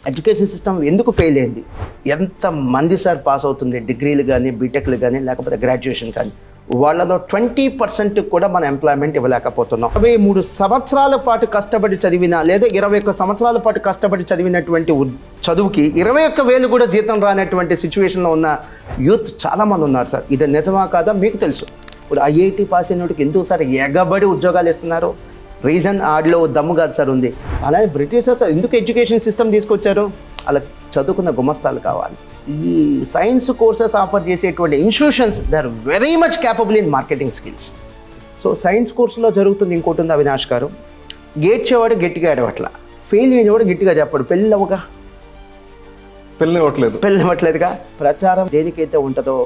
Education system ఎందుకు fail అయింది? ఎంతమంది సార్ పాస్ అవుతుంది డిగ్రీలు కానీ బీటెక్లు కానీ లేకపోతే గ్రాడ్యుయేషన్ కానీ, వాళ్ళలో 20% కూడా మన ఎంప్లాయ్మెంట్ ఇవ్వలేకపోతున్నాం. 23 సంవత్సరాల పాటు కష్టపడి చదివిన లేదా 21 సంవత్సరాల పాటు కష్టపడి చదివినటువంటి చదువుకి 21,000 కూడా జీతం రానటువంటి సిచ్యువేషన్లో ఉన్న యూత్ చాలామంది ఉన్నారు సార్. ఇది నిజమా కాదా మీకు తెలుసు. ఇప్పుడు ఐఐటి పాస్ అయినోటికి ఎందుకు సార్ ఎగబడి ఉద్యోగాలు ఇస్తున్నారు? రీజన్ ఆడిలో దమ్ము కాదు సార్ ఉంది. అలాగే బ్రిటిషర్స్ ఎందుకు ఎడ్యుకేషన్ సిస్టమ్ తీసుకొచ్చారు? అలా చదువుకున్న గుమస్తాలు కావాలి. ఈ సైన్స్ కోర్సెస్ ఆఫర్ చేసేటువంటి institutions they are very much capable in marketing skills. So science కోర్సులో జరుగుతుంది ఇంకోటి ఉంది అవినాష్ గారు, గేట్చేవాడు గట్టిగా ఆడవట్ల, ఫెయిల్ అయినవాడు గట్టిగా చెప్పాడు. పెళ్ళి ఇవ్వట్లేదుగా. ప్రచారం దేనికైతే ఉంటుందో,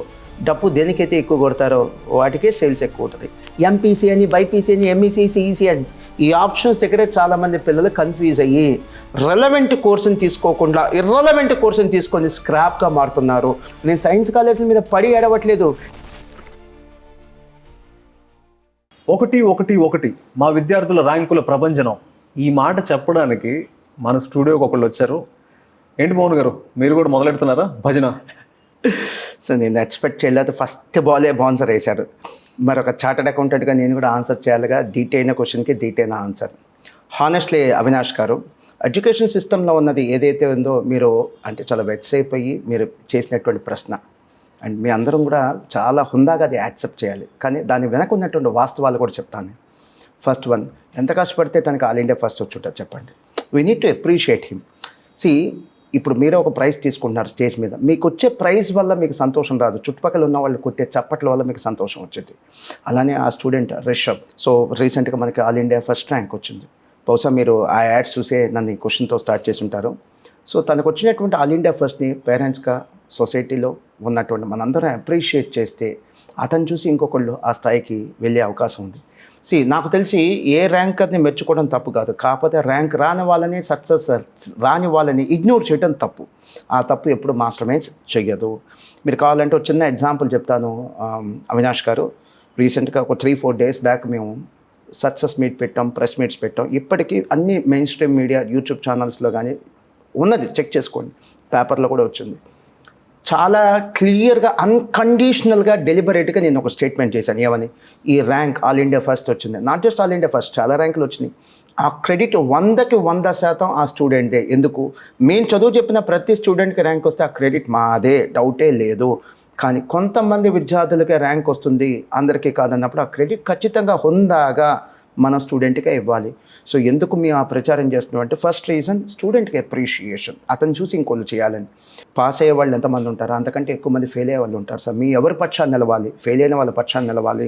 డబ్బు దేనికైతే ఎక్కువ కొడతారో వాటికే సేల్స్ ఎక్కువ ఉంటుంది. ఎంపీసీ అని, బైపీసీ అని, ఎంఈసీ, సిఈసీ అని ఈ ఆప్షన్స్ దగ్గర చాలామంది పిల్లలు కన్ఫ్యూజ్ అయ్యి రెలవెంట్ కోర్సుని తీసుకోకుండా ఇర్రెలవెంట్ కోర్సుని తీసుకొని స్క్రాప్గా మారుతున్నారు. నేను సైన్స్ కాలేజీల మీద పడి ఏడవట్లేదు. 1-1-1 మా విద్యార్థుల ర్యాంకుల ప్రభంజనం. ఈ మాట చెప్పడానికి మన స్టూడియోకి ఒకళ్ళు వచ్చారు. ఏంటి మోహన్ గారు, మీరు కూడా మొదలెడుతున్నారా భజన? సో నేను ఎక్స్పెక్ట్ చేయలేదు. ఫస్ట్ బాలే బౌన్సర్ వేశారు. మరి ఒక చార్టెడ్ అకౌంటెంట్గా నేను కూడా ఆన్సర్ చేయాలిగా. డీటెయిల్ క్వశ్చన్కి డీటెయిల్ ఆన్సర్. హానెస్ట్లీ అవినాష్ గారు, ఎడ్యుకేషన్ సిస్టంలో ఉన్నది ఏదైతే ఉందో మీరు అంటే చాలా వెక్స్ అయిపోయి మీరు చేసినటువంటి ప్రశ్న, అండ్ మీ అందరం కూడా చాలా హుందాగా అది యాక్సెప్ట్ చేయాలి. కానీ దాని వెనక ఉన్నటువంటి వాస్తవాలు కూడా చెప్తాను. ఫస్ట్ వన్, ఎంత కష్టపడితే తనకి ఆల్ ఇండియా ఫస్ట్ వచ్చుంటారు చెప్పండి. We need to appreciate him. ఇప్పుడు మీరే ఒక ప్రైజ్ తీసుకుంటున్నారు స్టేజ్ మీద, మీకు వచ్చే ప్రైజ్ వల్ల మీకు సంతోషం రాదు, చుట్టుపక్కల ఉన్న వాళ్ళు కొట్టే చప్పట్ల వల్ల మీకు సంతోషం వచ్చేది. అలానే ఆ స్టూడెంట్ రిషబ్, సో రీసెంట్గా మనకి ఆల్ ఇండియా ఫస్ట్ ర్యాంక్ వచ్చింది. బహుశా మీరు ఆ యాడ్స్ చూసే నన్ను ఈ క్వశ్చన్తో స్టార్ట్ చేసి ఉంటారు. సో తనకు వచ్చినటువంటి ఆల్ ఇండియా ఫస్ట్ని పేరెంట్స్గా సొసైటీలో ఉన్నటువంటి మనందరం అప్రిషియేట్ చేస్తే అతను చూసి ఇంకొకళ్ళు ఆ స్థాయికి వెళ్ళే అవకాశం ఉంది. నాకు తెలిసి ఏ ర్యాంక్ అది మెచ్చుకోవడం తప్పు కాదు, కాకపోతే ర్యాంక్ రాని వాళ్ళని సక్సెస్ రాని వాళ్ళని ఇగ్నోర్ చేయడం తప్పు. ఆ తప్పు ఎప్పుడు మాస్టర్ మైండ్స్ చెయ్యదు. మీరు కావాలంటే ఒక చిన్న ఎగ్జాంపుల్ చెప్తాను అవినాష్ గారు. రీసెంట్గా ఒక 3-4 డేస్ బ్యాక్ మేము సక్సెస్ మీట్ పెట్టాం, ప్రెస్ మీట్స్ పెట్టాం. ఇప్పటికీ అన్ని మెయిన్ స్ట్రీమ్ మీడియా యూట్యూబ్ ఛానల్స్లో కానీ ఉన్నది, చెక్ చేసుకోండి, పేపర్లో కూడా వచ్చింది. చాలా క్లియర్గా అన్కండిషనల్గా డెలిబరేట్గా నేను ఒక స్టేట్మెంట్ చేశాను. ఏమని? ఈ ర్యాంక్ ఆల్ ఇండియా ఫస్ట్ వచ్చింది. Not just all India first, చాలా ర్యాంకులు వచ్చినాయి. ఆ క్రెడిట్ 100% ఆ స్టూడెంట్దే. ఎందుకు? మేము చదువు చెప్పిన ప్రతి స్టూడెంట్కి ర్యాంక్ వస్తే ఆ క్రెడిట్ మాదే, డౌటే లేదు. కానీ కొంతమంది విద్యార్థులకే ర్యాంక్ వస్తుంది, అందరికీ కాదన్నప్పుడు ఆ క్రెడిట్ ఖచ్చితంగా హుందాగా మన స్టూడెంట్కే ఇవ్వాలి. సో ఎందుకు మేము ఆ ప్రచారం చేస్తున్నాం అంటే, ఫస్ట్ రీజన్ స్టూడెంట్కి అప్రిషియేషన్, అతను చూసి ఇంకోళ్ళు చేయాలని. పాస్ అయ్యే వాళ్ళు ఎంతమంది ఉంటారు, అంతకంటే ఎక్కువ మంది ఫెయిల్ అయ్యే వాళ్ళు ఉంటారు సార్. మీ ఎవరి పక్షాన్ని నిలవాలి, ఫెయిల్ అయిన వాళ్ళ పక్షాన్ని నిలవాలి.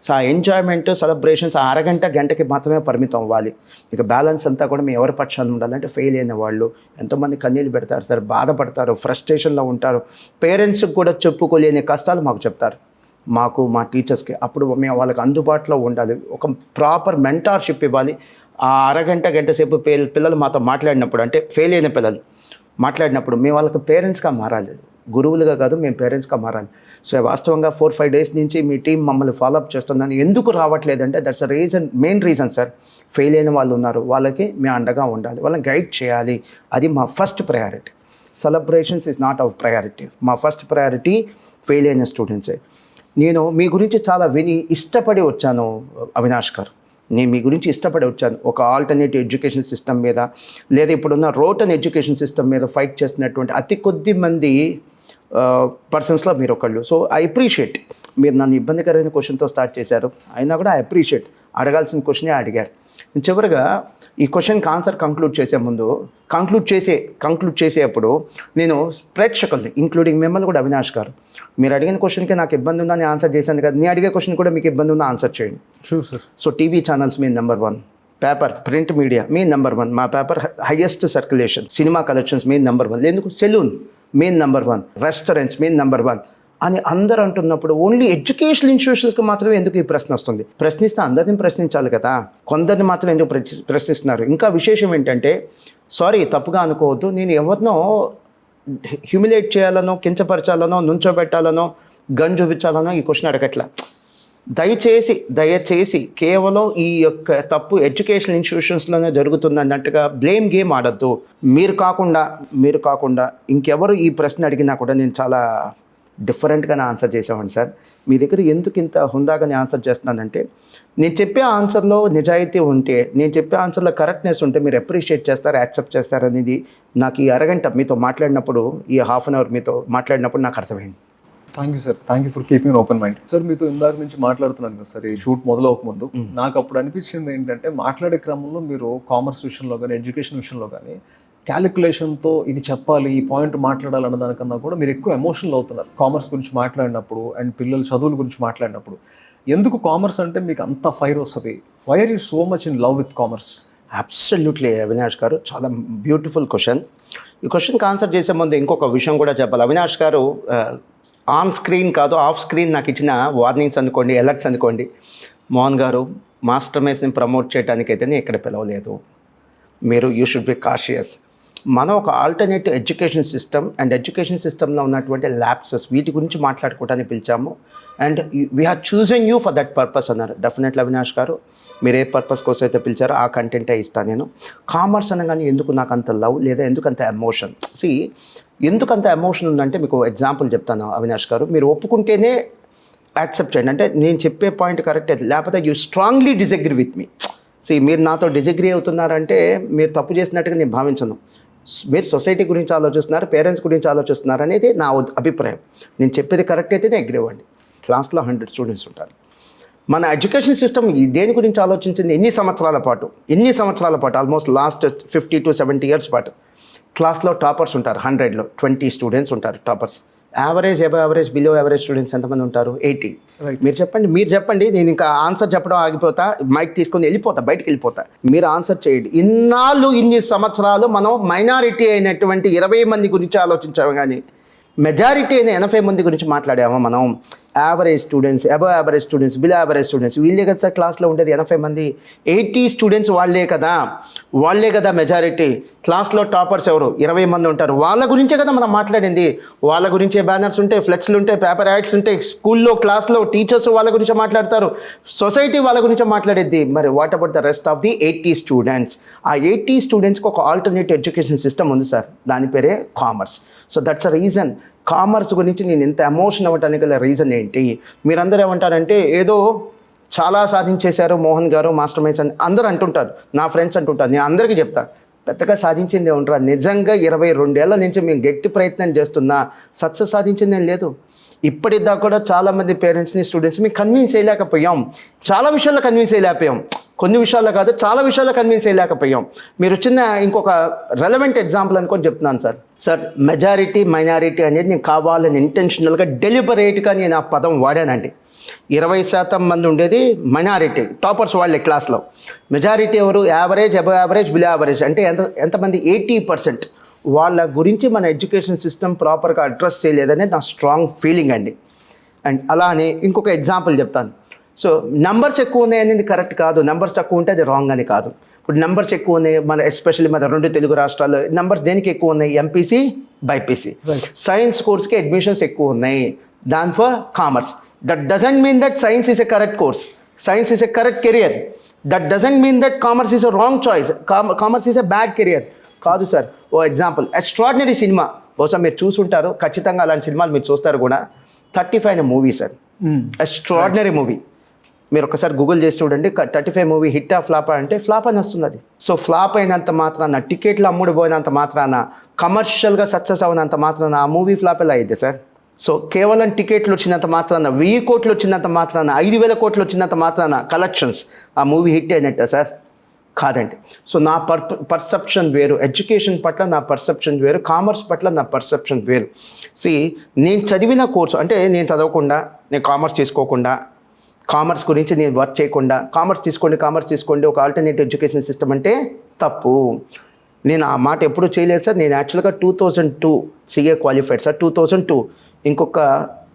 సో ఆ ఎంజాయ్మెంట్, సెలబ్రేషన్స్ ఆ గంటకి మాత్రమే పరిమితం అవ్వాలి. ఇక బ్యాలెన్స్ అంతా కూడా మీ ఎవరి పక్షాన్ని ఉండాలంటే ఫెయిల్ అయిన వాళ్ళు ఎంతోమంది కన్నీళ్ళు పెడతారు సార్, బాధపడతారు, ఫ్రస్ట్రేషన్లో ఉంటారు, పేరెంట్స్కి కూడా చెప్పుకోలేని కష్టాలు మాకు చెప్తారు, మాకు మా టీచర్స్కి. అప్పుడు మేము వాళ్ళకి అందుబాటులో ఉండాలి, ఒక ప్రాపర్ మెంటార్షిప్ ఇవ్వాలి. ఆ గంట సేపు పిల్లలు మాతో మాట్లాడినప్పుడు, అంటే ఫెయిల్ అయిన పిల్లలు మాట్లాడినప్పుడు మేము వాళ్ళకి పేరెంట్స్గా మారాలి, గురువులుగా కాదు, మేము పేరెంట్స్గా మారాలి. సో వాస్తవంగా 4-5 డేస్ నుంచి మీ టీం మమ్మల్ని ఫాలోఅప్ చేస్తుందని ఎందుకు రావట్లేదంటే, that's a reason, main reason sir. Fail అయిన వాళ్ళు ఉన్నారు, వాళ్ళకి మేము అండగా ఉండాలి, వాళ్ళని గైడ్ చేయాలి. అది మా first priority. Celebrations is not our priority. మా ఫస్ట్ ప్రయారిటీ ఫెయిల్ అయిన స్టూడెంట్సే. నేను మీ గురించి చాలా విని ఇష్టపడి వచ్చాను అవినాష్ గారు. నేను మీ గురించి ఇష్టపడి వచ్చాను. ఒక ఆల్టర్నేటివ్ ఎడ్యుకేషన్ సిస్టమ్ మీద, లేదా ఇప్పుడున్న రోటన్ ఎడ్యుకేషన్ సిస్టమ్ మీద ఫైట్ చేస్తున్నటువంటి అతి కొద్ది మంది పర్సన్స్లో మీరు ఒకళ్ళు. So I appreciate. మీరు నన్ను ఇబ్బందికరమైన క్వశ్చన్తో స్టార్ట్ చేశారు, అయినా కూడా ఐ అప్రిషియేట్. అడగాల్సిన క్వశ్చనే అడిగారు. చివరిగా ఈ క్వశ్చన్కి ఆన్సర్ కంక్లూడ్ చేసేటప్పుడు నేను ప్రేక్షకుల్ని ఇంక్లూడింగ్ మిమ్మల్ని కూడా అవినాష్ గారు, మీరు అడిగిన క్వశ్చన్కి నాకు ఇబ్బంది ఉందని ఆన్సర్ చేశాను కదా, నేను అడిగే క్వశ్చన్ కూడా మీకు ఇబ్బంది ఉందా ఆన్సర్ చేయండి. Sure sir. So TV channels మీ నెంబర్ 1, పేపర్ ప్రింట్ మీడియా మీ నెంబర్ 1, మా paper highest circulation, cinema collections మీ నెంబర్ 1, ఎందుకు సెలూన్ మీ నెంబర్ 1, రెస్టారెంట్స్ మీ నెంబర్ 1 అని అందరూ అంటున్నప్పుడు ఓన్లీ ఎడ్యుకేషనల్ ఇన్స్టిట్యూషన్స్కి మాత్రమే ఎందుకు ఈ ప్రశ్న వస్తుంది? ప్రశ్నిస్తే అందరిని ప్రశ్నించాలి కదా, కొందరిని మాత్రం ఎందుకు ప్రశ్నిస్తున్నారు? ఇంకా విశేషం ఏంటంటే, సారీ తప్పుగా అనుకోవద్దు, నేను ఎవరినో హ్యూమిలేట్ చేయాలనో, కించపరచాలనో, నుంచోబెట్టాలనో, గన్ చూపించాలనో ఈ క్వశ్చన్ అడగట్లా. దయచేసి కేవలం ఈ యొక్క తప్పు ఎడ్యుకేషన్ ఇన్స్టిట్యూషన్స్లోనే జరుగుతుంది అన్నట్టుగా బ్లేమ్ గేమ్ ఆడద్దు. మీరు కాకుండా ఇంకెవరు ఈ ప్రశ్న అడిగినా కూడా నేను చాలా డిఫరెంట్గానే ఆన్సర్ చేసేవాడిని సార్. మీ దగ్గర ఎందుకు ఇంత హుందాగానే ఆన్సర్ చేస్తున్నానంటే, నేను చెప్పే ఆన్సర్లో నిజాయితీ ఉంటే, నేను చెప్పే ఆన్సర్లో కరెక్ట్నెస్ ఉంటే మీరు అప్రిషియేట్ చేస్తారు, యాక్సెప్ట్ చేస్తారు అనేది నాకు ఈ అరగంట మీతో మాట్లాడినప్పుడు, ఈ హాఫ్ అన్ అవర్ మీతో మాట్లాడినప్పుడు నాకు అర్థమైంది. Thank you sir, thank you for keeping open mind. Sir మీతో ఇందాక నుంచి మాట్లాడుతున్నాను కదా సార్, ఈ షూట్ మొదలవకముందు నాకు అప్పుడు అనిపించింది ఏంటంటే, మాట్లాడే క్రమంలో మీరు కామర్స్ విషయంలో కానీ ఎడ్యుకేషన్ విషయంలో కానీ క్యాలిక్యులేషన్తో ఇది చెప్పాలి, ఈ పాయింట్ మాట్లాడాలన్న దానికన్నా కూడా మీరు ఎక్కువ ఎమోషనల్ అవుతున్నారు కామర్స్ గురించి మాట్లాడినప్పుడు అండ్ పిల్లల చదువుల గురించి మాట్లాడినప్పుడు. ఎందుకు కామర్స్ అంటే మీకు అంత ఫైర్ వస్తుంది? Why are you so much in love with commerce? Absolutely Avinash గారు, చాలా బ్యూటిఫుల్ క్వశ్చన్. ఈ క్వశ్చన్కి ఆన్సర్ చేసే ముందు ఇంకొక విషయం కూడా చెప్పాలి. అవినాష్ గారు ఆన్ స్క్రీన్ కాదు, ఆఫ్ స్క్రీన్ నాకు ఇచ్చిన వార్నింగ్స్ అనుకోండి, అలర్ట్స్ అనుకోండి, మోహన్ గారు మాస్టర్ మేస్ని ప్రమోట్ చేయడానికైతే నేను ఇక్కడ పిలవలేదు, మీరు యూ షుడ్ బి కాషియస్. మనం ఒక alternative education system and education సిస్టంలో ఉన్నటువంటి ల్యాప్సెస్ వీటి గురించి మాట్లాడుకోవడానికి పిలిచాము. And we have chosen you for that purpose అన్నారు. డెఫినెట్లీ అవినాష్ గారు, మీరు ఏ పర్పస్ కోసం అయితే పిలిచారో ఆ కంటెంటే ఇస్తాను నేను. కామర్స్ అనగానే ఎందుకు నాకు అంత లవ్ లేదా ఎందుకు అంత ఎమోషన్? ఎందుకు అంత ఎమోషన్ ఉందంటే మీకు ఎగ్జాంపుల్ చెప్తాను అవినాష్ గారు. మీరు ఒప్పుకుంటేనే యాక్సెప్ట్ చేయండి, అంటే నేను చెప్పే పాయింట్ కరెక్ట్ అయితే, లేకపోతే you strongly disagree with me. మీరు నాతో డిసగ్రీ అవుతున్నారంటే మీరు తప్పు చేసినట్టుగా నేను భావించను. మీరు సొసైటీ గురించి ఆలోచిస్తున్నారు, పేరెంట్స్ గురించి ఆలోచిస్తున్నారు అనేది నా అభిప్రాయం. నేను చెప్పేది కరెక్ట్ అయితేనే అగ్రీ అవ్వండి. క్లాస్లో 100 స్టూడెంట్స్ ఉంటారు. మన ఎడ్యుకేషన్ సిస్టమ్ దేని గురించి ఆలోచించింది? ఎన్ని సంవత్సరాల పాటు ఆల్మోస్ట్ లాస్ట్ 50 to 70 years పాటు క్లాస్లో టాపర్స్ ఉంటారు. 100లో 20 స్టూడెంట్స్ ఉంటారు toppers. Average, above average, below average students ఎంతమంది ఉంటారు? 80. మీరు చెప్పండి, నేను ఇంకా ఆన్సర్ చెప్పడం ఆగిపోతా, మైక్ తీసుకొని బయటికి వెళ్ళిపోతా. మీరు ఆన్సర్ చేయండి. ఇన్ని సంవత్సరాలు మనం మైనారిటీ అయినటువంటి 20 మంది గురించి ఆలోచించాము, కానీ మెజారిటీ అయిన 80 మంది గురించి మాట్లాడాము మనం. Average students, above average students, below average students, వీళ్ళే కదా సార్ క్లాస్లో ఉండేది 80 మంది. 80 స్టూడెంట్స్ వాళ్ళే కదా మెజారిటీ. క్లాస్లో టాపర్స్ ఎవరు? 20 మంది ఉంటారు. వాళ్ళ గురించే కదా మనం మాట్లాడింది. వాళ్ళ గురించే బ్యానర్స్ ఉంటాయి, ఫ్లెక్స్లు ఉంటాయి, పేపర్ యాడ్స్ ఉంటాయి. స్కూల్లో, క్లాస్లో టీచర్స్ వాళ్ళ గురించే మాట్లాడతారు, సొసైటీ వాళ్ళ గురించే మాట్లాడేది. మరి what about the rest of the 80 students? ఆ 80 స్టూడెంట్స్కి ఒక ఆల్టర్నేటివ్ ఎడ్యుకేషన్ సిస్టమ్ ఉంది సార్, దాని పేరే commerce. So that's a reason. Commerce గురించి నేను ఎంత ఎమోషన్ అవ్వటానికి గల రీజన్ ఏంటి? మీరందరూ ఏమంటారంటే, ఏదో చాలా సాధించేశారు మోహన్ గారు, మాస్టర్ మైండ్స్ అని అందరూ అంటుంటారు, నా ఫ్రెండ్స్ అంటుంటారు. నేను అందరికీ చెప్తా, పెద్దగా సాధించింది ఏమంటారు? నిజంగా 22 ఏళ్ల నుంచి మేము గట్టి ప్రయత్నం చేస్తున్నా సక్సెస్ సాధించింది ఏం లేదు. ఇప్పటిదాకా కూడా చాలామంది పేరెంట్స్ని, స్టూడెంట్స్ని కన్విన్స్ చేయలేకపోయాం. చాలా విషయాల్లో కన్విన్స్ చేయలేకపోయాం, కొన్ని విషయాల్లో కాదు, చాలా విషయాల్లో కన్విన్స్ చేయలేకపోయాం. మీరు వచ్చిన ఇంకొక రెలవెంట్ ఎగ్జాంపుల్ అనుకొని చెప్తున్నాను సార్. మెజారిటీ, మైనారిటీ అనేది నేను కావాలని ఇంటెన్షనల్గా, డెలిబరేట్గా నేను ఆ పదం వాడానండి. 20% మంది ఉండేది మైనారిటీ, టాపర్స్ వాళ్ళే క్లాస్లో. మెజారిటీ ఎవరు? Average, above average, below average. అంటే ఎంతమంది? 80%. వాళ్ళ గురించి మన ఎడ్యుకేషన్ సిస్టమ్ ప్రాపర్గా అడ్రస్ చేయలేదనే నా స్ట్రాంగ్ ఫీలింగ్ అండి. అండ్ అలానే ఇంకొక ఎగ్జాంపుల్ చెప్తాను. సో నెంబర్స్ ఎక్కువ ఉన్నాయనేది కరెక్ట్ కాదు, నెంబర్స్ తక్కువ ఉంటే అది రాంగ్ అని కాదు. ఇప్పుడు నెంబర్స్ ఎక్కువ ఉన్నాయి, ఎస్పెషల్లీ మన 2 తెలుగు రాష్ట్రాల్లో నెంబర్స్ దేనికి ఎక్కువ ఉన్నాయి? MPC, BiPC. సైన్స్ కోర్స్కి అడ్మిషన్స్ ఎక్కువ ఉన్నాయి than for commerce. That doesn't mean that science is a correct course, science is a correct career. That doesn't mean that commerce is a wrong choice, commerce is a bad career కాదు sir. ఓ example, extraordinary cinema, బహుశా మీరు చూసుంటారు, ఖచ్చితంగా అలాంటి సినిమాలు మీరు చూస్తారు కూడా. 35 అనే మూవీ సార్, ఎక్స్ట్రాడినరీ మూవీ. మీరు ఒకసారి గూగుల్ చేసి చూడండి, 35 మూవీ హిట్ ఆ ఫ్లాపా అంటే ఫ్లాప్ అని వస్తుంది అది. సో ఫ్లాప్ అయినంత మాత్రాన, టికెట్లు అమ్ముడుపోయినంత మాత్రాన, కమర్షియల్గా సక్సెస్ అవునంత మాత్రాన ఆ మూవీ ఫ్లాప్ ఎలా అయితే సార్? సో కేవలం టికెట్లు వచ్చినంత మాత్రాన, 1000 కోట్లు వచ్చినంత మాత్రాన, 5000 కోట్లు వచ్చినంత మాత్రాన కలెక్షన్స్ ఆ మూవీ హిట్ అయినట్ట సార్? కాదండి. సో నా పర్సెప్షన్ వేరు, ఎడ్యుకేషన్ పట్ల నా పర్సెప్షన్ వేరు, కామర్స్ పట్ల నా పర్సెప్షన్ వేరు. నేను చదివిన కోర్సు అంటే, నేను చదవకుండా, నేను కామర్స్ తీసుకోకుండా, కామర్స్ గురించి నేను వర్క్ చేయకుండా, కామర్స్ తీసుకోండి ఒక ఆల్టర్నేటివ్ ఎడ్యుకేషన్ సిస్టమ్ అంటే తప్పు. నేను ఆ మాట ఎప్పుడు చేయలేదు సార్. నేను యాక్చువల్గా 2002 CA క్వాలిఫైడ్ సార్. 2002 ఇంకొక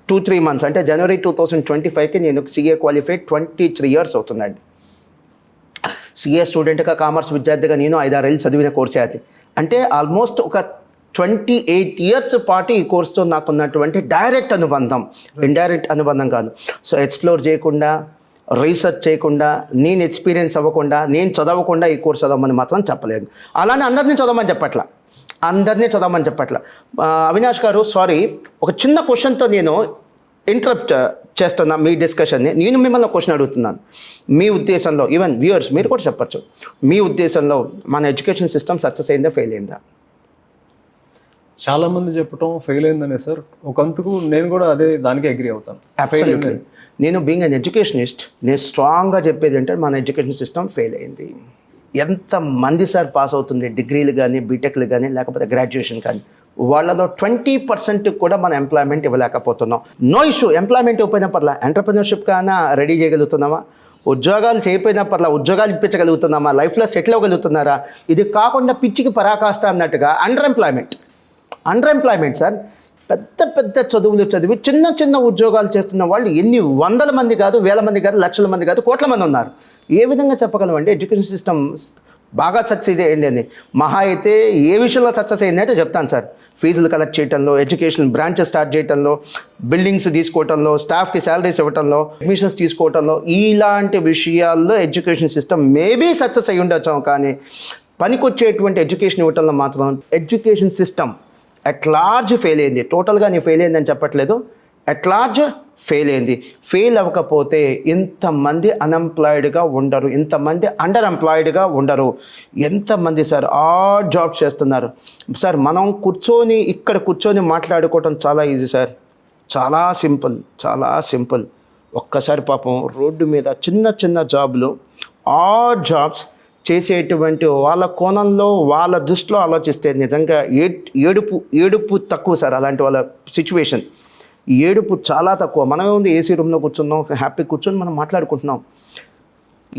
2-3 months అంటే జనవరి 2025కి నేను CA క్వాలిఫైడ్. 23 years అవుతుందండి. CA స్టూడెంట్గా, కామర్స్ విద్యార్థిగా నేను 5-6 ఏళ్ళు చదివిన కోర్సే అది. అంటే ఆల్మోస్ట్ ఒక 28 years పాటు ఈ కోర్సుతో నాకున్నటువంటి డైరెక్ట్ అనుబంధం, ఇండైరెక్ట్ అనుబంధం కాదు. సో ఎక్స్ప్లోర్ చేయకుండా, రీసెర్చ్ చేయకుండా, నేను ఎక్స్పీరియన్స్ అవ్వకుండా, నేను చదవకుండా ఈ కోర్స్ చదవమని మాత్రం చెప్పలేదు. అలానే అందరినీ చదవమని చెప్పట్ల. అవినాష్ గారు, సారీ, ఒక చిన్న క్వశ్చన్తో నేను ఇంటరప్ట్ చేస్తున్నా మీ డిస్కషన్ని. నేను మిమ్మల్ని క్వశ్చన్ అడుగుతున్నాను. మీ ఉద్దేశంలో, ఈవెన్ వ్యూయర్స్ మీరు కూడా చెప్పచ్చు, మీ ఉద్దేశంలో మన ఎడ్యుకేషన్ సిస్టమ్ సక్సెస్ అయిందా, ఫెయిల్ అయిందా? చాలా మంది చెప్పటం ఫెయిల్ అయిందనే సార్. ఒకందుకు నేను కూడా అదే దానికి అగ్రీ అవుతాను. Absolutely. నేను బీయింగ్ అన్ ఎడ్యుకేషనిస్ట్, నేను స్ట్రాంగ్గా చెప్పేది ఏంటంటే మన ఎడ్యుకేషన్ సిస్టమ్ ఫెయిల్ అయింది. ఎంతమంది సార్ పాస్ అవుతుంది, డిగ్రీలు కానీ, బీటెక్లు కానీ, లేకపోతే గ్రాడ్యుయేషన్ కానీ, వాళ్ళలో 20% కూడా మనం ఎంప్లాయ్మెంట్ ఇవ్వలేకపోతున్నాం. నో ఇష్యూ, ఎంప్లాయ్మెంట్ ఇవ్వకపోయినా పర్లా, ఎంటర్ప్రినర్షిప్ కానీ రెడీ చేయగలుగుతున్నామా? ఉద్యోగాలు చేయకపోయినా పర్లా, ఉద్యోగాలు ఇప్పించగలుగుతున్నామా? లైఫ్లో సెటిల్ అవ్వగలుగుతున్నారా? ఇది కాకుండా పిచ్చికి పరాకాష్ట అన్నట్టుగా అండర్ ఎంప్లాయ్మెంట్ సార్. పెద్ద పెద్ద చదువులు చదివి చిన్న చిన్న ఉద్యోగాలు చేస్తున్న వాళ్ళు ఎన్ని వందల మంది కాదు, వేల మంది కాదు, లక్షల మంది కాదు, కోట్ల మంది ఉన్నారు. ఏ విధంగా చెప్పగలమండి ఎడ్యుకేషన్ సిస్టమ్ బాగా సక్సెస్ అయ్యింది అని? మహా అయితే ఏ విషయంలో సక్సెస్ అయ్యింది అంటే చెప్తాను సార్. ఫీజులు కలెక్ట్ చేయడంలో, ఎడ్యుకేషన్ బ్రాంచెస్ స్టార్ట్ చేయడంలో, బిల్డింగ్స్ తీసుకోవడంలో, స్టాఫ్కి శాలరీస్ ఇవ్వడంలో, అడ్మిషన్స్ తీసుకోవడంలో, ఇలాంటి విషయాల్లో ఎడ్యుకేషన్ సిస్టమ్ మేబీ సక్సెస్ అయ్యి ఉండొచ్చు. కానీ పనికొచ్చేటువంటి ఎడ్యుకేషన్ ఇవ్వడంలో మాత్రం education system at large fail అయింది. టోటల్గా నేను ఫెయిల్ అయిందని చెప్పట్లేదు, అట్ లార్జ్ ఫెయిల్ అయింది. ఫెయిల్ అవ్వకపోతే ఇంతమంది అన్ఎంప్లాయిడ్గా ఉండరు, ఇంతమంది అండర్ ఎంప్లాయిడ్గా ఉండరు. ఎంతమంది సార్ ఆడ్ జాబ్స్ చేస్తున్నారు సార్. మనం ఇక్కడ కూర్చొని మాట్లాడుకోవటం చాలా ఈజీ సార్, చాలా సింపుల్. ఒక్కసారి పాపం రోడ్డు మీద చిన్న చిన్న జాబ్లు, ఆడ్ జాబ్స్ చేసేటువంటి వాళ్ళ కోణంలో, వాళ్ళ దృష్టిలో ఆలోచిస్తే నిజంగా ఏడుపు తక్కువ సార్. అలాంటి వాళ్ళ సిచ్యువేషన్ ఏడుపు చాలా తక్కువ. మనమే ఉంది ఏసీ రూమ్లో కూర్చున్నాం, హ్యాపీ కూర్చొని మనం మాట్లాడుకుంటున్నాం.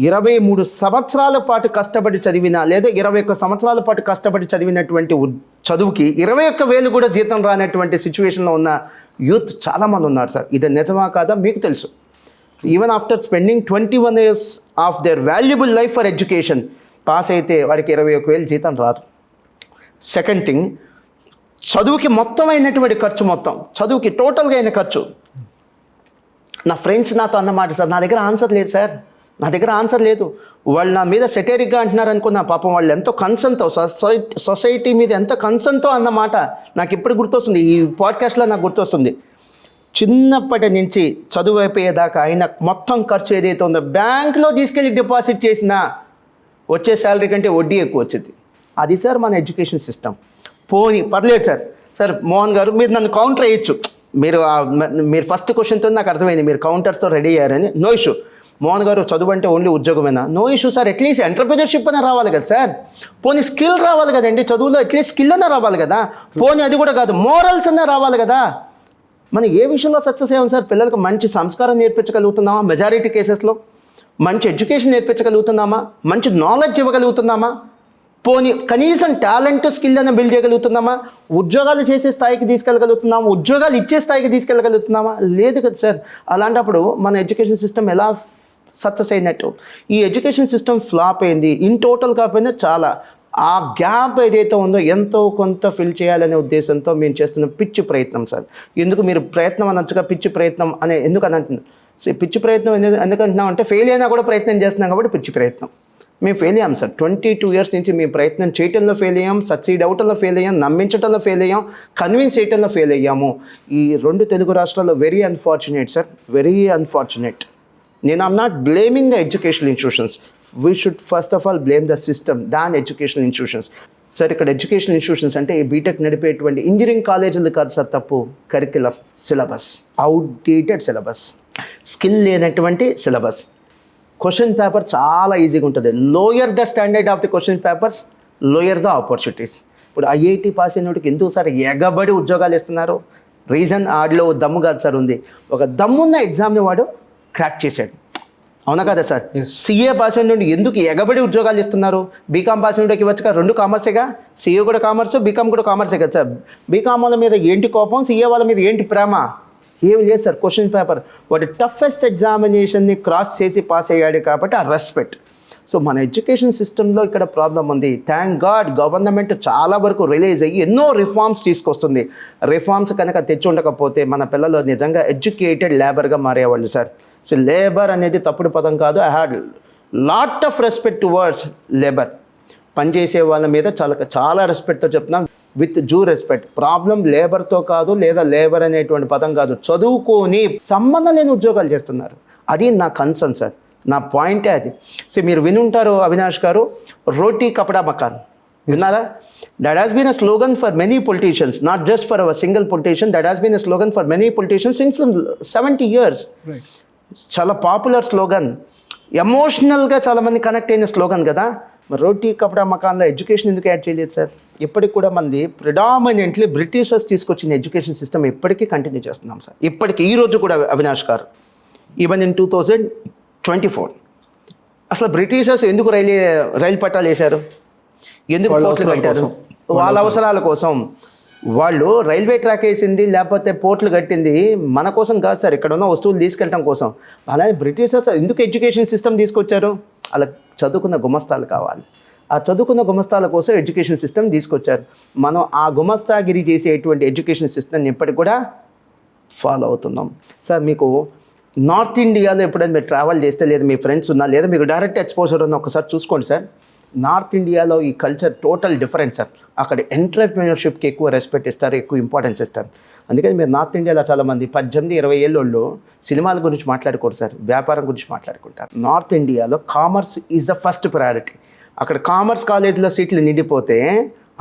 23 సంవత్సరాల పాటు కష్టపడి చదివిన, లేదా 21 సంవత్సరాల పాటు కష్టపడి చదివినటువంటి చదువుకి 21,000 కూడా జీతం రానటువంటి సిచ్యువేషన్లో ఉన్న యూత్ చాలామంది ఉన్నారు సార్. ఇది నిజమా కాదా మీకు తెలుసు. Even after spending 21 years of their valuable life for education, pass అయితే వాడికి 21,000 జీతం రాదు. సెకండ్ థింగ్, చదువుకి మొత్తం అయినటువంటి ఖర్చు, చదువుకి టోటల్గా అయిన ఖర్చు. నా ఫ్రెండ్స్ నాతో అన్నమాట సార్, నా దగ్గర ఆన్సర్ లేదు. వాళ్ళు నా మీద సెటేరిక్గా అంటున్నారు అనుకున్నా. పాపం వాళ్ళు ఎంతో కన్సర్న్తో, సొసైటీ మీద ఎంత కన్సర్న్తో అన్నమాట నాకు ఇప్పుడు గుర్తొస్తుంది. ఈ పాడ్కాస్ట్లో నాకు గుర్తొస్తుంది. చిన్నప్పటి నుంచి చదువు అయిపోయేదాకా ఆయన మొత్తం ఖర్చు ఏదైతే ఉందో బ్యాంక్లో తీసుకెళ్ళి డిపాజిట్ చేసినా వచ్చే శాలరీ కంటే వడ్డీ ఎక్కువ వచ్చింది. అది సార్ మన ఎడ్యుకేషన్ సిస్టమ్. పోనీ పర్లేదు సార్ మోహన్ గారు, మీరు నన్ను కౌంటర్ వేయచ్చు. మీరు ఫస్ట్ క్వశ్చన్తో నాకు అర్థమైంది, మీరు కౌంటర్స్తో రెడీ అయ్యారని. No issue. మోహన్ గారు, చదువు అంటే ఓన్లీ ఉద్యోగమేనా? No issue sir. At least entrepreneurship అయినా రావాలి కదా సార్. పోనీ స్కిల్ రావాలి కదండి చదువులో, అట్లీస్ట్ స్కిల్ అయినా రావాలి కదా. పోనీ అది కూడా కాదు, మోరల్స్ అయినా రావాలి కదా. మనం ఏ విషయంలో సక్సెస్ అయ్యాం సార్? పిల్లలకు మంచి సంస్కారం నేర్పించగలుగుతున్నామా? మెజారిటీ కేసెస్లో మంచి ఎడ్యుకేషన్ నేర్పించగలుగుతున్నామా? మంచి నాలెడ్జ్ ఇవ్వగలుగుతున్నామా? పోనీ కనీసం టాలెంట్, స్కిల్ అని బిల్డ్ చేయగలుగుతున్నామా? ఉద్యోగాలు చేసే స్థాయికి తీసుకెళ్ళగలుగుతున్నామా? ఉద్యోగాలు ఇచ్చే స్థాయికి తీసుకెళ్ళగలుగుతున్నామా? లేదు కదా సార్. అలాంటప్పుడు మన ఎడ్యుకేషన్ సిస్టమ్ ఎలా సక్సెస్ అయినట్టు? ఈ ఎడ్యుకేషన్ సిస్టమ్ ఫ్లాప్ అయింది. ఇన్ టోటల్ కాకపోయినా చాలా. ఆ గ్యాప్ ఏదైతే ఉందో ఎంతో కొంత ఫిల్ చేయాలనే ఉద్దేశంతో మేము చేస్తున్న పిచ్చి ప్రయత్నం సార్. ఎందుకు మీరు ప్రయత్నం అనొచ్చుగా, పిచ్చి ప్రయత్నం అనే ఎందుకు అని అంటున్నాను. పిచ్చి ప్రయత్నం ఎందుకంటున్నాం అంటే ఫెయిల్ అయినా కూడా ప్రయత్నం చేస్తున్నాం కాబట్టి పిచ్చి ప్రయత్నం. మేము ఫెయిల్ అయ్యాం సార్. 22 years నుంచి మేము ప్రయత్నం చేయటంలో ఫెయిల్ అయ్యాం, సక్సీడ్ అవటంలో ఫెయిల్ అయ్యాం, నమ్మించటంలో ఫెయిల్ అయ్యాం, కన్విన్స్ చేయటంలో ఫెయిల్ అయ్యాము. ఈ 2 తెలుగు రాష్ట్రాల్లో very unfortunate sir, very unfortunate. I'm not blaming the educational institutions. We should first of all blame the system than educational institutions. Sir ఇక్కడ ఎడ్యుకేషన్ ఇన్స్టిట్యూషన్స్ అంటే ఈ బీటెక్ నడిపేటువంటి ఇంజనీరింగ్ కాలేజీలు కాదు సార్ తప్పు. Curriculum, syllabus, outdated syllabus, skill లేనటువంటి syllabus. Question paper చాలా ఈజీగా ఉంటుంది. Lower the standard of the question papers, lower the opportunities. ఇప్పుడు ఐఐటి పాస్ అయినోడికి ఎందుకు సార్ ఎగబడి ఉద్యోగాలు ఇస్తున్నారు? రీజన్ ఆడిలో దమ్ము కాదు సార్ ఉంది. ఒక దమ్మున్న ఎగ్జామ్ని వాడు క్రాక్ చేశాడు, అవునా కదా సార్? సిఏ పాస్ అయిన ఎందుకు ఎగబడి ఉద్యోగాలు ఇస్తున్నారు? బీకామ్ పాస్ అయినకి వచ్చాక 2 కామర్సేగా, సిఏ కూడా కామర్స్, బీకామ్ కూడా కామర్సే కదా సార్. బీకామ్ వాళ్ళ మీద ఏంటి కోపం, సిఏ వాళ్ళ మీద ఏంటి ప్రేమ? ఏమి లేదు సార్. క్వశ్చన్ పేపర్ వాడు టఫెస్ట్ ఎగ్జామినేషన్ని క్రాస్ చేసి పాస్ అయ్యాడు కాబట్టి ఆ రెస్పెక్ట్. సో మన ఎడ్యుకేషన్ సిస్టంలో ఇక్కడ ప్రాబ్లం ఉంది. థ్యాంక్ గాడ్ గవర్నమెంట్ చాలా వరకు రిలీజ్ అయ్యి ఎన్నో రిఫార్మ్స్ తీసుకొస్తుంది. రిఫార్మ్స్ కనుక తెచ్చి ఉండకపోతే మన పిల్లలు నిజంగా ఎడ్యుకేటెడ్ లేబర్గా మారేవాళ్ళు సార్. సో లేబర్ అనేది తప్పుడు పదం కాదు. I had lot of respect towards labour. పనిచేసే వాళ్ళ మీద చాలా రెస్పెక్ట్తో చెప్తున్నాం, విత్ డ్యూ రెస్పెక్ట్. ప్రాబ్లం లేబర్తో కాదు, లేదా లేబర్ అనేటువంటి పదం కాదు, చదువుకొని సంబంధం లేని ఉద్యోగాలు చేస్తున్నారు. అది నా కన్సర్న్ సార్, నా పాయింటే అది. సో మీరు వినుంటారు అవినాష్ గారు, రోటీ కపడా మకాన్ విన్నారా? That has been a slogan for many politicians, not just for our single politician. That has been a slogan for many politicians since 70 years. చాలా పాపులర్ స్లోగన్, ఎమోషనల్గా చాలామంది కనెక్ట్ అయిన స్లోగన్ కదా. మరి రోటీ కపడా మకాన్లో ఎడ్యుకేషన్ ఎందుకు యాడ్ చేయలేదు సార్? ఇప్పటికి కూడా మంది ప్రిడామినెంట్లీ బ్రిటిషర్స్ తీసుకొచ్చిన ఎడ్యుకేషన్ సిస్టమ్ ఇప్పటికీ కంటిన్యూ చేస్తున్నాం సార్. ఇప్పటికీ ఈ రోజు కూడా అవినాష్ గారు, ఈవెన్ ఇన్ 2024 అసలు బ్రిటిషర్స్ ఎందుకు రైలు పట్టాలు వేశారు? ఎందుకు పోర్ట్లు కట్టారు? వాళ్ళ అవసరాల కోసం. వాళ్ళు రైల్వే ట్రాక్ వేసింది లేకపోతే పోర్ట్లు కట్టింది మన కోసం కాదు సార్, ఇక్కడ ఉన్న వస్తువులు తీసుకెళ్ళడం కోసం. అలాగే బ్రిటిషర్స్ ఎందుకు ఎడ్యుకేషన్ సిస్టమ్ తీసుకొచ్చారు? అలా చదువుకున్న గుమస్తాలు కావాలి. ఆ చదువుకున్న గుమస్తాల కోసం ఎడ్యుకేషన్ సిస్టమ్ తీసుకొచ్చారు. మనం ఆ గుమస్తాగిరి చేసేటువంటి ఎడ్యుకేషన్ సిస్టమ్ని ఇప్పటికి కూడా ఫాలో అవుతున్నాం సార్. మీకు నార్త్ ఇండియాలో ఎప్పుడైనా మీరు ట్రావెల్ చేస్తే, లేదా మీ ఫ్రెండ్స్ ఉన్నా, లేదా మీకు డైరెక్ట్ ఎక్స్పోజర్ ఉన్న ఒకసారి చూసుకోండి సార్. నార్త్ ఇండియాలో ఈ కల్చర్ టోటల్ డిఫరెంట్ సార్. అక్కడ ఎంటర్‌ప్రెన్యూర్‌షిప్కి ఎక్కువ రెస్పెక్ట్ ఇస్తారు, ఎక్కువ ఇంపార్టెన్స్ ఇస్తారు. అందుకని మీరు నార్త్ ఇండియాలో చాలామంది 18-20 ఏళ్ళోళ్ళు సినిమాల గురించి మాట్లాడుకోరు సార్, వ్యాపారం గురించి మాట్లాడుకుంటారు. నార్త్ ఇండియాలో commerce is the first priority. అక్కడ కామర్స్ కాలేజీలో సీట్లు నిండిపోతే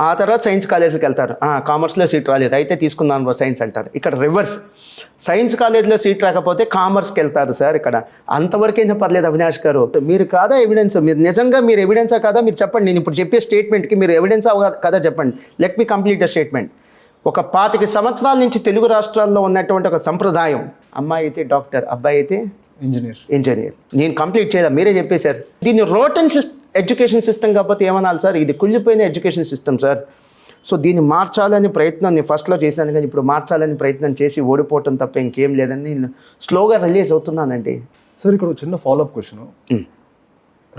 ఆ తర్వాత సైన్స్ కాలేజీకి వెళ్తారు. కామర్స్లో సీట్ రాలేదు, అయితే తీసుకున్నాను సైన్స్ అంటారు. ఇక్కడ రివర్స్, సైన్స్ కాలేజీలో సీట్ రాకపోతే కామర్స్కి వెళ్తారు సార్. ఇక్కడ అంతవరకైనా పర్లేదు అవినాష్ గారు. మీరు కాదా ఎవిడెన్స్? మీరు నిజంగా మీరు ఎవిడెన్సా కాదా మీరు చెప్పండి. నేను ఇప్పుడు చెప్పే స్టేట్మెంట్కి మీరు ఎవిడెన్సా కదా చెప్పండి. Let me complete the statement. ఒక 25 సంవత్సరాల నుంచి తెలుగు రాష్ట్రాల్లో ఉన్నటువంటి ఒక సంప్రదాయం, అమ్మాయి అయితే డాక్టర్, అబ్బాయి అయితే ఇంజనీర్. నేను కంప్లీట్ చేయాలి, మీరే చెప్పేశారు. దీన్ని రోటన్ ఎడ్యుకేషన్ సిస్టమ్ కాకపోతే ఏమనాలి సార్? ఇది కుళ్ళిపోయిన ఎడ్యుకేషన్ సిస్టమ్ సార్. సో దీన్ని మార్చాలని ప్రయత్నం నేను ఫస్ట్లో చేశాను, కానీ ఇప్పుడు మార్చాలని ప్రయత్నం చేసి ఓడిపోవటం తప్ప ఇంకేం లేదని నేను స్లోగా రిలీజ్ అవుతున్నానండి. సార్ ఇక్కడ చిన్న follow up question.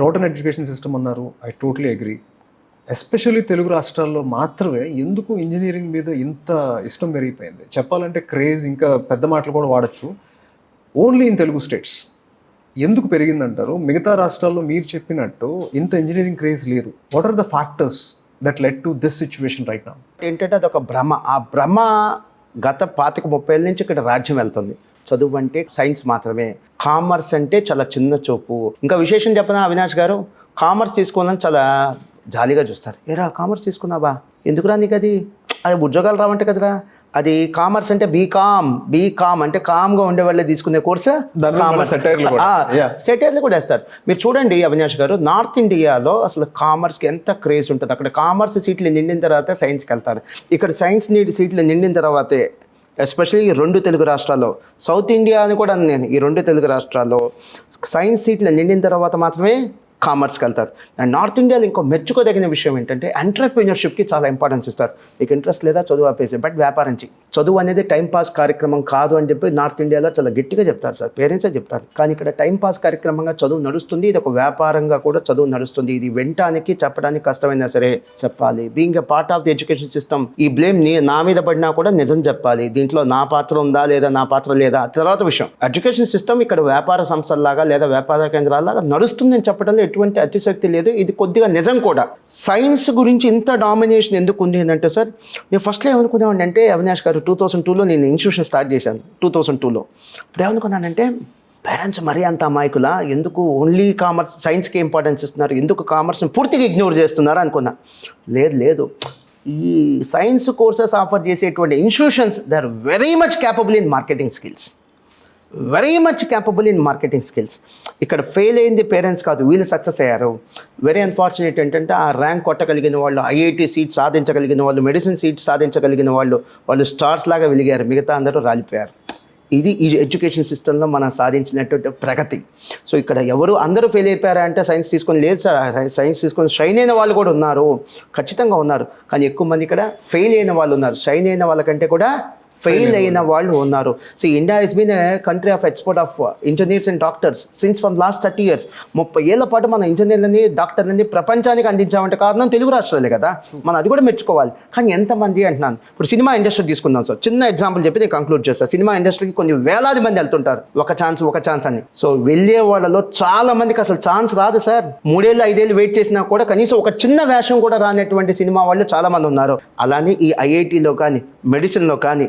Rotten education system అన్నారు, I totally agree. Especially Telugu రాష్ట్రాల్లో మాత్రమే ఎందుకు ఇంజనీరింగ్ మీద ఇంత ఇష్టం పెరిగిపోయింది? చెప్పాలంటే క్రేజ్, ఇంకా పెద్ద మాటలు కూడా వాడచ్చు, ఓన్లీ ఇన్ తెలుగు స్టేట్స్ ఎందుకు పెరిగిందంటారు? మిగతా రాష్ట్రాల్లో మీరు చెప్పినట్టు ఇంత ఇంజనీరింగ్ క్రేజ్ లేదు. What are the factors that led to this situation right now? ఏంటంటే అదొక భ్రమ. ఆ భ్రమ గత 25-30 ఏళ్ళ నుంచి ఇక్కడ రాజ్యం వెళ్తుంది. చదువు అంటే సైన్స్ మాత్రమే, కామర్స్ అంటే చాలా చిన్న చూపు. ఇంకా విశేషం చెప్పనా అవినాష్ గారు, కామర్స్ తీసుకోవాలని చాలా జాలీగా చూస్తారు. ఏరా కామర్స్ తీసుకున్నావా, ఎందుకురా నీకు అది ఉద్యోగాలు రావంటే కదరా. అది కామర్స్ అంటే బీకామ్ అంటే కామ్గా ఉండే వాళ్ళే తీసుకునే కోర్సు కామర్స్. సెటైర్లు కూడా వేస్తారు. మీరు చూడండి అవినాష్ గారు, నార్త్ ఇండియాలో అసలు కామర్స్కి ఎంత క్రేజ్ ఉంటుంది. అక్కడ కామర్స్ సీట్లు నిండిన తర్వాత సైన్స్కి వెళ్తారు. ఇక్కడ సైన్స్ సీట్లు నిండిన తర్వాతే, ఎస్పెషల్లీ ఈ 2 తెలుగు రాష్ట్రాల్లో, సౌత్ ఇండియా అని కూడా నేను, ఈ 2 తెలుగు రాష్ట్రాల్లో సైన్స్ సీట్లు నిండిన తర్వాత మాత్రమే కామర్స్కి వెళ్తారు. అండ్ నార్త్ ఇండియాలో ఇంకో మెచ్చుకోదగిన విషయం ఏంటంటే ఎంటర్‌ప్రెన్యూర్‌షిప్కి చాలా ఇంపార్టెన్స్ ఇస్తారు. మీకు ఇంట్రెస్ట్ లేదా చదువు ఆపేసి, బట్ వ్యాపారం చేయి. చదువు అనేది టైంపాస్ కార్యక్రమం కాదు అని చెప్పి నార్త్ ఇండియాలో చాలా గట్టిగా చెప్తారు సార్, పేరెంట్సే చెప్తారు. కానీ ఇక్కడ టైంపాస్ కార్యక్రమంగా చదువు నడుస్తుంది, ఇది ఒక వ్యాపారంగా కూడా చదువు నడుస్తుంది. ఇది వినటానికి చెప్పడానికి కష్టమైనా సరే చెప్పాలి. Being a part of the education system, ఈ బ్లేమ్ నా మీద పడినా కూడా నిజం చెప్పాలి. దీంట్లో నా పాత్ర ఉందా లేదా, నా పాత్ర లేదా తర్వాత విషయం. ఎడ్యుకేషన్ సిస్టమ్ ఇక్కడ వ్యాపార సంస్థల్లాగా లేదా వ్యాపార కేంద్రాల్లాగా నడుస్తుందని చెప్పడంలో ఎటువంటి అతిశక్తి లేదు. ఇది కొద్దిగా నిజం కూడా. సైన్స్ గురించి ఇంత డామినేషన్ ఎందుకు ఉంది అంటే సార్, నేను ఫస్ట్లో ఏమనుకున్నాను అంటే అవినాష్ గారు, 2002లో నేను ఇన్స్టిట్యూషన్ స్టార్ట్ చేశాను. 2002లో ఇప్పుడు ఏమనుకున్నానంటే, పేరెంట్స్ మరీ అంత అమాయకులా, ఎందుకు ఓన్లీ కామర్స్ సైన్స్కి ఇంపార్టెన్స్ ఇస్తున్నారు, ఎందుకు కామర్స్ని పూర్తిగా ఇగ్నోర్ చేస్తున్నారు అనుకున్నా. లేదు, ఈ సైన్స్ కోర్సెస్ ఆఫర్ చేసేటువంటి institutions they are very much capable in marketing skills. ఇక్కడ ఫెయిల్ అయింది పేరెంట్స్ కాదు, వీళ్ళు సక్సెస్ అయ్యారు. వెరీ అన్ఫార్చునేట్ ఏంటంటే ఆ ర్యాంక్ కొట్టగలిగిన వాళ్ళు, ఐఐటి సీట్ సాధించగలిగిన వాళ్ళు, మెడిసిన్ సీట్ సాధించగలిగిన వాళ్ళు స్టార్స్ లాగా వెలిగారు, మిగతా అందరూ రాలిపోయారు. ఇది ఈ ఎడ్యుకేషన్ సిస్టంలో మనం సాధించినటువంటి ప్రగతి. సో ఇక్కడ అందరూ ఫెయిల్ అయిపోయారా అంటే సైన్స్ తీసుకొని, లేదు సార్, సైన్స్ తీసుకొని షైన్ అయిన వాళ్ళు కూడా ఉన్నారు, ఖచ్చితంగా ఉన్నారు. కానీ ఎక్కువ మంది ఇక్కడ ఫెయిల్ అయిన వాళ్ళు ఉన్నారు. షైన్ అయిన వాళ్ళకంటే కూడా ఫెయిల్ అయిన వాళ్ళు ఉన్నారు. So India has been a country of export of engineers and doctors since from last 30 years. 30 ఏళ్ల పాటు మన ఇంజనీర్లని డాక్టర్లని ప్రపంచానికి అందించామంటే కారణం తెలుగు రాష్ట్రాలే కదా, మనం అది కూడా మెచ్చుకోవాలి. కానీ ఎంతమంది అంటున్నాను, ఇప్పుడు సినిమా ఇండస్ట్రీ తీసుకుందాం సార్, చిన్న ఎగ్జాంపుల్ చెప్పి నేను కంక్లూడ్ చేస్తాను. సినిమా ఇండస్ట్రీకి కొన్ని వేలాది మంది వెళ్తుంటారు, ఒక ఛాన్స్ అని. సో వెళ్ళే వాళ్ళలో చాలా మందికి అసలు ఛాన్స్ రాదు సార్. 3 ఏళ్ళు 5 ఏళ్ళు వెయిట్ చేసినా కూడా కనీసం ఒక చిన్న వేషం కూడా రానటువంటి సినిమా వాళ్ళు చాలా మంది ఉన్నారు. అలానే ఈ ఐఐటీలో కానీ మెడిసిన్లో కానీ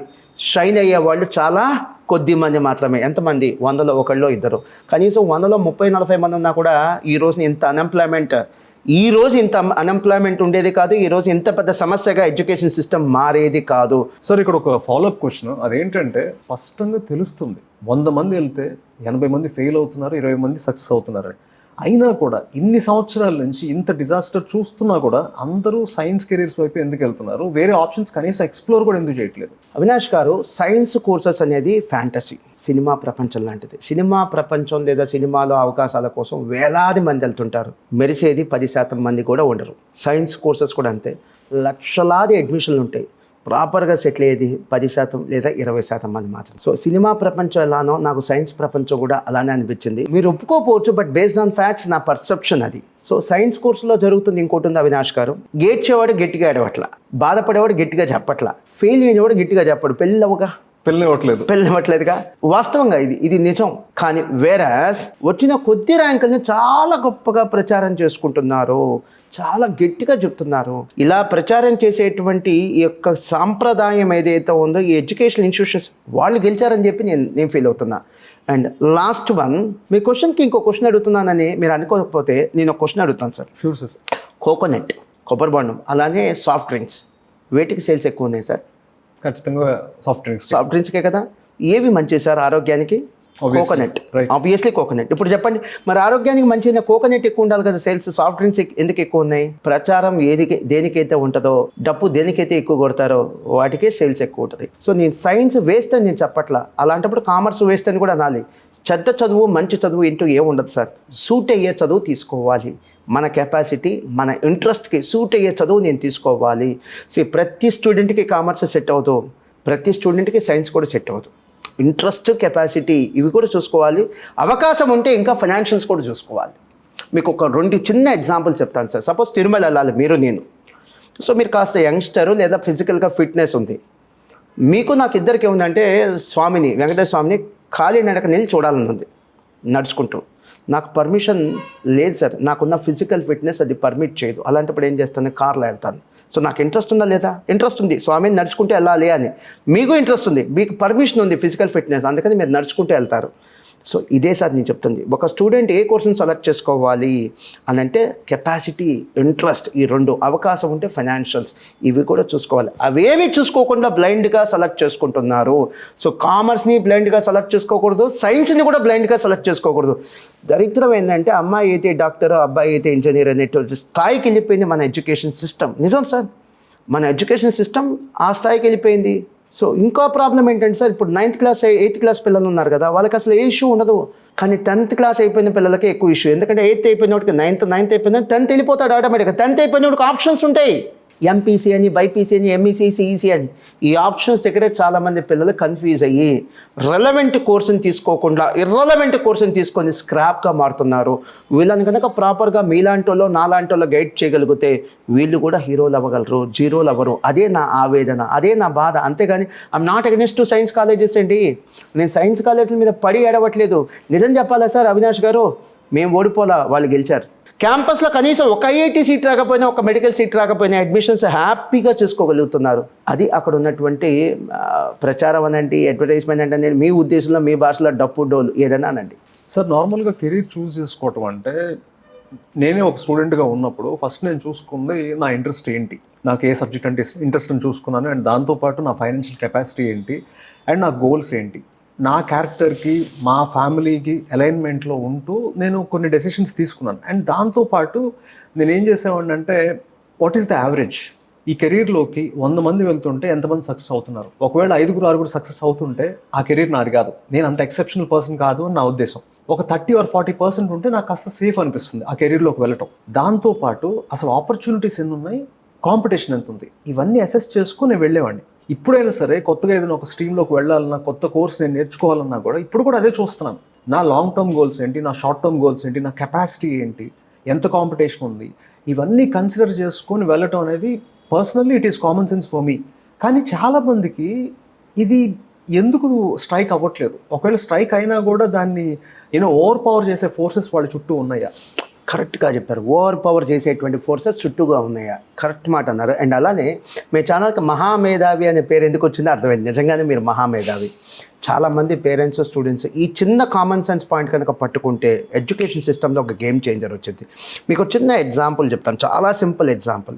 షైన్ అయ్యే వాళ్ళు చాలా కొద్ది మంది మాత్రమే. ఎంతమంది? 100లో 1 2. కనీసం 100లో 30-40 మంది ఉన్నా కూడా ఈ రోజు ఇంత అన్ఎంప్లాయ్మెంట్ ఉండేది కాదు. ఈ రోజు ఇంత పెద్ద సమస్యగా ఎడ్యుకేషన్ సిస్టమ్ మారేది కాదు. సార్ ఇక్కడ ఒక ఫాలోఅప్ క్వశ్చన్, అదేంటంటే స్పష్టంగా తెలుస్తుంది 100 మంది వెళ్తే 80 మంది ఫెయిల్ అవుతున్నారు, 20 మంది సక్సెస్ అవుతున్నారు. అయినా కూడా ఇన్ని సంవత్సరాల నుంచి ఇంత డిజాస్టర్ చూస్తున్నా కూడా అందరూ సైన్స్ కెరీర్స్ వైపు ఎందుకు వెళ్తున్నారు? వేరే ఆప్షన్స్ కనీసం ఎక్స్ప్లోర్ కూడా ఎందుకు చేయట్లేదు? అవినాష్ గారు, సైన్స్ కోర్సెస్ అనేది ఫ్యాంటసీ, సినిమా ప్రపంచం లాంటిది. సినిమా ప్రపంచం లేదా సినిమాలో అవకాశాల కోసం వేలాది మంది వెళ్తుంటారు, మెరిసేది 10% మంది కూడా ఉండరు. సైన్స్ కోర్సెస్ కూడా అంతే, లక్షలాది అడ్మిషన్లు ఉంటాయి, ప్రాపర్గా సెటిల్ అయ్యేది 10% లేదా 20% మంది మాత్రం. సో సినిమా ప్రపంచం ఎలానో నాకు సైన్స్ ప్రపంచం కూడా అలానే అనిపించింది. మీరు ఒప్పుకోకపోవచ్చు, బట్ బేస్డ్ ఆన్ ఫ్యాక్ట్స్ నా పర్సెప్షన్ అది. సో సైన్స్ కోర్సులో జరుగుతుంది ఇంకోటి ఉంది అవినాష్ గారు, గేడ్చేవాడు గట్టిగా ఆడవట్ల, బాధపడేవాడు గట్టిగా చెప్పట్ల, ఫెయిల్ అయినవాడు గట్టిగా చెప్పడు. పెళ్ళి అవ్వట్లేదుగా. వాస్తవంగా ఇది నిజం. కానీ వేరస్ వచ్చిన కొద్ది ర్యాంకుల్ని చాలా గొప్పగా ప్రచారం చేసుకుంటున్నారు, చాలా గట్టిగా చెప్తున్నారు. ఇలా ప్రచారం చేసేటువంటి ఈ యొక్క సాంప్రదాయం ఏదైతే ఉందో ఈ ఎడ్యుకేషన్ ఇన్స్టిట్యూషన్స్ వాళ్ళు గెలిచారని చెప్పి నేను ఫీల్ అవుతున్నా. అండ్ లాస్ట్ వన్, మీ క్వశ్చన్కి ఇంకో క్వశ్చన్ అడుగుతున్నానని మీరు అనుకోకపోతే నేను ఒక క్వశ్చన్ అడుగుతాను సార్. Sure sir. కోకోనట్, కొబ్బరి బొండం, అలానే సాఫ్ట్ డ్రింక్స్, వేటికి సేల్స్ ఎక్కువ ఉన్నాయి సార్? ఖచ్చితంగా సాఫ్ట్ డ్రింక్స్కే కదా. ఏవి మంచిది సార్ ఆరోగ్యానికి? Coconut, obviously coconut. ఇప్పుడు చెప్పండి, మరి ఆరోగ్యానికి మంచిగా కోకోనట్ ఎక్కువ ఉండాలి కదా సేల్స్, సాఫ్ట్ డ్రింక్స్ ఎందుకు ఎక్కువ ఉన్నాయి? ప్రచారం దేనికైతే ఉంటుందో, డబ్బు దేనికైతే ఎక్కువ కొడతారో వాటికే సేల్స్ ఎక్కువ ఉంటుంది. సో నేను సైన్స్ వేస్ట్ అని నేను చెప్పట్లా, అలాంటప్పుడు కామర్స్ వేస్ట్ అని కూడా అనాలి. చెడ్డ చదువు మంచి చదువు ఇంటూ ఏముండదు సార్, సూట్ అయ్యే చదువు తీసుకోవాలి. మన కెపాసిటీ మన ఇంట్రెస్ట్కి సూట్ అయ్యే చదువు నేను తీసుకోవాలి. ప్రతి స్టూడెంట్కి కామర్స్ సెట్ అవ్వదు, ప్రతి స్టూడెంట్కి సైన్స్ కూడా సెట్ అవ్వదు. ఇంట్రెస్ట్, కెపాసిటీ ఇవి కూడా చూసుకోవాలి. అవకాశం ఉంటే ఇంకా ఫైనాన్షియల్స్ కూడా చూసుకోవాలి. మీకు ఒక 2 చిన్న ఎగ్జాంపుల్ చెప్తాను సార్. సపోజ్ తిరుమల వెళ్ళాలి మీరు నేను. సో మీరు కాస్త యంగ్స్టరు లేదా ఫిజికల్గా ఫిట్నెస్ ఉంది మీకు, నాకు ఇద్దరికి ఏముందంటే వెంకటేశ్వర స్వామిని ఖాళీ నడక నీళ్ళు చూడాలని ఉంది నడుచుకుంటూ. నాకు పర్మిషన్ లేదు సార్, నాకున్న ఫిజికల్ ఫిట్నెస్ అది పర్మిట్ చేయదు. అలాంటప్పుడు ఏం చేస్తాను, కార్లో వెళ్తాను. సో నాకు ఇంట్రెస్ట్ ఉందా లేదా? ఇంట్రెస్ట్ ఉంది, స్వామిని నడుచుకుంటూ వెళ్ళాలి అని. మీకు ఇంట్రెస్ట్ ఉంది, మీకు పర్మిషన్ ఉంది ఫిజికల్ ఫిట్నెస్, అందుకని మీరు నడుచుకుంటూ వెళ్తారు. సో ఇదే సార్ నేను చెప్తుంది, ఒక స్టూడెంట్ ఏ కోర్సుని సెలెక్ట్ చేసుకోవాలి అని అంటే కెపాసిటీ, ఇంట్రెస్ట్, ఈ 2 అవకాశం ఉంటే ఫైనాన్షియల్స్ ఇవి కూడా చూసుకోవాలి. అవేమి చూసుకోకుండా బ్లైండ్గా సెలెక్ట్ చేసుకుంటున్నారు. సో కామర్స్ని బ్లైండ్గా సెలెక్ట్ చేసుకోకూడదు, సైన్స్ని కూడా బ్లైండ్గా సెలెక్ట్ చేసుకోకూడదు. దరిద్రం ఏంటంటే అమ్మాయి అయితే డాక్టర్, అబ్బాయి అయితే ఇంజనీర్ అనేటువంటి స్థాయికి వెళ్ళిపోయింది మన ఎడ్యుకేషన్ సిస్టమ్. నిజం సార్, మన ఎడ్యుకేషన్ సిస్టమ్ ఆ స్థాయికి వెళ్ళిపోయింది. సో ఇంకో ప్రాబ్లం ఏంటంటే సార్, ఇప్పుడు 9th క్లాస్ 8th క్లాస్ పిల్లలు ఉన్నారు కదా, వాళ్ళకి అసలు ఏ ఇష్యూ ఉండదు. కానీ 10th క్లాస్ అయిపోయిన పిల్లలకి ఎక్కువ ఇష్యూ. ఎందుకంటే 8th అయిపోయిన వాడికి 9th అయిపోయిన 10th వెళ్ళిపోతాడు ఆటోమేటిక్గా. 10th అయిపోయిన వాడికి ఆప్షన్స్ ఉంటాయి, ఎంపీసీ అని, బైపీసీ అని, ఎంఈసీ, సిఈసీ అని. ఈ ఆప్షన్స్ దగ్గరే చాలామంది పిల్లలు కన్ఫ్యూజ్ అయ్యి రెలవెంట్ కోర్సుని తీసుకోకుండా ఇర్రెలవెంట్ కోర్సుని తీసుకొని స్క్రాప్గా మారుతున్నారు. వీళ్ళని కనుక ప్రాపర్గా మీలాంటోలో నాలాంటోలో గైడ్ చేయగలిగితే వీళ్ళు కూడా హీరోలు అవ్వగలరు, జీరోలు అవ్వరు. అదే నా ఆవేదన, అదే నా బాధ. అంతేగాని I'm not against to science colleges అండి. నేను సైన్స్ కాలేజీల మీద పడి ఏడవట్లేదు. నిజం చెప్పాలా సార్ అవినాష్ గారు, మేము ఓడిపోలా, వాళ్ళు గెలిచారు. క్యాంపస్లో కనీసం ఒక ఐఐటీ సీట్ రాకపోయినా, ఒక మెడికల్ సీట్ రాకపోయినా అడ్మిషన్స్ హ్యాపీగా చేసుకోగలుగుతున్నారు. అది అక్కడ ఉన్నటువంటి ప్రచారం అనండి, అడ్వర్టైజ్మెంట్ అంటే మీ ఉద్దేశంలో, మీ భాషలో డప్పు డోలు ఏదైనా అనండి. సార్ నార్మల్గా కెరీర్ చూస్ చేసుకోవటం అంటే, నేనే ఒక స్టూడెంట్గా ఉన్నప్పుడు ఫస్ట్ నేను చూసుకుంది నా ఇంట్రెస్ట్ ఏంటి, నాకు ఏ సబ్జెక్ట్ అంటే ఇంట్రెస్ట్ అని చూసుకున్నాను. అండ్ దాంతోపాటు నా ఫైనాన్షియల్ కెపాసిటీ ఏంటి, అండ్ నా గోల్స్ ఏంటి, నా క్యారెక్టర్కి మా ఫ్యామిలీకి అలైన్మెంట్లో ఉంటూ నేను కొన్ని డెసిషన్స్ తీసుకున్నాను. అండ్ దాంతోపాటు నేను ఏం చేసేవాడిని అంటే, వాట్ ఈస్ ద యావరేజ్? ఈ కెరీర్లోకి 100 మంది వెళ్తుంటే ఎంతమంది సక్సెస్ అవుతున్నారు? ఒకవేళ 5-6 సక్సెస్ అవుతుంటే ఆ కెరీర్ నాది కాదు, నేను అంత ఎక్సెప్షనల్ పర్సన్ కాదు అని నా ఉద్దేశం. ఒక 30 or 40% ఉంటే నాకు కాస్త సేఫ్ అనిపిస్తుంది ఆ కెరీర్లోకి వెళ్ళటం. దాంతోపాటు అసలు ఆపర్చునిటీస్ ఎన్ని ఉన్నాయి, కాంపిటీషన్ ఎంత ఉంది, ఇవన్నీ అసెస్ చేసుకుని నేను వెళ్ళేవాడిని. ఇప్పుడైనా సరే కొత్తగా ఏదైనా ఒక స్ట్రీమ్లోకి వెళ్ళాలన్నా, కొత్త కోర్స్ నేను నేర్చుకోవాలన్నా కూడా ఇప్పుడు కూడా అదే చూస్తున్నాను. నా లాంగ్ టర్మ్ గోల్స్ ఏంటి, నా షార్ట్ టర్మ్ గోల్స్ ఏంటి, నా కెపాసిటీ ఏంటి, ఎంత కాంపిటీషన్ ఉంది, ఇవన్నీ కన్సిడర్ చేసుకొని వెళ్ళటం అనేది personally it is common sense for me. కానీ చాలామందికి ఇది ఎందుకు స్ట్రైక్ అవ్వట్లేదు? ఒకవేళ స్ట్రైక్ అయినా కూడా దాన్ని ఓవర్ పవర్ చేసే ఫోర్సెస్ వాళ్ళ చుట్టూ ఉన్నాయా? కరెక్ట్గా చెప్పారు. ఓవర్ పవర్ చేసేటువంటి ఫోర్సెస్ చుట్టూగా ఉన్నాయా? కరెక్ట్ మాట అన్నారు. అండ్ అలానే మీ ఛానల్కి మహామేధావి అనే పేరు ఎందుకు వచ్చిందో అర్థమైంది. నిజంగానే మీరు మహామేధావి. చాలామంది పేరెంట్స్, స్టూడెంట్స్ ఈ చిన్న కామన్ సెన్స్ పాయింట్ కనుక పట్టుకుంటే ఎడ్యుకేషన్ సిస్టంలో ఒక గేమ్ చేంజర్ వచ్చింది. మీకు చిన్న ఎగ్జాంపుల్ చెప్తాను, చాలా సింపుల్ ఎగ్జాంపుల్.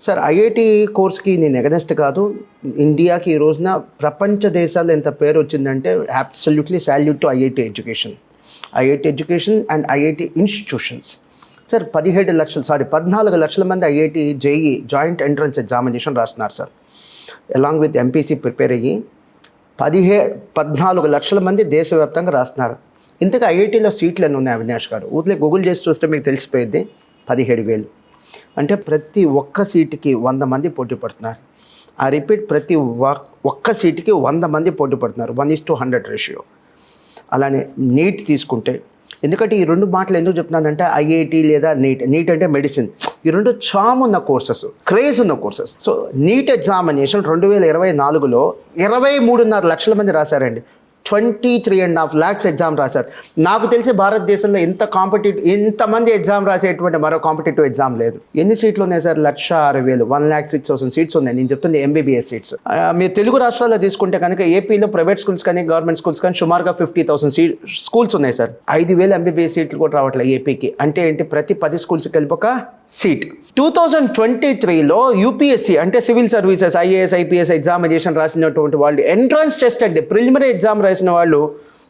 సార్, ఐఐటి కోర్స్కి నేను ఎగనెస్ట్ కాదు. ఇండియాకి ఈ రోజున ప్రపంచ దేశాల్లో ఎంత పేరు వచ్చిందంటే absolutely salute to IIT education and IIT institutions. Sir 14 లక్షల మంది IIT JEE joint entrance examination రాస్తున్నారు sir. Along with MPC prepare అయ్యి 14 లక్షల మంది దేశవ్యాప్తంగా రాస్తున్నారు. ఇంతగా ఐఐటీలో సీట్లు ఎన్ని ఉన్నాయి అవినాష్ గారు? ఊరికే గూగుల్ చేసి చూస్తే మీకు తెలిసిపోయింది. 17,000. అంటే ప్రతి ఒక్క సీటుకి 100 మంది పోటీ పడుతున్నారు. ఆ రిపీట్, ప్రతి ఒక్క సీటుకి 100 మంది పోటీ పడుతున్నారు. 1:100 రేషియో. అలానే నీట్ తీసుకుంటే, ఎందుకంటే ఈ రెండు మాటలు ఎందుకు చెప్తున్నానంటే ఐఐటి లేదా నీట్ అంటే మెడిసిన్, ఈ రెండు చామ్ ఉన్న కోర్సెస్, క్రేజ్ ఉన్న కోర్సెస్. సో నీట్ ఎగ్జామినేషన్ 2024లో 23.5 లక్షల మంది రాశారండి. 23.5 lakhs ఎగ్జామ్ రాశారు. నాకు తెలిసి భారతదేశంలో ఇంతమంది ఎగ్జామ్ రాసేటువంటి మరో కాంపిటేటివ్ ఎగ్జామ్ లేదు. ఎన్ని సీట్లు ఉన్నాయి సార్? 1,06,000, 1,06,000 సీట్స్ ఉన్నాయి. నేను చెప్తుంది ఎంబీబీఎస్ సీట్స్. మీరు తెలుగు రాష్ట్రాల్లో తీసుకుంటే కనుక ఏపీలో ప్రైవేట్ స్కూల్స్ కానీ గవర్నమెంట్ స్కూల్స్ కానీ సుమారుగా 50,000 స్కూల్స్ ఉన్నాయి సార్. 5,000 ఎంబీబీఎస్ సీట్లు కూడా రావట్లేదు ఏపీకి. అంటే ఏంటి? ప్రతి 10 స్కూల్స్కి వెళ్ళి ఒక సీట్. 2023లో యూపీఎస్సీ అంటే civil services, IAS, IPS examination రాసినటువంటి వాళ్ళు ఎంట్రన్స్ టెస్ట్ అండి, ప్రిలిమినరీ ఎగ్జామ్ రాసిన వాళ్ళు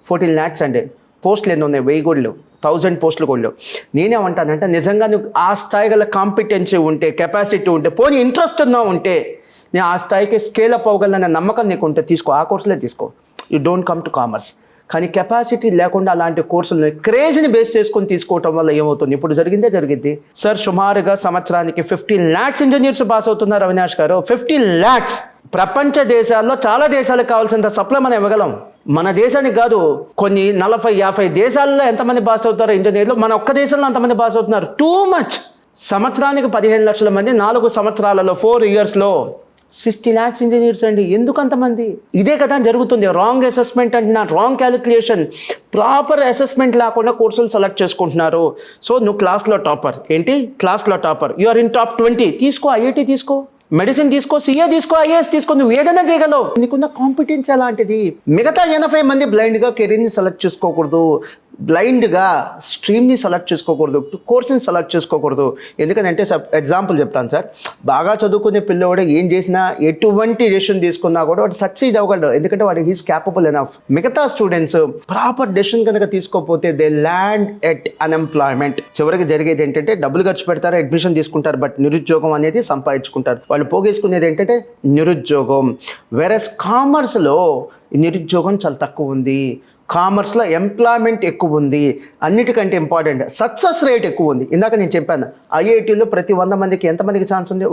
14 lakhs అండి. పోస్టులు ఎన్ని ఉన్నాయి? 1000 కూడా లేవు, 1000 పోస్టులు కూడా లేవు. నేనేమంటానంటే నిజంగా నువ్వు ఆ స్థాయి గల కాంపిటెన్సీ ఉంటే, కెపాసిటీ ఉంటే, పోనీ ఇంట్రెస్ట్ ఉన్నా ఉంటే, నేను ఆ స్థాయికి స్కేల్ అప్ అవ్వగలనన్న నమ్మకం నీకు ఉంటే తీసుకో, ఆ కోర్సులే తీసుకో. You don't come to commerce. కానీ కెపాసిటీ లేకుండా అలాంటి కోర్సులను క్రేజ్ని బేస్ చేసుకొని తీసుకోవటం వల్ల ఏమవుతుంది? ఇప్పుడు జరిగింది సార్. సుమారుగా సంవత్సరానికి 15 lakhs ఇంజనీర్స్ పాస్ అవుతున్నారు అవినాష్ గారు. 15 lakhs. ప్రపంచ దేశాల్లో చాలా దేశాలకు కావాల్సినంత సప్లై మనం ఇవ్వగలం. మన దేశానికి కాదు, కొన్ని 40-50 దేశాల్లో ఎంతమంది పాస్ అవుతారో ఇంజనీర్లు, మన ఒక్క దేశంలో అంతమంది పాస్ అవుతున్నారు. Too much. సంవత్సరానికి 15 లక్షల మంది, 4 సంవత్సరాలలో 4 yearsలో 60 lakhs ఇంజనీర్స్ అండి. ఎందుకు అంతమంది? ఇదే కదా జరుగుతుంది. రాంగ్ అసెస్మెంట్ అంటున్నా, రాంగ్ క్యాలిక్యులేషన్, ప్రాపర్ అసెస్మెంట్ లేకుండా కోర్సులు సెలెక్ట్ చేసుకుంటున్నారు. సో నువ్వు క్లాస్లో టాపర్ ఏంటి? క్లాస్లో topper, you are in top 20. తీసుకో, ఐఐటి తీసుకో, మెడిసిన్ తీసుకో, సిఏ తీసుకో, ఐఏఎస్ తీసుకో, నువ్వు ఏదైనా చేయగలవు. నీకున్న కాంపిటెన్స్ అలాంటిది. మిగతా 80 మంది బ్లైండ్గా కెరీర్ని సెలెక్ట్ చేసుకోకూడదు, బ్లైండ్గా స్ట్రీమ్ని సెలెక్ట్ చేసుకోకూడదు, కోర్సుని సెలెక్ట్ చేసుకోకూడదు. ఎందుకంటే ఎగ్జాంపుల్ చెప్తాను సార్. బాగా చదువుకునే పిల్లవాడు ఏం చేసినా, ఎటువంటి డెసిషన్ తీసుకున్నా కూడా వాడు సక్సీడ్ అవ్వగలడు. ఎందుకంటే వాడు హీస్ క్యాపబుల్ ఎనఫ్. మిగతా స్టూడెంట్స్ ప్రాపర్ డెసిషన్ కనుక తీసుకోకపోతే దే ల్యాండ్ ఎట్ అన్ఎంప్లాయ్మెంట్. చివరికి జరిగేది ఏంటంటే డబ్బులు ఖర్చు పెడతారు, అడ్మిషన్ తీసుకుంటారు, బట్ నిరుద్యోగం అనేది సంపాదించుకుంటారు. వాళ్ళు పోగేసుకునేది ఏంటంటే నిరుద్యోగం. వెరస్ కామర్స్లో నిరుద్యోగం చాలా తక్కువ ఉంది. కామర్స్లో ఎంప్లాయ్మెంట్ ఎక్కువ ఉంది. అన్నిటికంటే ఇంపార్టెంట్ సక్సెస్ రేట్ ఎక్కువ ఉంది. ఇందాక నేను చెప్పాను, ఐఐటీలో ప్రతి 100 మందికి ఎంతమందికి ఛాన్స్ ఉంది?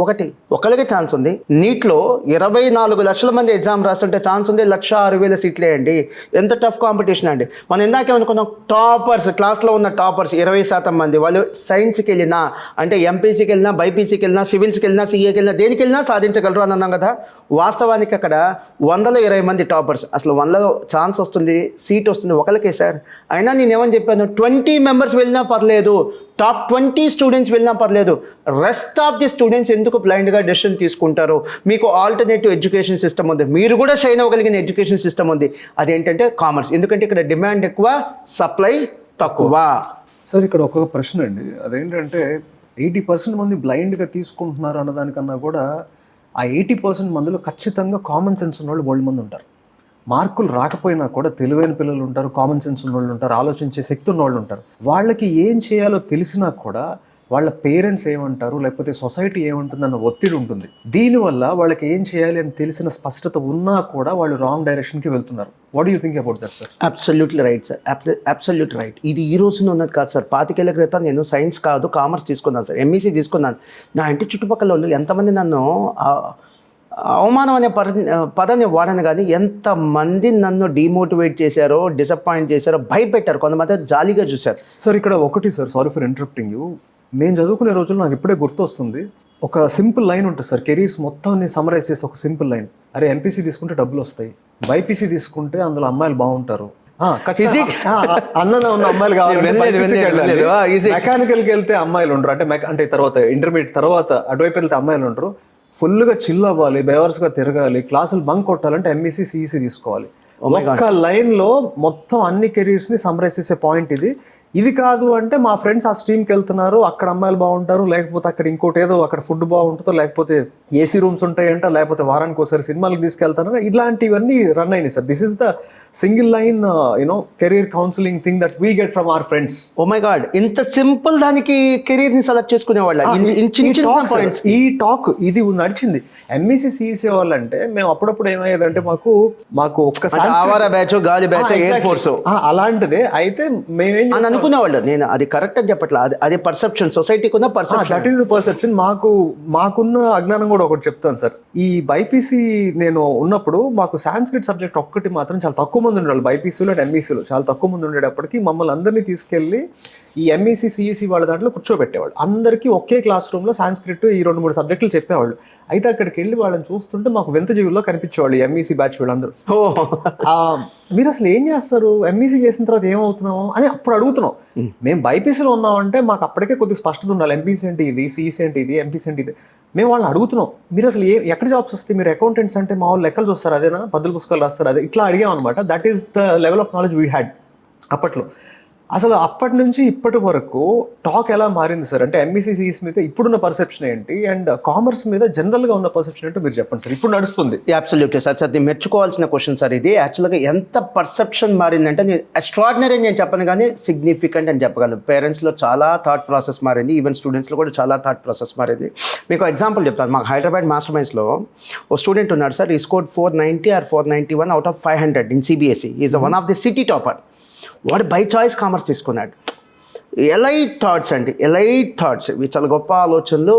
ఒకరికి ఛాన్స్ ఉంది. నీట్లో 24 లక్షల మంది ఎగ్జామ్ రాస్తుంటే ఛాన్స్ ఉంది 1,06,000 సీట్లే అండి. ఎంత టఫ్ కాంపిటీషన్ అండి. మనం ఇందాకేమనుకున్నాం, టాపర్స్, క్లాస్లో ఉన్న టాపర్స్ 20% మంది వాళ్ళు సైన్స్కి వెళ్ళినా, అంటే ఎంపీసీకి వెళ్ళినా, బైపీసీకి వెళ్ళినా, సివిల్స్కి వెళ్ళినా, సిఏకి వెళ్ళినా, దేనికి వెళ్ళినా సాధించగలరు అని అన్నాం కదా. వాస్తవానికి అక్కడ 100లో 20 మంది టాపర్స్. అసలు 100లో ఛాన్స్ వస్తుంది, సీట్ వస్తుంది ఒకరికే సార్. అయినా నేనేమని చెప్పాను, 20 మెంబర్స్ వెళ్ళినా పర్లేదు, టాప్ 20 స్టూడెంట్స్ వెళ్ళినా పర్లేదు. రెస్ట్ ఆఫ్ ది స్టూడెంట్స్ ఎందుకు బ్లైండ్గా డెసిషన్ తీసుకుంటారు? మీకు ఆల్టర్నేటివ్ ఎడ్యుకేషన్ సిస్టమ్ ఉంది, మీరు కూడా షైన్ అవ్వగలిగిన ఎడ్యుకేషన్ సిస్టమ్ ఉంది. అదేంటంటే కామర్స్. ఎందుకంటే ఇక్కడ డిమాండ్ ఎక్కువ, సప్లై తక్కువ. సార్, ఇక్కడ ఒక ప్రశ్న అండి. అదేంటంటే 80% మంది బ్లైండ్గా తీసుకుంటున్నారు అన్నదానికన్నా కూడా ఆ 80% మందిలో ఖచ్చితంగా కామన్ సెన్స్ ఉన్న వాళ్ళు 100 మంది ఉంటారు. మార్కులు రాకపోయినా కూడా తెలివైన పిల్లలు ఉంటారు, కామన్ సెన్స్ ఉన్న వాళ్ళు ఉంటారు, ఆలోచించే శక్తి ఉన్న వాళ్ళు ఉంటారు. వాళ్ళకి ఏం చేయాలో తెలిసినా కూడా వాళ్ళ పేరెంట్స్ ఏమంటారు, లేకపోతే సొసైటీ ఏమంటుందన్న ఒత్తిడి ఉంటుంది. దీనివల్ల వాళ్ళకి ఏం చేయాలి అని తెలిసిన స్పష్టత ఉన్నా కూడా వాళ్ళు రాంగ్ డైరెక్షన్కి వెళ్తున్నారు. What do you think about that sir? Absolutely right sir, absolutely right. ఇది ఈ రోజున ఉన్నది కాదు సార్. 25 ఏళ్ల క్రితం నేను సైన్స్ కాదు కామర్స్ తీసుకున్నాను సార్, ఎంఈసీ తీసుకున్నాను. నా ఇంటి చుట్టుపక్కల వాళ్ళు ఎంతమంది నన్ను అవమానం అనే పదాన్ని వాడను కానీ ఎంతమంది నన్ను డిమోటివేట్ చేశారో, డిసప్పాయింట్ చేశారో, భయపెట్టారు. కొంతమంది జాలీగా చూశారు. సార్ ఇక్కడ ఒకటి sir, sorry for interrupting you, నేను చదువుకునే రోజుల్లో నాకు ఇప్పుడే గుర్తొస్తుంది ఒక సింపుల్ లైన్ ఉంటుంది సార్, కెరీర్స్ మొత్తం సమరైజ్ చేసి ఒక సింపుల్ లైన్. అరే ఎంపీసీ తీసుకుంటే డబ్బులు వస్తాయి, బైపీసీ తీసుకుంటే అందులో అమ్మాయిలు బాగుంటారు, అన్నదా ఉన్న అమ్మాయిలు కావాలి, మెకానికల్కి వెళ్తే అమ్మాయిలు ఉండరు, అంటే తర్వాత ఇంటర్మీడియట్ తర్వాత అటువైపు వెళ్తే అమ్మాయిలు ఉండరు, ఫుల్గా చిల్ అవ్వాలి, బెవర్స్గా తిరగాలి, క్లాసులు బంక్ కొట్టాలంటే ఎంఈసీ సిఈసీ తీసుకోవాలి. ఒక్క లైన్లో మొత్తం అన్ని కెరీర్స్ని సమరైజ్ చేసే పాయింట్ ఇది. ఇది కాదు అంటే మా ఫ్రెండ్స్ ఆ స్ట్రీమ్కి వెళ్తున్నారు, అక్కడ అమ్మాయిలు బాగుంటారు, లేకపోతే అక్కడ ఇంకోటి ఏదో అక్కడ ఫుడ్ బాగుంటుందో, లేకపోతే ఏసీ రూమ్స్ ఉంటాయంట, లేకపోతే వారానికి ఒకసారి సినిమాలకు తీసుకెళ్తారు, ఇలాంటివన్నీ రన్ అయినాయి sir. This is the single line career counselling thing that we get from our friends. Oh my god, ఇంత సింపుల్ దానికి కెరీర్ ని సెలెక్ట్ చేసుకునేవాళ్ళ. ఈ టాక్ ఇది నడిచింది. ఎంఈసీ సిఈసీ వాళ్ళంటే మేము అప్పుడప్పుడు ఏమయ్యేదంటే మాకు ఒక్కసారి బ్యాచ్, గాలి బ్యాచ్, ఎయిర్ ఫోర్స్ అలాంటిదే అయితే మేమేం అని అనుకునేవాళ్ళు. నేను అది కరెక్ట్ అని చెప్పట్లేదు, అది పర్సెప్షన్, సొసైటీకి ఉన్న perception. That is the perception. మాకున్న అజ్ఞానం కూడా ఒకటి చెప్తాను సార్. ఈ బైపీసీ నేను ఉన్నప్పుడు మాకు సాంస్క్రిట్ సబ్జెక్ట్ ఒక్కటి మాత్రం చాలా తక్కువ మంది ఉండేవాళ్ళు. బైపీసీలో అండ్ ఎంఈసీలో చాలా తక్కువ మంది ఉండేటప్పటికి మమ్మల్ని అందరినీ తీసుకెళ్ళి ఈ ఎంఈసీ సిఈసీ వాళ్ళ దాంట్లో కూర్చోబెట్టేవాళ్ళు. అందరికీ ఒకే క్లాస్ రూమ్లో సాంస్క్రిట్ ఈ 2-3 సబ్జెక్టులు చెప్పేవాళ్ళు. అయితే అక్కడికి వెళ్ళి వాళ్ళని చూస్తుంటే మాకు వింత జీవుల్లో కనిపించేవాళ్ళు ఎంఈసీ బ్యాచ్ వీళ్ళందరూ. మీరు అసలు ఏం చేస్తారు, ఎంఈసీ చేసిన తర్వాత ఏమవుతున్నాము అని అప్పుడు అడుగుతున్నాం. మేము బైపీసీలో ఉన్నామంటే మాకు అప్పటికే కొద్దిగా స్పష్టత ఉండాలి, ఎంపీసీ అంటే ఇది, సిఈసీ అంటే ఇది, ఎంపీసీ అంటే ఇది. మేము వాళ్ళని అడుగుతున్నాం, మీరు అసలు ఎక్కడ జాబ్స్ వస్తాయి, మీరు అకౌంటెంట్స్ అంటే మా వాళ్ళు లెక్కలు చూస్తారు, అదేనా పద్దుల పుస్తకాలు రాస్తారు, అదే ఇట్లా అడిగాం అనమాట. That is the level of knowledge we had అప్పట్లో. అసలు అప్పటి నుంచి ఇప్పటి వరకు టాక్ ఎలా మారింది సార్? అంటే ఎంఈసీ సిఈసీ మీద ఇప్పుడున్న పర్సెప్షన్ ఏంటి, అండ్ కామర్స్ మీద జనరల్గా ఉన్న పర్సెప్షన్ ఏంటో మీరు చెప్పండి సార్. ఇప్పుడు నడుస్తుంది. Absolutely sir. సార్ మెచ్చుకోవాల్సిన క్వశ్చన్ సార్ ఇది. యాక్చువల్గా ఎంత పర్సెప్షన్ మారిందంటే నేను ఎక్స్ట్రాడినరీ అని నేను చెప్పను కానీ సిగ్నిఫికెంట్ అని చెప్పగలను. పేరెంట్స్లో చాలా థాట్ ప్రాసెస్ మారింది, ఈవెన్ స్టూడెంట్స్లో కూడా చాలా థాట్ ప్రాసెస్ మారింది. మీకు ఎగ్జాంపుల్ చెప్తాను. మాకు హైదరాబాద్ మాస్టర్ మైండ్స్లో ఓ స్టూడెంట్ ఉన్నాడు సార్. ఈ score 490 or 491 out of 500 in CBSE. Is one of the city topper. వాడు బై చాయిస్ కామర్స్ తీసుకున్నాడు. ఎలైట్ థాట్స్ అండి, ఎలైట్ థాట్స్. ఇవి చాలా గొప్ప ఆలోచనలు.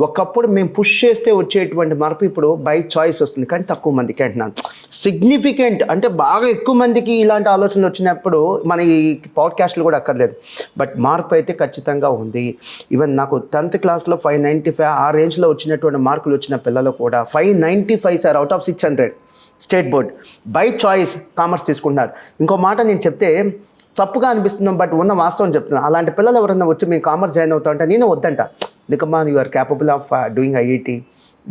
ఒకప్పుడు మేము పుష్ చేస్తే వచ్చేటువంటి మార్పు ఇప్పుడు బై చాయిస్ వస్తుంది, కానీ తక్కువ మందికి అంటున్నాను. సిగ్నిఫికెంట్ అంటే బాగా ఎక్కువ మందికి ఇలాంటి ఆలోచనలు వచ్చినప్పుడు మన ఈ పాడ్కాస్ట్లు కూడా అక్కర్లేదు. బట్ మార్పు అయితే ఖచ్చితంగా ఉంది. ఈవెన్ నాకు 10th క్లాస్లో 595 ఆ రేంజ్లో వచ్చినటువంటి మార్కులు వచ్చిన పిల్లలు కూడా 595 sir out of 600 state board by choice commerce తీసుకుంటున్నారు. ఇంకో మాట నేను చెప్తే తప్పుగా అనిపిస్తున్నాం, బట్ ఉన్న వాస్తవం చెప్తున్నాను. అలాంటి పిల్లలు ఎవరైనా వచ్చి మేము కామర్స్ జాయిన్ అవుతా అంటే నేను వద్దంట. నికమ్మా you are capable of doing IIT,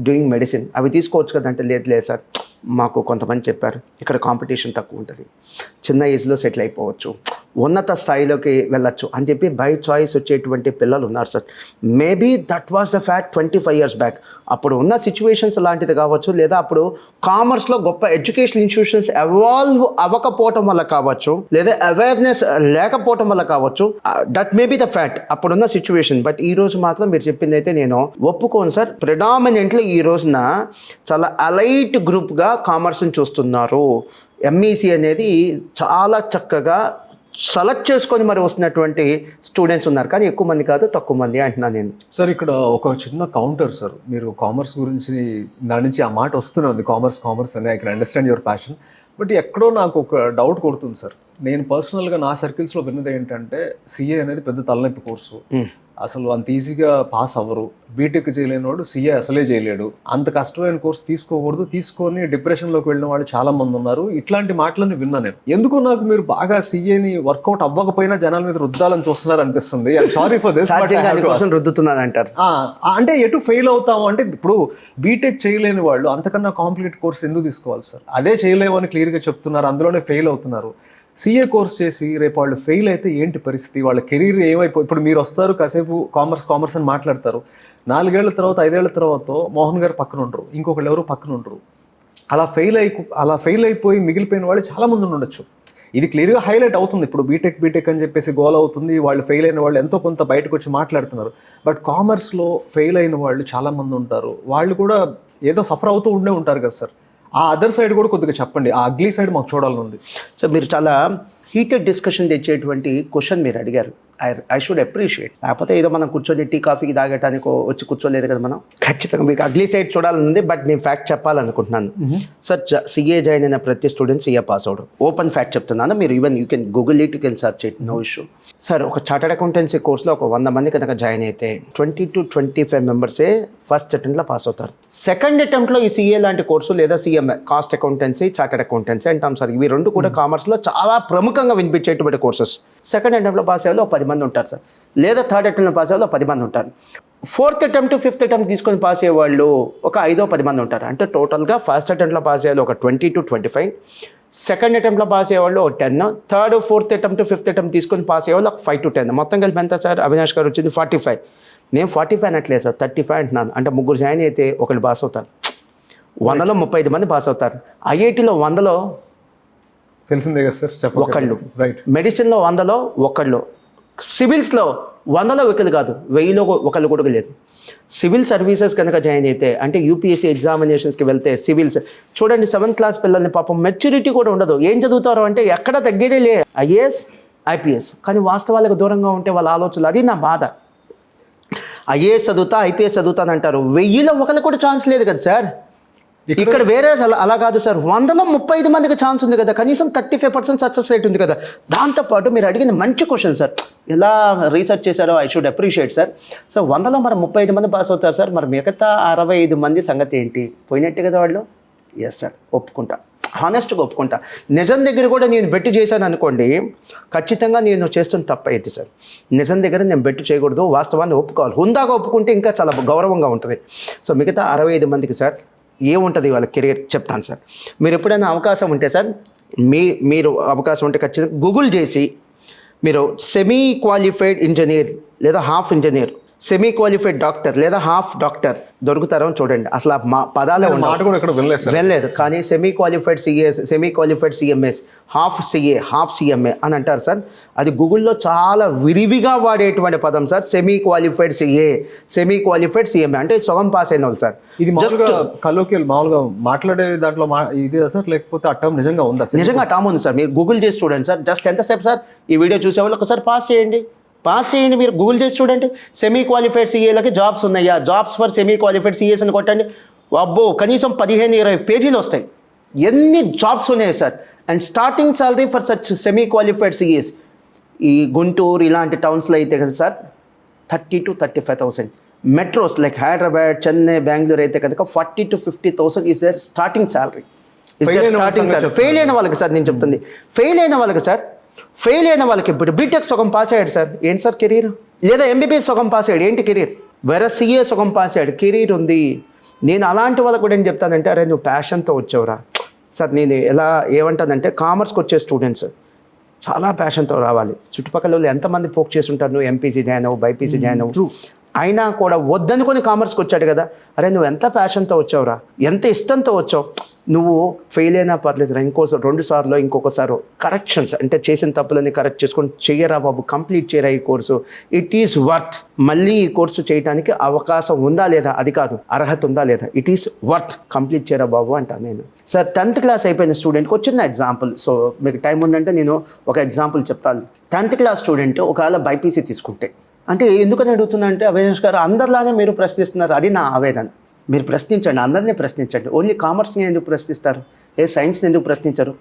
doing medicine, అవి తీసుకోవచ్చు కదంటే లేదు సార్, మాకు కొంతమంది చెప్పారు ఇక్కడ కాంపిటీషన్ తక్కువ ఉంటుంది, చిన్న ఏజ్లో సెటిల్ అయిపోవచ్చు, ఉన్నత స్థాయిలోకి వెళ్ళచ్చు అని చెప్పి బై చాయిస్ వచ్చేటువంటి పిల్లలు ఉన్నారు sir. Maybe that was the fact 25 years back. అప్పుడు ఉన్న సిచ్యువేషన్స్ లాంటిది కావచ్చు, లేదా అప్పుడు కామర్స్లో గొప్ప ఎడ్యుకేషన్ ఇన్స్టిట్యూషన్స్ ఎవాల్వ్ అవ్వకపోవటం వల్ల కావచ్చు, లేదా అవేర్నెస్ లేకపోవటం వల్ల కావచ్చు. That may be the fact అప్పుడున్న సిచ్యువేషన్. బట్ ఈ రోజు మాత్రం మీరు చెప్పింది అయితే నేను ఒప్పుకోను సార్. ప్రిడామినెంట్లీ ఈ రోజున చాలా అలైట్ గ్రూప్గా కామర్స్ని చూస్తున్నారు. ఎంఈసీ అనేది చాలా చక్కగా సెలెక్ట్ చేసుకొని మరి వస్తున్నటువంటి స్టూడెంట్స్ ఉన్నారు, కానీ ఎక్కువ మంది కాదు, తక్కువ మంది అంటున్నాను నేను. సార్ ఇక్కడ ఒక చిన్న కౌంటర్ సార్. మీరు కామర్స్ గురించి దాని నుంచి ఆ మాట వస్తూనే ఉంది, కామర్స్ అని. I can understand your passion. But ఎక్కడో నాకు ఒక డౌట్ కొడుతుంది సార్. నేను పర్సనల్గా నా సర్కిల్స్లో విన్నది ఏంటంటే సిఏ అనేది పెద్ద తలనొప్పి కోర్సు, అసలు అంత ఈజీగా పాస్ అవ్వరు, బీటెక్ చేయలేని వాడు సిఏ అసలే చేయలేడు, అంత కష్టమైన కోర్స్ తీసుకోకూడదు, తీసుకొని డిప్రెషన్లోకి వెళ్ళిన వాళ్ళు చాలా మంది ఉన్నారు. ఇట్లాంటి మాటలన్నీ విన్నా నేను. ఎందుకో నాకు మీరు బాగా సిఏని వర్కౌట్ అవ్వకపోయినా జనాల మీద రుద్దాలని చూస్తున్నారు అనిపిస్తుంది. సారీ ఫర్ దిస్, రుద్దుతున్నాను అంటారు. అంటే ఎటు ఫెయిల్ అవుతాము అంటే, ఇప్పుడు బీటెక్ చేయలేని వాళ్ళు అంతకన్నా కాంప్లికేట్ కోర్స్ ఎందుకు తీసుకోవాలి సార్? అదే చేయలేమని క్లియర్గా చెప్తున్నారు, అందులోనే ఫెయిల్ అవుతున్నారు. సిఏ కోర్స్ చేసి రేపు వాళ్ళు ఫెయిల్ అయితే ఏంటి పరిస్థితి? వాళ్ళ కెరీర్ ఏమైపో, ఇప్పుడు మీరు వస్తారు కాసేపు కామర్స్ అని మాట్లాడతారు, 4 ఏళ్ల తర్వాత 5 ఏళ్ల తర్వాత మోహన్ గారు పక్కన ఉండరు, ఇంకొకళ్ళు ఎవరు పక్కన ఉండరు. అలా ఫెయిల్ అయిపోయి మిగిలిపోయిన వాళ్ళు చాలామంది ఉండొచ్చు. ఇది క్లియర్గా హైలైట్ అవుతుంది. ఇప్పుడు బీటెక్ అని చెప్పేసి గోల్ అవుతుంది, వాళ్ళు ఫెయిల్ అయిన వాళ్ళు ఎంతో కొంత బయటకు వచ్చి మాట్లాడుతున్నారు. బట్ కామర్స్లో ఫెయిల్ అయిన వాళ్ళు చాలామంది ఉంటారు. వాళ్ళు కూడా ఏదో సఫర్ అవుతూ ఉంటారు కదా సార్. ఆ అదర్ సైడ్ కూడా కొద్దిగా చెప్పండి, ఆ అగ్లీ సైడ్ మాకు చూడాలని ఉంది. సో మీరు చాలా హీటెడ్ డిస్కషన్ తెచ్చేటువంటి క్వశ్చన్ మీరు అడిగారు. I should appreciate. లేకపోతే ఏదో మనం కూర్చొని టీ కాఫీకి తాగటానికి వచ్చి కూర్చోలేదు కదా మనం. ఖచ్చితంగా మీకు అగ్లీ సైడ్ చూడాలనుంది, బట్ నేను ఫ్యాక్ట్ చెప్పాలనుకుంటున్నాను. సార్ సిఏ జాయిన్ అయిన ప్రతి స్టూడెంట్ సిఏ పాస్ అవడు. ఓపెన్ ఫ్యాక్ట్ చెప్తున్నాను, మీరు even you can Google it, you can search it, no issue. Sir ఒక చార్టర్డ్ అకౌంటెన్సీ కోర్సులో ఒక 100 మంది కనుక జాయిన్ అయితే 20 to 25 మెంబర్సే ఫస్ట్ అటెంప్ట్లో పాస్ అవుతారు. సెకండ్ అటెంప్ట్లో ఈ సిఏ లాంటి కోర్సు లేదా CMA, cost accountancy, chartered accountancy అంటాం సార్. ఇవి రెండు కూడా కామర్స్లో చాలా ప్రముఖంగా వినిపించేటువంటి కోర్సెస్. సెకండ్ అటెంప్ట్లో పాస్ అయ్యేలో 10 మంది ఉంటారు సార్, లేదా థర్డ్ అటెంప్ట్లో పాస్ అయ్యేలో 10 మంది ఉంటారు. ఫోర్త్ అటెంప్ట్, ఫిఫ్త్ అటెంప్ట్ తీసుకొని పాస్ అయ్యేవాళ్ళు ఒక 5-10 మంది ఉంటారు. అంటే టోటల్గా ఫస్ట్ అటెంప్ట్లో పాస్ అయ్యేలో ఒక 20 to 25, సెకండ్ అటెంప్ట్లో పాస్ అయ్యేవాళ్ళు ఒక 10, third, fourth attempt, fifth attempt తీసుకొని పాస్ అయ్యేవాళ్ళు ఒక 5 to 10. మొత్తం కలిపి ఎంత సార్? అవినాష్ గారు వచ్చింది 45. నేను 45 అనట్లేదు సార్, 35 అంటున్నాను. అంటే ముగ్గురు జాయిన్ అయితే ఒకళ్ళు పాస్ అవుతారు. 100లో 35 మంది పాస్ అవుతారు. ఐఐటీలో 100లో తెలిసిందే కదా సార్, ఒకళ్ళు, రైట్. మెడిసిన్లో 100లో ఒకళ్ళు, సివిల్స్లో 100లో ఒకళ్ళు కాదు, 1000లో ఒకళ్ళు కూడా లేదు. సివిల్ సర్వీసెస్ కనుక జాయిన్ అయితే, అంటే యూపీఎస్సీ ఎగ్జామినేషన్స్కి వెళ్తే సివిల్స్ చూడండి, 7th క్లాస్ పిల్లల్ని పాపం మెచ్యూరిటీ కూడా ఉండదు. ఏం చదువుతారో అంటే ఎక్కడ తగ్గేదే లే, ఐఏఎస్, ఐపీఎస్. కానీ వాస్తవాలకు దూరంగా ఉంటే వాళ్ళ ఆలోచనలు, అది నా బాధ. ఐఏఎస్ చదువుతా, ఐపీఎస్ చదువుతానంటారు, 1000లో ఒకళ్ళు కూడా ఛాన్స్ లేదు కదా సార్. ఇక్కడ వేరే అలా కాదు సార్, 100లో 35 మందికి ఛాన్స్ ఉంది కదా, కనీసం 35% సక్సెస్ రేట్ ఉంది కదా. దాంతోపాటు మీరు అడిగిన మంచి క్వశ్చన్ సార్, ఎలా రీసెర్చ్ చేశారో I should appreciate sir. So 100లో మరి 35 మంది పాస్ అవుతారు సార్, మరి మిగతా 65 మంది సంగతి ఏంటి? పోయినట్టే కదా వాళ్ళు. ఎస్ సార్, ఒప్పుకుంటా, హానెస్ట్గా ఒప్పుకుంటా. నిజం దగ్గర కూడా నేను బెట్టు చేశాను అనుకోండి, ఖచ్చితంగా నేను చేస్తున్న తప్పు అయితే సార్. నిజం దగ్గర నేను బెట్టు చేయకూడదు, వాస్తవాన్ని ఒప్పుకోవాలి. హుందాగా ఒప్పుకుంటే ఇంకా చాలా గౌరవంగా ఉంటుంది. సో మిగతా 65 మందికి సార్ ఏముంటుంది వాళ్ళ కెరీర్ చెప్తాను సార్. మీరు ఎప్పుడైనా అవకాశం ఉంటే సార్, మీరు అవకాశం ఉంటే ఖచ్చితంగా గూగుల్ చేసి మీరు సెమీ క్వాలిఫైడ్ ఇంజనీర్ లేదా half engineer, semi qualified doctor లేదా హాఫ్ డాక్టర్ దొరుకుతారో చూడండి. అసలు మా పదాలే వెళ్ళలేదు. కానీ semi qualified CAS, semi qualified CMS, half CA, half CMA అని అంటారు సార్. అది గూగుల్లో చాలా విరివిగా వాడేటువంటి పదం sir. Semi qualified CA, semi qualified CMA అంటే సగం పాస్ అయిన వాళ్ళు సార్. ఇది కలోకియల్ మామూలుగా మాట్లాడే దాంట్లో ఇది సార్, లేకపోతే ఆ టర్మ్ నిజంగా ఉందా? నిజంగా ఆ టర్మ్ ఉంది సార్. మీరు గూగుల్ చేసి చూడండి సార్. జస్ట్ ఎంతసేపు సార్, ఈ వీడియో చూసేవాళ్ళు ఒకసారి పాస్ చేయండి. మీరు గూగుల్ చేసి చూడండి, సెమీ క్వాలిఫైడ్ సిఏలకి జాబ్స్ ఉన్నాయా, jobs for semi qualified CIs అని కొట్టండి. అబ్బో, కనీసం 15-20 పేజీలు వస్తాయి. ఎన్ని జాబ్స్ ఉన్నాయి sir. And starting salary for such semi qualified CAs ఈ గుంటూరు ఇలాంటి టౌన్స్లో అయితే కదా sir 30,000 to 35,000. Metros like Hyderabad, Chennai, Bengaluru అయితే కనుక 40,000 to 50,000 is their starting salary. Fail అయిన వాళ్ళకి సార్ నేను చెప్తుంది, ఫెయిల్ అయిన వాళ్ళకి సార్, ఫెయిల్ అయిన వాళ్ళకి ఇప్పుడు బీటెక్ సగం పాస్ అయ్యాడు సార్, ఏంటి సార్ కెరీర్? లేదా ఎంబీబీఎస్ సగం పాస్ అయ్యాడు, ఏంటి కెరీర్? వేరే సిఏ సగం పాస్ అయ్యాడు, కెరీర్ ఉంది. నేను అలాంటి వాళ్ళకు కూడా ఏం చెప్తానంటే, అరే నువ్వు ప్యాషన్తో వచ్చావురా సార్. నేను ఎలా ఏమంటానంటే, కామర్స్కి వచ్చే స్టూడెంట్స్ చాలా ప్యాషన్తో రావాలి. చుట్టుపక్కల వాళ్ళు ఎంతమంది పోక్ చేస్తుంటారు, నువ్వు ఎంపీసీ జాయిన్ అవ్వు, బైపీసీ జాయిన్ అవ్వు, అయినా కూడా వద్దనుకొని కామర్స్కి వచ్చాడు కదా. అరే నువ్వు ఎంత ప్యాషన్తో వచ్చావురా, ఎంత ఇష్టంతో వచ్చావు. నువ్వు ఫెయిల్ అయినా పర్లేదు, ఇంకోసారి 2 సార్లు ఇంకొకసారి కరెక్షన్స్ అంటే చేసిన తప్పులని కరెక్ట్ చేసుకొని చెయ్యరా బాబు, కంప్లీట్ చేయరా ఈ కోర్సు. It is worth. మళ్ళీ ఈ కోర్సు చేయడానికి అవకాశం ఉందా లేదా, అది కాదు, అర్హత ఉందా లేదా, ఇట్ ఈస్ వర్త్. కంప్లీట్ చేయరా బాబు అంటాను నేను. సార్ 10th క్లాస్ అయిపోయిన స్టూడెంట్కి వచ్చిన ఎగ్జాంపుల్. సో మీకు టైం ఉందంటే నేను ఒక ఎగ్జాంపుల్ చెప్తాను. 10th క్లాస్ స్టూడెంట్ ఒకవేళ బైపీసీ తీసుకుంటే, అంటే ఎందుకని అడుగుతుందంటే, అవినాష్ గారు అందరిలానే మీరు ప్రశ్నిస్తున్నారు, అది నా ఆవేదన. మీరు ప్రశ్నించండి, అందరినీ ప్రశ్నించండి. ఓన్లీ కామర్స్ని ఎందుకు ప్రశ్నిస్తారు? సైన్స్ని ఎందుకు ప్రశ్నించరు?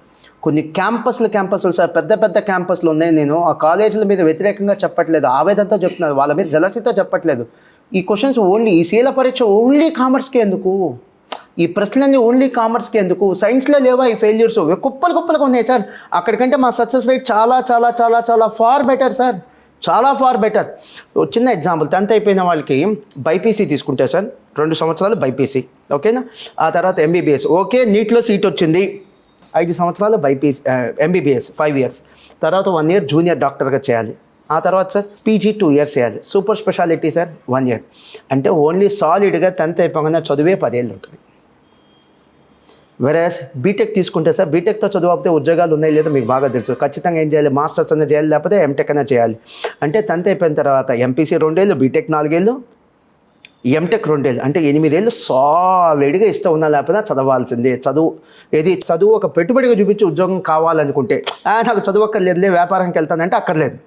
కొన్ని క్యాంపస్లు సార్, పెద్ద పెద్ద క్యాంపస్లు ఉన్నాయి. నేను ఆ కాలేజీల మీద వ్యతిరేకంగా చెప్పట్లేదు, ఆవేదనతో చెప్తున్నాను, వాళ్ళ మీద జలసితో చెప్పట్లేదు. ఈ క్వశ్చన్స్ ఓన్లీ, ఈ సీల పరీక్ష ఓన్లీ కామర్స్కి ఎందుకు? ఈ ప్రశ్నలన్నీ ఓన్లీ కామర్స్కి ఎందుకు? సైన్స్లో లేవా ఈ ఫెయిల్యూర్స్? కుప్పలుగా ఉన్నాయి సార్. అక్కడికంటే మా సక్సెస్ రేట్ చాలా చాలా చాలా చాలా ఫార్ బెటర్ సార్, చాలా ఫార్ బెటర్. చిన్న ఎగ్జాంపుల్, 10th అయిపోయిన వాళ్ళకి బైపీసీ తీసుకుంటే సార్ 2 సంవత్సరాలు బైపీసీ, ఓకేనా? ఆ తర్వాత ఎంబీబీఎస్, ఓకే, నీట్లో సీట్ వచ్చింది, 5 సంవత్సరాలు బైపీసీ, ఎంబీబీఎస్ 5 years, తర్వాత 1 year జూనియర్ డాక్టర్గా చేయాలి. ఆ తర్వాత సార్ పీజీ 2 years చేయాలి, సూపర్ స్పెషాలిటీ సార్ 1 year. అంటే ఓన్లీ సాలిడ్గా 10th అయిపోగానే చదివే 10 ఏళ్ళు ఉంటుంది. వెరాస్ బీటెక్ తీసుకుంటే సార్, బీటెక్తో చదివితే ఉద్యోగాలు ఉన్నాయి లేదో మీకు బాగా తెలుసు. ఖచ్చితంగా ఏం చేయాలి, మాస్టర్స్ అన్న చేయాలి, లేకపోతే ఎంటెక్ అన్న చేయాలి. అంటే 10th అయిపోయిన తర్వాత ఎంపీసీ 2 ఏళ్ళు, బీటెక్ 4 ఏళ్ళు, ఎంటెక్ 2 ఏళ్ళు అంటే 8 ఏళ్ళు సాలిడ్గా ఇష్టం ఉన్నా లేకపోతే చదవాల్సిందే. చదువు ఒక పెట్టుబడిగా చూపించి ఉద్యోగం కావాలనుకుంటే నాకు చదువు అక్కర్లేదులే వ్యాపారానికి వెళ్తానంటే అక్కర్లేదు.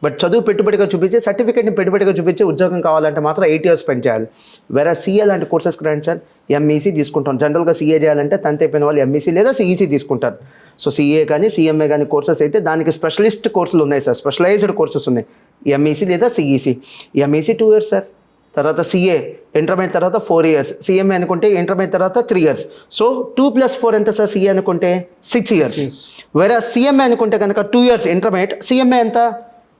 బట్ చదువు పెట్టుబడిగా చూపించి సర్టిఫికేట్ని పెట్టుబడిగా చూపించి ఉద్యోగం కావాలంటే మాత్రం 8 years స్పెండ్ చేయాలి. వేరే సీఏ లాంటి కోర్సెస్కి రండి సార్, ఎంఈసీ తీసుకుంటాం. జనరల్గా సీఏ చేయాలంటే 10th అయిపోయిన వాళ్ళు ఎంఈసీ లేదా సిఈసీ తీసుకుంటారు. సో సీఏ కానీ సిఎంఏ కానీ కోర్సెస్ అయితే దానికి స్పెషలిస్ట్ కోర్సులు ఉన్నాయి సార్, స్పెషలైజ్డ్ కోర్సెస్ ఉన్నాయి. ఎంఈసీ లేదా సిఈసీ. ఎంఈసీ 2 years సార్, తర్వాత సిఏ ఇంటర్మీడియట్ తర్వాత 4 years, సిఎంఏ అనుకుంటే ఇంటర్మీడియట్ తర్వాత 3 years. సో 2 + 4 ఎంత సార్? సిఏ అనుకుంటే 6 years. వేరే సిఎంఏ అనుకుంటే కనుక 2 years ఇంటర్మీడియట్, సిఎంఏ ఎంత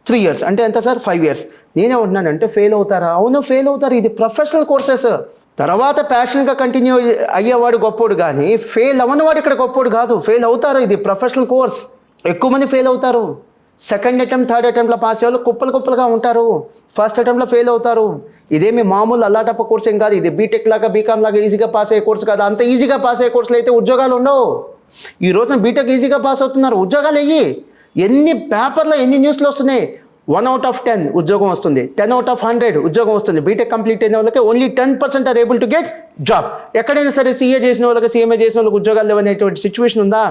3 years అంటే ఎంత సార్? 5 years. నేనే ఉంటున్నానంటే ఫెయిల్ అవుతారా? అవును ఫెయిల్ అవుతారు. ఇది ప్రొఫెషనల్ కోర్సెస్. తర్వాత ప్యాషన్గా కంటిన్యూ అయ్యేవాడు గొప్పోడు కానీ ఫెయిల్ అవ్వనివాడు ఇక్కడ గొప్పోడు కాదు. ఫెయిల్ అవుతారు, ఇది ప్రొఫెషనల్ కోర్స్. ఎక్కువ మంది ఫెయిల్ అవుతారు. సెకండ్ అటెంప్ట్ థర్డ్ అటెంప్ట్లో పాస్ అయ్యే వాళ్ళు కుప్పలుగా ఉంటారు. ఫస్ట్ అటెంప్ట్లో ఫెయిల్ అవుతారు. ఇదేమి మామూలు అల్లాటప్ప కోర్స్ ఏం కాదు. ఇది బీటెక్ లాగా బీకామ్ లాగా ఈజీగా పాస్ అయ్యే కోర్స్ కాదు. అంత ఈజీగా పాస్ అయ్యే కోర్సులు అయితే ఉద్యోగాలు ఉండవు. ఈ రోజున బీటెక్ ఈజీగా పాస్ అవుతున్నారు, ఉద్యోగాలు అయ్యి ఎన్ని పేపర్లో ఎన్ని న్యూస్లు వస్తున్నాయి. 1 out of 10 ఉద్యోగం వస్తుంది, 10 out of 100 ఉద్యోగం వస్తుంది. బీటెక్ కంప్లీట్ అయిన వాళ్ళకి only 10% are able to get job. ఎక్కడైనా సరే సీఏ చేసిన వాళ్ళకి సిఎంఏ చేసిన వాళ్ళకి ఉద్యోగాలు లేవనేటువంటి సిచ్యువేషన్ ఉందా?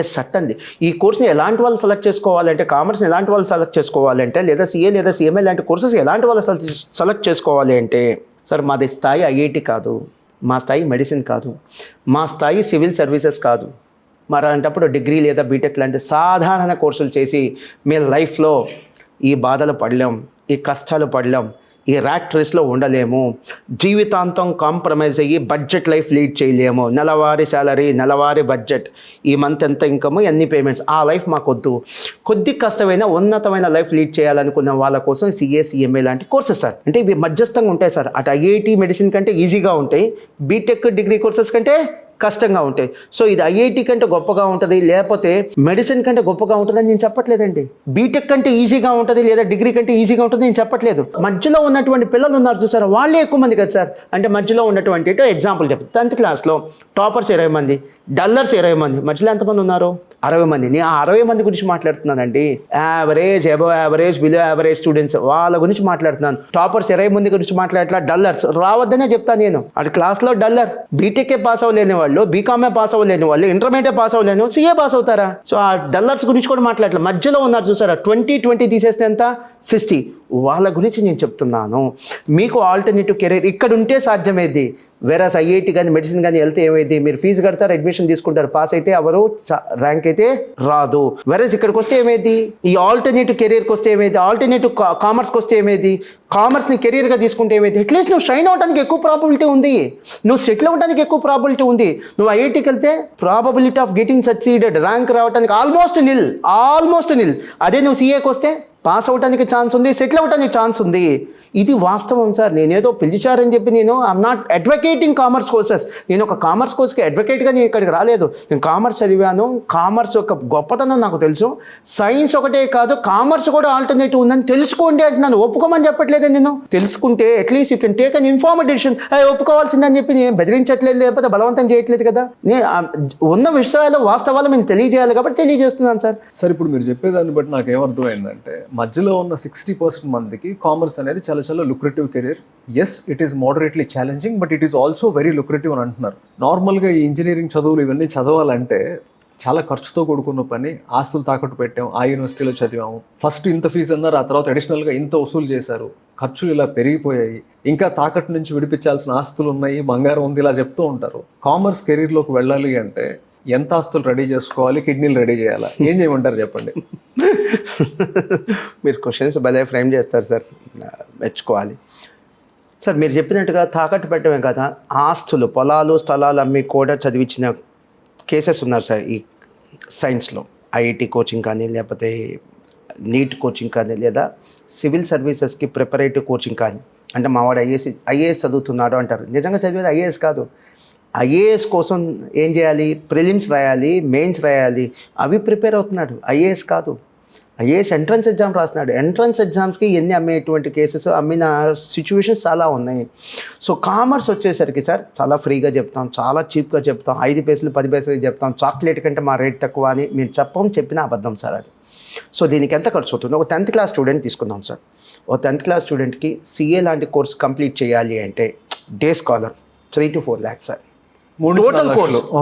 ఎస్ అండి. ఈ కోర్స్ని ఎలాంటి వాళ్ళు సెలెక్ట్ చేసుకోవాలంటే, కామర్స్ని ఎలాంటి వాళ్ళు సెలెక్ట్ చేసుకోవాలంటే, లేదా సీఏ లేదా సిఎంఏ లాంటి కోర్సెస్ ఎలాంటి వాళ్ళు సెలెక్ట్ చేసుకోవాలి అంటే, సార్ మాది స్థాయి ఐఐటి కాదు, మా స్థాయి మెడిసిన్ కాదు, మా స్థాయి సివిల్ సర్వీసెస్ కాదు. మరి అలాంటప్పుడు డిగ్రీ లేదా బీటెక్ లాంటి సాధారణ కోర్సులు చేసి మీ లైఫ్లో ఈ బాధలు పడలేం, ఈ కష్టాలు పడలేం, ఈ ర్యాట్ రేస్లో ఉండలేము, జీవితాంతం కాంప్రమైజ్ అయ్యి బడ్జెట్ లైఫ్ లీడ్ చేయలేము. నెలవారీ శాలరీ, నెలవారీ బడ్జెట్, ఈ మంత్ ఎంత ఇన్కమ్, ఎన్ని పేమెంట్స్, ఆ లైఫ్ మాకొద్దు. కొద్ది కష్టమైన ఉన్నతమైన లైఫ్ లీడ్ చేయాలనుకున్న వాళ్ళ కోసం సిఏ సిఎంఏ లాంటి కోర్సెస్ సార్. అంటే ఇవి మధ్యస్థంగా ఉంటాయి సార్. అటు ఐఐటి మెడిసిన్ కంటే ఈజీగా ఉంటాయి, బీటెక్ డిగ్రీ కోర్సెస్ కంటే కష్టంగా ఉంటాయి. సో ఇది ఐఐటి కంటే గొప్పగా ఉంటుంది, లేకపోతే మెడిసిన్ కంటే గొప్పగా ఉంటుందని నేను చెప్పట్లేదండి. బీటెక్ కంటే ఈజీగా ఉంటుంది లేదా డిగ్రీ కంటే ఈజీగా ఉంటుంది నేను చెప్పట్లేదు. మధ్యలో ఉన్నటువంటి పిల్లలు ఉన్నారు చూసారా, వాళ్ళే ఎక్కువ మంది కదా సార్. అంటే మధ్యలో ఉన్నటువంటి ఎగ్జాంపుల్ చెప్తాను. 10th క్లాస్లో టాపర్స్ 20 మంది, డల్లర్స్ 20 మంది, మధ్యలో ఎంతమంది ఉన్నారు? 60 మంది. నేను ఆ 60 మంది గురించి మాట్లాడుతున్నానండి. Average, above average, below average students వాళ్ళ గురించి మాట్లాడుతున్నాను. టాపర్స్ 20 మంది గురించి మాట్లాడట్లా. డల్లర్స్ రావద్దనే చెప్తాను నేను. అటు క్లాస్లో డల్లర్, బీటెక్కే పాస్ అవ్వలేని వాళ్ళు, బీకామే పాస్ అవ్వలేని వాళ్ళు, ఇంటర్మీడియట్ పాస్ అవ్వలేని వాళ్ళు సీఏ పాస్ అవుతారా? సో ఆ డల్లర్స్ గురించి కూడా మాట్లాడట్లేదు. మధ్యలో ఉన్నారు చూసారా, 20 తీసేస్తే ఎంత? 60. వాళ్ళ గురించి నేను చెప్తున్నాను. మీకు ఆల్టర్నేటివ్ కెరీర్ ఇక్కడ ఉంటే సాధ్యమేది. వేరే ఐఐటి కానీ మెడిసిన్ కానీ వెళ్తే ఏమైంది? మీరు ఫీజు కడతారు, అడ్మిషన్ తీసుకుంటారు, పాస్ అయితే ఎవరు, ర్యాంక్ అయితే రాదు. వేరేస్ ఇక్కడికి వస్తే ఏమైంది? ఈ ఆల్టర్నేటివ్ కెరీర్కి వస్తే ఏమైంది? ఆల్టర్నేటివ్ కామర్స్కి వస్తే ఏమైంది? కామర్స్ని కెరీర్గా తీసుకుంటే ఏమైంది? అట్లీస్ట్ నువ్వు షైన్ అవడానికి ఎక్కువ ప్రాబిలిటీ ఉంది, నువ్వు సెటిల్ అవ్వడానికి ఎక్కువ ప్రాబిలిటీ ఉంది. నువ్వు ఐఐటికి వెళ్తే probability of getting succeeded, rank రావడానికి ఆల్మోస్ట్ నిల్. అదే నువ్వు సీఏకి వస్తే పాస్ అవ్వడానికి ఛాన్స్ ఉంది, సెటిల్ అవ్వడానికి ఛాన్స్ ఉంది. ఇది వాస్తవం సార్. నేనేదో పిలిచారని చెప్పి I'm not advocating commerce courses. నేను ఒక కామర్స్ కోర్స్కి అడ్వకేట్గా నేను ఇక్కడికి రాలేదు. నేను కామర్స్ చదివాను, కామర్స్ యొక్క గొప్పతనం నాకు తెలుసు. సైన్స్ ఒకటే కాదు, కామర్స్ కూడా ఆల్టర్నేటివ్ ఉందని తెలుసుకోండి అంటున్నాను. ఒప్పుకోమని చెప్పట్లేదే నేను. తెలుసుకుంటే at least you can take an informed decision. ఒప్పుకోవాల్సిందని చెప్పి నేను బెదిరించట్లేదు, లేకపోతే బలవంతం చేయట్లేదు కదా. నేను ఉన్న విషయాలు వాస్తవాలు మేము తెలియజేయాలి కాబట్టి తెలియజేస్తున్నాను సార్. సార్ ఇప్పుడు మీరు చెప్పేదాన్ని బట్టి నాకు ఏమర్థమైందంటే, మధ్యలో ఉన్న 60% మందికి కామర్స్ అనేది చాలా lucrative career. Yes, it is moderately challenging, but it is also very lucrative అని అంటున్నారు. నార్మల్గా ఈ ఇంజనీరింగ్ చదువులు ఇవన్నీ చదవాలంటే చాలా ఖర్చుతో కూడుకున్న పని. ఆస్తులు తాకట్టు పెట్టాం, ఆ యూనివర్సిటీలో చదివాము, ఫస్ట్ ఇంత ఫీజు అన్నారు, ఆ తర్వాత అడిషనల్గా ఇంత వసూలు చేశారు, ఖర్చులు ఇలా పెరిగిపోయాయి, ఇంకా తాకట్టు నుంచి విడిపించాల్సిన ఆస్తులు ఉన్నాయి, బంగారం ఉంది, ఇలా చెప్తూ ఉంటారు. కామర్స్ కెరీర్లోకి వెళ్ళాలి అంటే ఎంత ఆస్తులు రెడీ చేసుకోవాలి, కిడ్నీలు రెడీ చేయాలా, ఏం చేయమంటారు చెప్పండి? మీరు క్వశ్చన్స్ భలే ఫ్రేమ్ చేస్తారు సార్, మెచ్చుకోవాలి సార్. మీరు చెప్పినట్టుగా తాకట్టు పెట్టడమే కదా, ఆస్తులు, పొలాలు, స్థలాలు అమ్మి కూడా చదివించిన కేసెస్ ఉన్నారు సార్ ఈ సైన్స్లో. ఐఐటి కోచింగ్ కానీ, లేకపోతే నీట్ కోచింగ్ కానీ, లేదా సివిల్ సర్వీసెస్కి ప్రిపరేటివ్ కోచింగ్ కానీ. అంటే మావాడు ఐఏఎస్ చదువుతున్నాడు అంటారు. నిజంగా చదివేది ఐఏఎస్ కాదు. ఐఏఎస్ కోసం ఏం చేయాలి? ప్రిలిమ్స్ రాయాలి, మెయిన్స్ రాయాలి, అవి ప్రిపేర్ అవుతున్నాడు. ఐఏఎస్ కాదు. ఐఏఎస్ ఎంట్రన్స్ ఎగ్జామ్ రాస్తున్నాడు. ఎంట్రన్స్ ఎగ్జామ్స్కి ఎన్ని అమ్మేటువంటి కేసెస్, అమ్మిన సిచ్యువేషన్స్ చాలా ఉన్నాయి. సో కామర్స్ వచ్చేసరికి సార్ చాలా ఫ్రీగా చెప్తాం, చాలా చీప్గా చెప్తాం, 5 పైసలు 10 పైసలు చెప్తాం, చాక్లెట్ కంటే మా రేట్ తక్కువ అని మీరు చెప్పిన అబద్ధం సార్ అది. సో దీనికి ఎంత ఖర్చు అవుతుంది? ఒక 10th క్లాస్ స్టూడెంట్ తీసుకుందాం సార్. ఒక 10th క్లాస్ స్టూడెంట్కి సిఏ లాంటి కోర్స్ కంప్లీట్ చేయాలి అంటే day scholar 3 to 4 lakhs sir.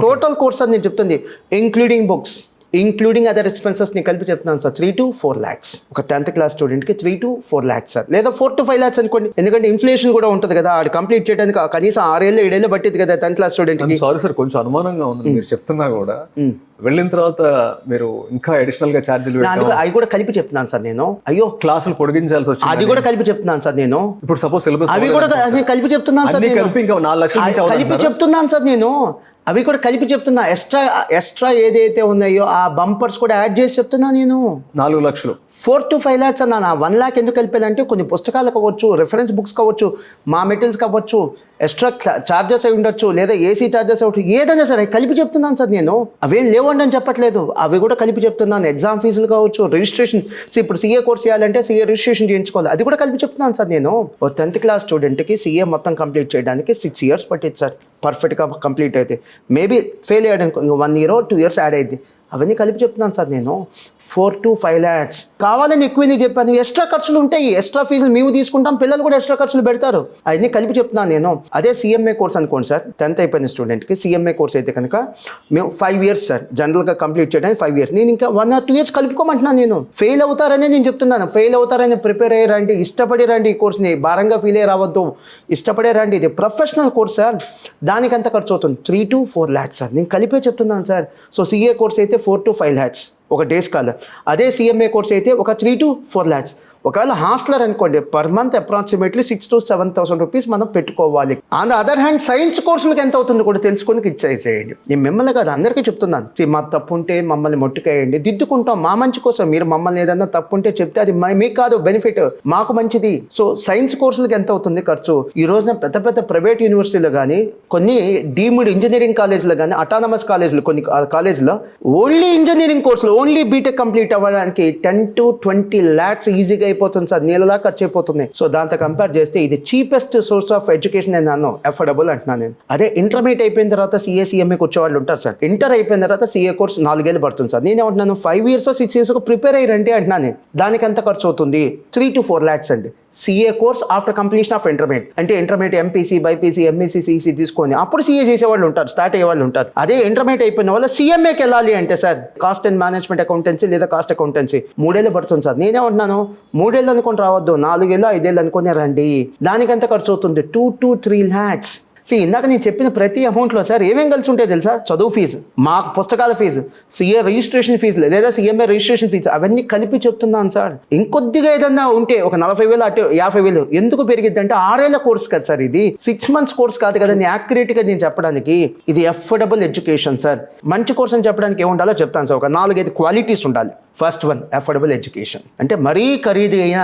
Total course అని నేను చెప్తుంది, ఇంక్లూడింగ్ బుక్స్, ఇంక్లూడింగ్ అదర్ ఎక్స్పెన్సెస్ని కలిపి చెప్తున్నాను సార్. 3 to 4 lakhs ఒక 10th క్లాస్ స్టూడెంట్కి 3 to 4 lakhs సార్, లేదా 4 to 5 lakhs అనుకోండి. ఎందుకంటే ఇన్ఫ్లేషన్ కూడా ఉంటుంది కదా, అది కంప్లీట్ చేయడానికి కనీసం 6-7 పట్టింది కదా 10th క్లాస్ స్టూడెంట్కి. సారీ సార్, కొంచెం అనుమానంగా ఉంది మీరు చెప్తున్నా కూడా. వెళ్ళిన తర్వాత మీరు ఇంకా అడిషనల్ గా ఛార్జీలు అవి కూడా కలిపి చెప్తున్నాను సార్ నేను. అయ్యో క్లాసులు పొడిగించాల్సి వచ్చింది, అది కూడా కలిపి చెప్తున్నాను సార్ నేను. ఇప్పుడు సపోజ్ సిలబస్ అవి కూడా కలిపి చెప్తున్నాను సార్, కలిపి ఇంకా 4 లక్షలు కలిపి చెప్తున్నాను సార్ నేను. అవి కూడా కలిపి చెప్తున్నా. ఎక్స్ట్రా ఏదైతే ఉన్నాయో ఆ బంపర్స్ కూడా యాడ్ చేసి చెప్తున్నా నేను. 4 లక్షలు 4 to 5 lakhs అన్నా. 1 lakh ఎందుకు కలిపానంటే కొన్ని పుస్తకాలు కావచ్చు, రెఫరెన్స్ బుక్స్ కావచ్చు, మా మెటీరియల్స్ కావచ్చు, ఎక్స్ట్రా ఛార్జెస్ అయి ఉండొచ్చు, లేదా ఏసీ ఛార్జెస్ అవ్వచ్చు, ఏదైనా సరే కలిపి చెప్తున్నాను సార్ నేను. అవేం లేవండి అని చెప్పట్లేదు, అవి కూడా కలిపి చెప్తున్నాను. ఎగ్జామ్ ఫీజులు కావచ్చు, రిజిస్ట్రేషన్, ఇప్పుడు సిఏ కోర్స్ చేయాలంటే సిఏ రిజిస్ట్రేషన్ చేయించుకోవాలి, అది కూడా కలిపి చెప్తున్నాను సార్ నేను. ఓ 10th క్లాస్ స్టూడెంట్కి సిఏ మొత్తం కంప్లీట్ చేయడానికి 6 years పట్టింది సార్. పర్ఫెక్ట్గా కంప్లీట్ అయితే మేబీ ఫెయిల్ అయ్యడానికి 1 year or 2 years యాడ్ అయింది. అవన్నీ కలిపి చెప్తున్నాను సార్ నేను. 4 to 5 lakhs కావాలని ఎక్కువ ఎందుకు చెప్పాను? ఎక్స్ట్రా ఖర్చులు ఉంటాయి, ఎక్స్ట్రా ఫీజులు మేము తీసుకుంటాం, పిల్లలు కూడా ఎక్స్ట్రా ఖర్చులు పెడతారు, అవన్నీ కలిపి చెప్తున్నాను నేను. అదే సిఎంఏ కోర్స్ అనుకోండి సార్, 10th అయిపోయిన స్టూడెంట్కి సిఎంఏ కోర్స్ అయితే కనుక మేము 5 years సార్, జనరల్గా కంప్లీట్ చేయడానికి 5 years. నేను ఇంకా 1 or 2 years కలుపుకోమంటున్నాను నేను. ఫెయిల్ అవుతారనే నేను చెప్తున్నాను. ఫెయిల్ అవుతారని ప్రిపేర్ అయ్యి రండి, ఇష్టపడి రండి. ఈ కోర్స్ని భారంగా ఫీల్ అయ్యి రావద్దు, ఇష్టపడే రండి. ఇది ప్రొఫెషనల్ కోర్స్ సార్, దానికి ఎంత ఖర్చు అవుతుంది? 3 to 4 lakhs సార్, నేను కలిపే చెప్తున్నాను సార్. సో సిఏ కోర్స్ అయితే 4 to 5 lakhs ఒక డే స్కాలర్. అదే సిఎంఏ కోర్స్ అయితే ఒక 3 to 4 lakhs. ఒకవేళ హాస్టలర్ అనుకోండి, per month approximately 6,000 to 7,000 rupees మనం పెట్టుకోవాలి. On the other hand science కోర్సులకు ఎంత అవుతుంది కూడా తెలుసుకొని ఇచ్చేసేయండి. చేయండి. నేను మిమ్మల్ని కాదు అందరికీ చెప్తున్నాను, మా తప్పు ఉంటే మమ్మల్ని మొట్టుకేయండి, దిద్దుకుంటాం మా మంచి కోసం. మీరు మమ్మల్ని ఏదన్నా తప్పు ఉంటే చెప్తే అది మీకు కాదు బెనిఫిట్, మాకు మంచిది. సో సైన్స్ కోర్సులకు ఎంత అవుతుంది ఖర్చు? ఈ రోజున పెద్ద పెద్ద ప్రైవేట్ యూనివర్సిటీలు కానీ, కొన్ని డీమ్డ్ ఇంజనీరింగ్ కాలేజీలు కానీ, అటానమస్ కాలేజీలు, కొన్ని కాలేజీలో ఓన్లీ ఇంజనీరింగ్ కోర్సులు, ఓన్లీ బీటెక్ కంప్లీట్ అవ్వడానికి 10 to 20 lakhs ఈజీగా అయిపోతుంది సార్, నెలలా ఖర్చు అయిపోతుంది. సో దాంతో కంపేర్ చేస్తే ఇది చీపెస్ట్ సోర్స్ ఆఫ్ ఎడ్యుకేషన్ అని అన్నాను, అఫోర్డబుల్ అంటున్నాను నేను. అదే ఇంటర్మీడియట్ అయిపోయిన తర్వాత సిఏ సిఎంఏకి వచ్చేవాళ్ళు ఉంటారు సార్. ఇంటర్ అయిపోయిన తర్వాత సిఏ కోర్స్ 4 ఏళ్ళు పడుతుంది సార్. నేనేమంటున్నాను 5 years 6 years ప్రిపేర్ అయ్యారంటే అంటున్నాను నేను. దానికి ఎంత ఖర్చు అవుతుంది? 3 to 4 lakhs అండి. CA course after completion of intermediate అంటే intermediate MPC, BiPC, MEC, CEC తీసుకొని అప్పుడు సిఏ చేసేవాళ్ళు ఉంటారు, స్టార్ట్ అయ్యేవాళ్ళు ఉంటారు. అదే ఇంటర్మీడియట్ అయిపోయిన వాళ్ళు సిఎంఏకి వెళ్ళాలి అంటే sir cost and management accountancy లేదా కాస్ట్ అకౌంటెన్సీ 3 ఏళ్ళు పడుతుంది సార్. నేనే ఉంటున్నాను 3 ఏళ్ళు అనుకొని రావద్దు, 4 ఏళ్ళు 5 ఏళ్ళు అనుకునే రండి. దానికి ఎంత ఖర్చు అవుతుంది? 2 to 3 lakhs. ఇందాక నేను చెప్పిన ప్రతి అమౌంట్లో సార్ ఏమేం కలిసి ఉంటాయి తెలుసా? చదువు ఫీజు, మా పుస్తకాల ఫీజు, సిఏ రిజిస్ట్రేషన్ ఫీజు లేదా సిఎంఏ రిజిస్ట్రేషన్ ఫీజు, అవన్నీ కలిపి చెప్తున్నాను సార్. ఇంకొద్దిగా ఏదన్నా ఉంటే ఒక 40,000 అటు 50,000 ఎందుకు పెరిగిద్ది అంటే 6 ఏళ్ల కోర్స్ కదా సార్, ఇది 6 months కోర్స్ కాదు కదా. యాక్యురేట్గా నేను చెప్పడానికి ఇది అఫోర్డబుల్ ఎడ్యుకేషన్ సార్. మంచి కోర్స్ అని చెప్పడానికి ఏముండాలో చెప్తాను సార్. ఒక 4-5 క్వాలిటీస్ ఉండాలి. First one, affordable education. అంటే మరీ ఖరీదైన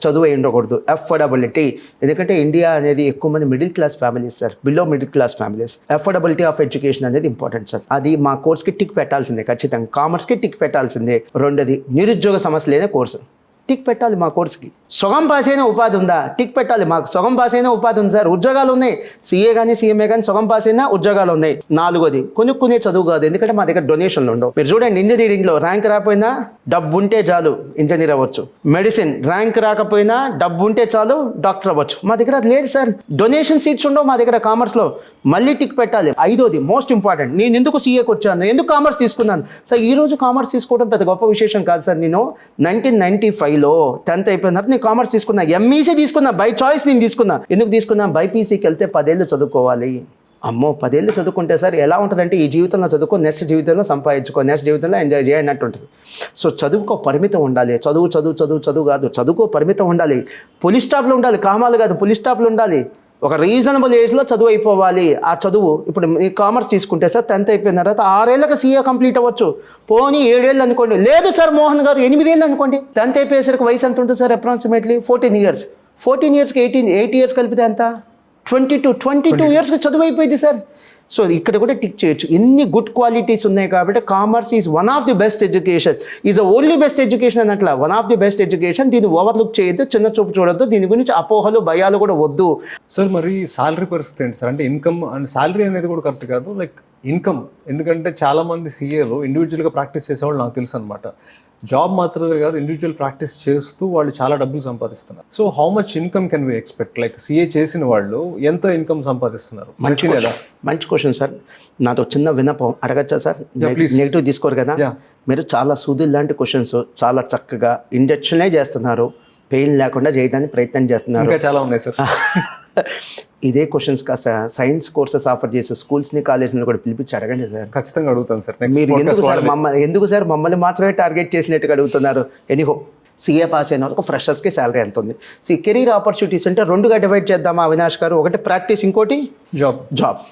చదువు అయి ఉండకూడదు, అఫోర్డబిలిటీ. ఎందుకంటే ఇండియా అనేది ఎక్కువ మంది middle class families sir, below middle class families. Affordability of education అనేది ఇంపార్టెంట్ సార్. అది మా కోర్స్కి టిక్ పెట్టాల్సిందే ఖచ్చితంగా. కామర్స్కి టిక్ పెట్టాల్సిందే. రెండోది, నిరుద్యోగ సమస్య లేని కోర్సు, టిక్ పెట్టాలి మా కోర్స్కి. సగం పాస్ అయిన ఉపాధి ఉందా? టిక్ పెట్టాలి. మాకు సగం పాస్ అయిన ఉపాధి ఉంది సార్, ఉద్యోగాలు ఉన్నాయి. సిఏ కానీ సిఎంఏ కానీ సగం పాస్ అయినా ఉద్యోగాలు ఉన్నాయి. 4వది, కొనుక్కునే చదువు కాదు, ఎందుకంటే మా దగ్గర డొనేషన్లు ఉండవు. మీరు చూడండి, ఇంజనీరింగ్లో ర్యాంక్ రాకపోయినా డబ్బు ఉంటే చాలు ఇంజనీర్ అవ్వచ్చు. మెడిసిన్ ర్యాంక్ రాకపోయినా డబ్బు ఉంటే చాలు డాక్టర్ అవ్వచ్చు. మా దగ్గర అది లేదు సార్, డొనేషన్ సీట్స్ ఉండవు మా దగ్గర కామర్స్లో. మళ్ళీ టిక్ పెట్టాలి. 5వది మోస్ట్ ఇంపార్టెంట్, నేను ఎందుకు సిఏకి వచ్చాను, ఎందుకు కామర్స్ తీసుకున్నాను సార్? ఈ రోజు కామర్స్ తీసుకోవడం పెద్ద గొప్ప విశేషం కాదు సార్. నేను 1995లో 10th అయిపోయిన తర్వాత నేను కామర్స్ తీసుకున్నా, ఎంఈసీ తీసుకున్నా, బై చాయిస్ నేను తీసుకున్నా. ఎందుకు తీసుకున్నా? బైపీసీకి వెళ్తే 10 ఏళ్ళు చదువుకోవాలి. అమ్మో 10 ఏళ్ళు చదువుకుంటే సార్ ఎలా ఉంటుందంటే, ఈ జీవితంలో చదువుకో, నెక్స్ట్ జీవితంలో సంపాదించుకో, నెక్స్ట్ జీవితంలో ఎంజాయ్ చేయనట్టు ఉంటుంది. సో చదువుకో పరిమితం ఉండాలి. చదువు కాదు, చదువుకో పరిమితం ఉండాలి. పులి స్టాప్లు ఉండాలి, కామాలు కాదు, పులి స్టాప్లు ఉండాలి. ఒక రీజనబుల్ ఏజ్లో చదువు అయిపోవాలి. ఆ చదువు ఇప్పుడు మీరు కామర్స్ తీసుకుంటే సార్ 10th అయిపోయిన తర్వాత 6 ఏళ్ళకి సీఏ కంప్లీట్ అవ్వచ్చు. పోనీ 7 ఏళ్ళు అనుకోండి, లేదు సార్ మోహన్ గారు 8 ఏళ్ళు అనుకోండి. 10th అయిపోయేసరికి వయసు ఎంత ఉంటుంది సార్? Approximately 14 years. 14 yearsకి 8 years కలిపితే ఎంత? 22 yearsకి చదువు అయిపోయింది సార్. సో ఇక్కడ కూడా టిక్ చేయొచ్చు. ఎన్ని గుడ్ క్వాలిటీస్ ఉన్నాయి కాబట్టి commerce is one of the best education. Is the only best education అన్నట్ల, one of the best education. దీన్ని ఓవర్లుక్ చేయొద్దు, చిన్న చూపు చూడొద్దు, దీని గురించి అపోహలు భయాలు కూడా వద్దు సార్. మరి సాలరీ పరిస్థితి ఏంటి సార్? అంటే ఇన్కమ్ అండ్ సాలరీ అనేది కూడా కరెక్ట్ కాదు, లైక్ ఇన్కమ్. ఎందుకంటే చాలా మంది సీఏలు ఇండివిజువల్గా ప్రాక్టీస్ చేసేవాళ్ళు నాకు తెలుసు అనమాట. జాబ్ మాత్రమే కాదు, ఇండివిజువల్ ప్రాక్టీస్ చేస్తూ వాళ్ళు చాలా డబ్బులు సంపాదిస్తున్నారు. So how much income can we expect? Like CA చేసిన వాళ్ళు ఎంత ఇన్కమ్ సంపాదిస్తున్నారు? మంచి క్వశ్చన్ సార్. నాతో చిన్న విన్నపం అడగచ్చా సార్? నెగిటివ్ తీసుకోరు కదా. మీరు చాలా సూదులు లాంటి క్వశ్చన్స్ చాలా చక్కగా ఇండక్షనే చేస్తున్నారు, పెయిన్ లేకుండా చేయడానికి ప్రయత్నం చేస్తున్నారు. ఇంకా చాలా ఉన్నాయి సార్. ఇదే క్వశ్చన్స్ కాస్త సైన్స్ కోర్సెస్ ఆఫర్ చేసే స్కూల్స్ని కాలేజ్ని కూడా పిలిపించి అడగండి సార్. ఖచ్చితంగా అడుగుతాను సార్. మీరు ఎందుకు సార్ మమ్మల్ని మాత్రమే టార్గెట్ చేసినట్టుగా అడుగుతున్నారు? ఎనీహో, సీఏ పాస్ అయిన వాళ్ళకి ఫ్రెషర్స్కి శాలరీ ఎంత ఉంది? కెరీర్ ఆపర్చునిటీస్ అంటే రెండుగా డివైడ్ చేద్దామా అవినాష్ గారు? ఒకటి ప్రాక్టీస్, ఇంకోటి జాబ్.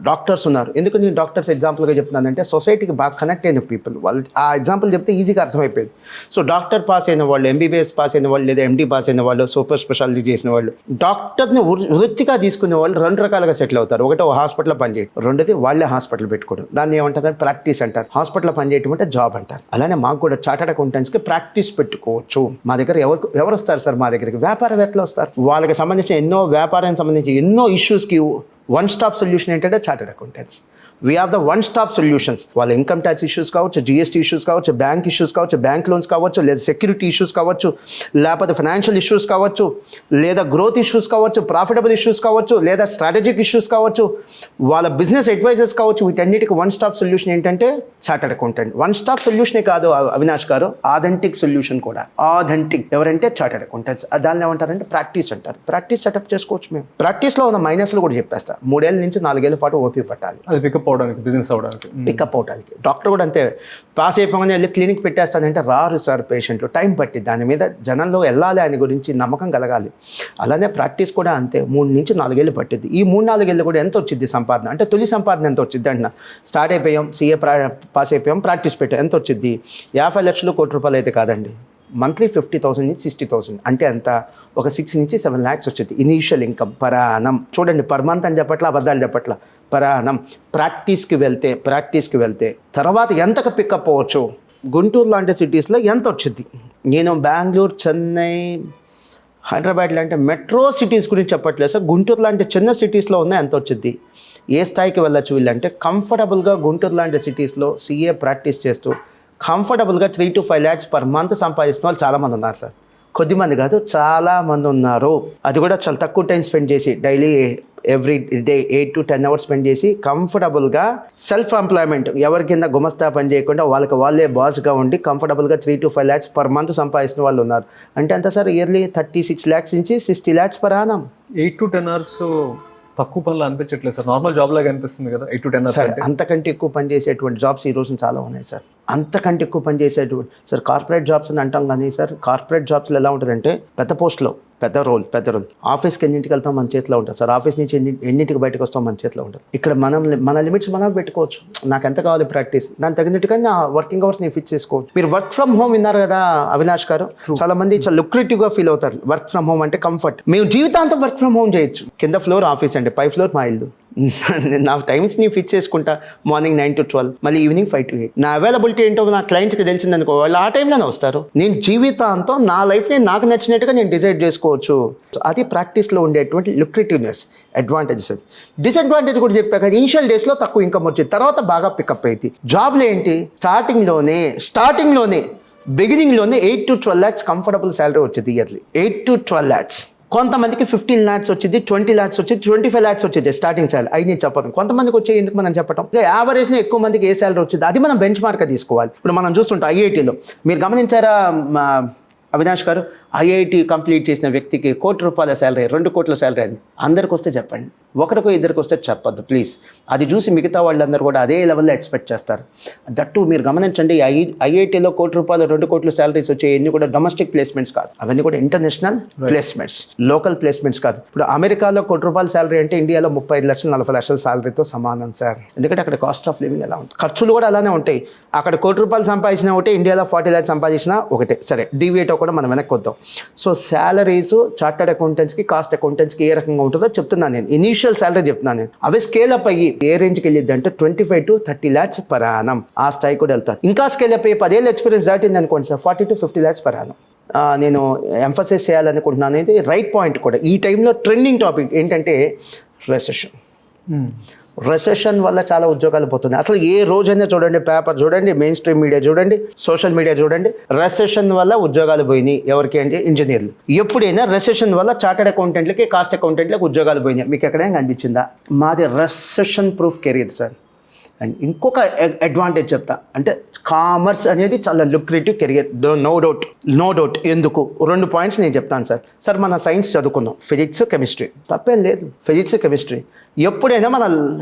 డాక్టర్స్ ఉన్నారు. ఎందుకు నేను డాక్టర్స్ ఎగ్జాంపుల్గా చెప్తున్నానంటే సొసైటీకి బాగా కనెక్ట్ అయిన పీపుల్, వాళ్ళు ఆ ఎగ్జాంపుల్ చెప్తే ఈజీగా అర్థమైపోయింది. సో డాక్టర్ పాస్ అయిన వాళ్ళు, ఎంబీబీఎస్ పాస్ అయిన వాళ్ళు, లేదా ఎండీ పాస్ అయిన వాళ్ళు, సూపర్ స్పెషాలిటీ చేసిన వాళ్ళు, డాక్టర్ని వృత్తిగా తీసుకునే వాళ్ళు రెండు రకాలుగా సెటిల్ అవుతారు. ఒకటి హాస్పిటల్లో పనిచేయడం, రెండోది వాళ్ళే హాస్పిటల్ పెట్టుకోవడం. దాన్ని ఏమంటారు? ప్రాక్టీస్ అంటారు. హాస్పిటల్లో పనిచేయడం అంటే జాబ్ అంటారు. అలానే మాకు కూడా చార్టర్డ్ అకౌంటెంట్స్కి ప్రాక్టీస్ పెట్టుకోవచ్చు. మా దగ్గర ఎవరు వస్తారు సార్? మా దగ్గరికి వ్యాపారవేత్తలు వస్తారు. వాళ్ళకి సంబంధించిన వ్యాపారానికి సంబంధించి ఎన్నో ఇష్యూస్కి వన్ స్టాప్ సొల్యూషన్ ఏంటంటే chartered accountants. We are the one stop solutions. వాళ్ళ ఇన్కమ్ ట్యాక్స్ ఇష్యూస్ కావచ్చు, జిఎస్టీ ఇష్యూస్ కావచ్చు, బ్యాంక్ ఇష్యూస్ కావచ్చు, బ్యాంక్ లోన్స్ కావచ్చు, లేదా సెక్యూరిటీ ఇష్యూస్ కావచ్చు, లేకపోతే ఫైనాన్షియల్ ఇష్యూస్ కావచ్చు, లేదా గ్రోత్ ఇష్యూస్ కావచ్చు, ప్రాఫిటబుల్ ఇష్యూస్ కావచ్చు, లేదా స్ట్రాటజిక్ ఇష్యూస్ కావచ్చు, వాళ్ళ బిజినెస్ అడ్వైజర్స్ కావచ్చు. వీటన్నిటికి వన్ స్టాప్ సొల్యూషన్ ఏంటంటే చార్టర్డ్ అకౌంటెంట్. వన్ స్టాప్ సొల్యూషనే కాదు అవినాష్ గారు, ఆథెంటిక్ సొల్యూషన్ కూడా. ఆథెంటిక్ ఎవరంటే చార్టర్డ్ అకౌంటెంట్స్. దాన్ని ఏమంటారంటే ప్రాక్టీస్ అంటారు. ప్రాక్టీస్ సెటప్ చేసుకోవచ్చు మేము. ప్రాక్టీస్లో ఉన్న మైనస్లు కూడా చెప్పేస్తా. 3 ఏళ్ళ నుంచి 4 ఏళ్ళ పాటు ఓపీ పట్టాలి, అది పికప్ అవడానికి, బిజినెస్ అవడానికి, పికప్ అవడానికి. డాక్టర్ కూడా అంతే. పాస్ అయిపోగానే వెళ్ళి క్లినిక్ పెట్టేస్తానంటే రారు సార్ పేషెంట్లు. టైం పట్టి దాని మీద జనంలో వెళ్ళాలి, ఆయన గురించి నమ్మకం కలగాలి. అలానే ప్రాక్టీస్ కూడా అంతే. 3 నుంచి 4 ఏళ్ళు పట్టింది. ఈ 3-4 ఏళ్ళు కూడా ఎంత వచ్చింది సంపాదన అంటే, తొలి సంపాదన ఎంత వచ్చింది అంటున్నా. స్టార్ట్ అయిపోయాం, సీఏ పాస్ అయిపోయాం, ప్రాక్టీస్ పెట్టాం, ఎంత వచ్చింది? 50 లక్షలు, ₹1,00,00,000 అయితే కాదండి. మంత్లీ 50,000 నుంచి 60,000 అంటే ఎంత? ఒక 6 నుంచి 7 lakhs వచ్చింది ఇనీషియల్ ఇన్కమ్ పర్ యానం. చూడండి, పర్ మంత్ అని చెప్పట్లా, అబద్ధాలు చెప్పట్లా, పర్ యానం. ప్రాక్టీస్కి వెళ్తే తర్వాత ఎంతకు పికప్ అవ్వచ్చు? గుంటూరు లాంటి సిటీస్లో ఎంత వచ్చింది? నేను బెంగళూరు, చెన్నై, హైదరాబాద్ లాంటి మెట్రో సిటీస్ గురించి చెప్పట్లేదు సార్. గుంటూరు లాంటి చిన్న సిటీస్లో ఉన్న ఎంత వచ్చింది? ఏ స్థాయికి వెళ్ళచ్చు వీళ్ళంటే, కంఫర్టబుల్గా గుంటూరు లాంటి సిటీస్లో సీఏ ప్రాక్టీస్ చేస్తూ కంఫర్టబుల్గా 3 to 5 lakhs పర్ మంత్ సంపాదిస్తున్న వాళ్ళు చాలామంది ఉన్నారు సార్. కొద్దిమంది కాదు, చాలామంది ఉన్నారు. అది కూడా చాలా తక్కువ టైం స్పెండ్ చేసి, daily every day 8 to 10 hours spend చేసి కంఫర్టబుల్గా సెల్ఫ్ ఎంప్లాయ్మెంట్, ఎవరి కింద గుమస్తా పని చేయకుండా వాళ్ళే బాస్గా ఉండి కంఫర్టబుల్గా 3 to 5 lakhs పర్ మంత్ సంపాదిస్తున్న వాళ్ళు ఉన్నారు. అంటే ఎంత సార్? ఇయర్లీ 36 lakhs నుంచి 60 lakhs per annum. 8 to 10 hours తక్కువ పనులు అనిపించట్లేదు సార్. నార్మల్ జాబ్ లాగా అనిపిస్తుంది కదా 8 to 10 hours. అంతకంటే ఎక్కువ పని చేసేటువంటి జాబ్స్ ఈ రోజు చాలా ఉన్నాయి సార్. అంతకంటే ఎక్కువ పని చేసేటువంటి సార్ కార్పొరేట్ జాబ్స్ అని అంటాం కానీ సార్, కార్పొరేట్ జాబ్స్లో ఎలా ఉంటుందంటే పెద్ద పోస్ట్లో పెద్ద రోల్. ఆఫీస్కి ఎన్నింటికి వెళ్తాం మన చేతిలో ఉంటుంది సార్. ఆఫీస్ నుంచి ఎన్నింటికి బయటకు వస్తాం మన చేతిలో ఉంటుంది. ఇక్కడ మన లిమిట్స్ మనం పెట్టుకోవచ్చు. నాకు ఎంత కావాలి ప్రాక్టీస్, దాని తగినట్టుగా నా వర్కింగ్ అవర్స్ నేను ఫిక్స్ చేసుకోవచ్చు. మీరు వర్క్ ఫ్రమ్ హోమ్ విన్నారు కదా అవినాష్ గారు, చాలా మంది చాలా లుక్రేటివ్గా ఫీల్ అవుతారు. వర్క్ ఫ్రమ్ హోమ్ అంటే కంఫర్ట్. మేము జీవితాంతం వర్క్ ఫ్రమ్ హోమ్ చేయొచ్చు. కింద ఫ్లోర్ ఆఫీస్ అండి, పై ఫ్లోర్ మా ఇల్లు. నా టైమ్స్ నేను ఫిక్స్ చేసుకుంటా. మార్నింగ్ 9 to 12, మళ్ళీ ఈవినింగ్ 5 to 8. నా అవైలబిలిటీ ఏంటో నా క్లయింట్స్కి తెలిసిందనుకో, వాళ్ళు ఆ టైంలోనే వస్తారు. నేను జీవితాంతం నా లైఫ్ని నాకు నచ్చినట్టుగా నేను డిసైడ్ చేసుకోవచ్చు. అది ప్రాక్టీస్లో ఉండేటువంటి లుక్రేటివ్నెస్, అడ్వాంటేజెస్. అది డిసడ్వాంటేజ్ కూడా చెప్పాక, ఇనిషియల్ డేస్లో తక్కువ ఇన్కమ్ వచ్చింది, తర్వాత బాగా పికప్ అయింది. జాబ్లో ఏంటి? స్టార్టింగ్లోనే బిగినింగ్లోనే 8 to 12 lakhs కంఫర్టబుల్ శాలరీ వచ్చింది ఇయర్లీ. 8 to 12 lakhs. కొంతమందికి 15 lakhs వచ్చింది, 20 lakhs వచ్చింది, 25 lakhs వచ్చింది స్టార్టిగ్ శాలరీ. అవి నేను చెప్పను. కొంతమందికి వచ్చే ఎందుకు మనం చెప్పటం. యావరేజ్లో ఎక్కువ మందికి ఏ శాలరీ వచ్చింది అది మనం బెంచ్ మార్క్గా తీసుకోవాలి. ఇప్పుడు మనం చూస్తుంటాం ఐఐటీలో, మీరు గమనించారా అవినాష్ గారు? ఐఐటి కంప్లీట్ చేసిన వ్యక్తికి ₹1,00,00,000 శాలరీ, 2 కోట్ల శాలరీ అని అందరికి వస్తే చెప్పండి. ఒకరికో ఇద్దరికి వస్తే చెప్పొద్దు ప్లీజ్. అది చూసి మిగతా వాళ్ళందరూ కూడా అదే లెవెల్లో ఎక్స్పెక్ట్ చేస్తారు. దట్టు మీరు గమనించండి, ఐఐటీలో ₹1,00,00,000, 2 కోట్ల శాలరీస్ వచ్చేవన్నీ కూడా డొమెస్టిక్ ప్లేస్మెంట్స్ కాదు, అవన్నీ కూడా ఇంటర్నేషనల్ ప్లేస్మెంట్స్, లోకల్ ప్లేస్మెంట్స్ కాదు. ఇప్పుడు అమెరికాలో ₹1,00,00,000 శాలరీ అంటే ఇండియాలో 35 లక్షలు 40 లక్షల శాలరీతో సమానం సార్. ఎందుకంటే అక్కడ కాస్ట్ ఆఫ్ లివింగ్ ఎలా ఉంటుంది, ఖర్చులు కూడా అలానే ఉంటాయి. అక్కడ ₹1,00,00,000 సంపాదించినా ఒకటే, ఇండియాలో 40 lakhs సంపాదించినా ఒకటే. సరే, డివియేట్ కూడా మనం వెనక్కి వద్దాం. సో శాలరీస్ చార్టర్డ్ అకౌంటెంట్స్కి, కాస్ట్ అకౌంటెంట్స్కి ఏ రకంగా ఉంటుందో చెప్తున్నాను నేను. ఇనీషియల్ శాలరీ చెప్తున్నాను నేను. అవి స్కేల్ అప్ అయ్యి ఏ రేంజ్కి వెళ్ళిద్ది అంటే 25 to 30 lakhs పర్ యానం. ఆ స్థాయి కూడా వెళ్తారు. ఇంకా స్కేల్ అప్ అయ్యి 10 ఏళ్ళ ఎక్స్పీరియన్స్ దాటింది అనుకోండి sir, 40 to 50 lakhs per annum. నేను ఎంఫసైజ్ చేయాలనుకుంటున్నాను. ఇది రైట్ పాయింట్ కూడా. ఈ టైంలో ట్రెండింగ్ టాపిక్ ఏంటంటే రెసెషన్. రెసెషన్ వల్ల చాలా ఉద్యోగాలు పోతున్నాయి. అసలు ఏ రోజైనా చూడండి, పేపర్ చూడండి, మెయిన్ స్ట్రీమ్ మీడియా చూడండి, సోషల్ మీడియా చూడండి, రెసెషన్ వల్ల ఉద్యోగాలు పోయినాయి. ఎవరికి అంటే ఇంజనీర్లు. ఎప్పుడైనా రెసెషన్ వల్ల చార్టెడ్ అకౌంటెంట్లకి, కాస్ట్ అకౌంటెంట్లకు ఉద్యోగాలు పోయినాయి. మీకు ఎక్కడైనా కనిపించిందా? మాది recession proof career sir. And ఇంకొక అడ్వాంటేజ్ చెప్తా, అంటే కామర్స్ అనేది చాలా లుక్రేటివ్ కెరియర్, నో డౌట్. ఎందుకు? 2 పాయింట్స్ నేను చెప్తాను సార్. మన సైన్స్ చదువుకున్నాం, ఫిజిక్స్ కెమిస్ట్రీ, తప్పేం లేదు. ఫిజిక్స్ కెమిస్ట్రీ ఎప్పుడైనా మన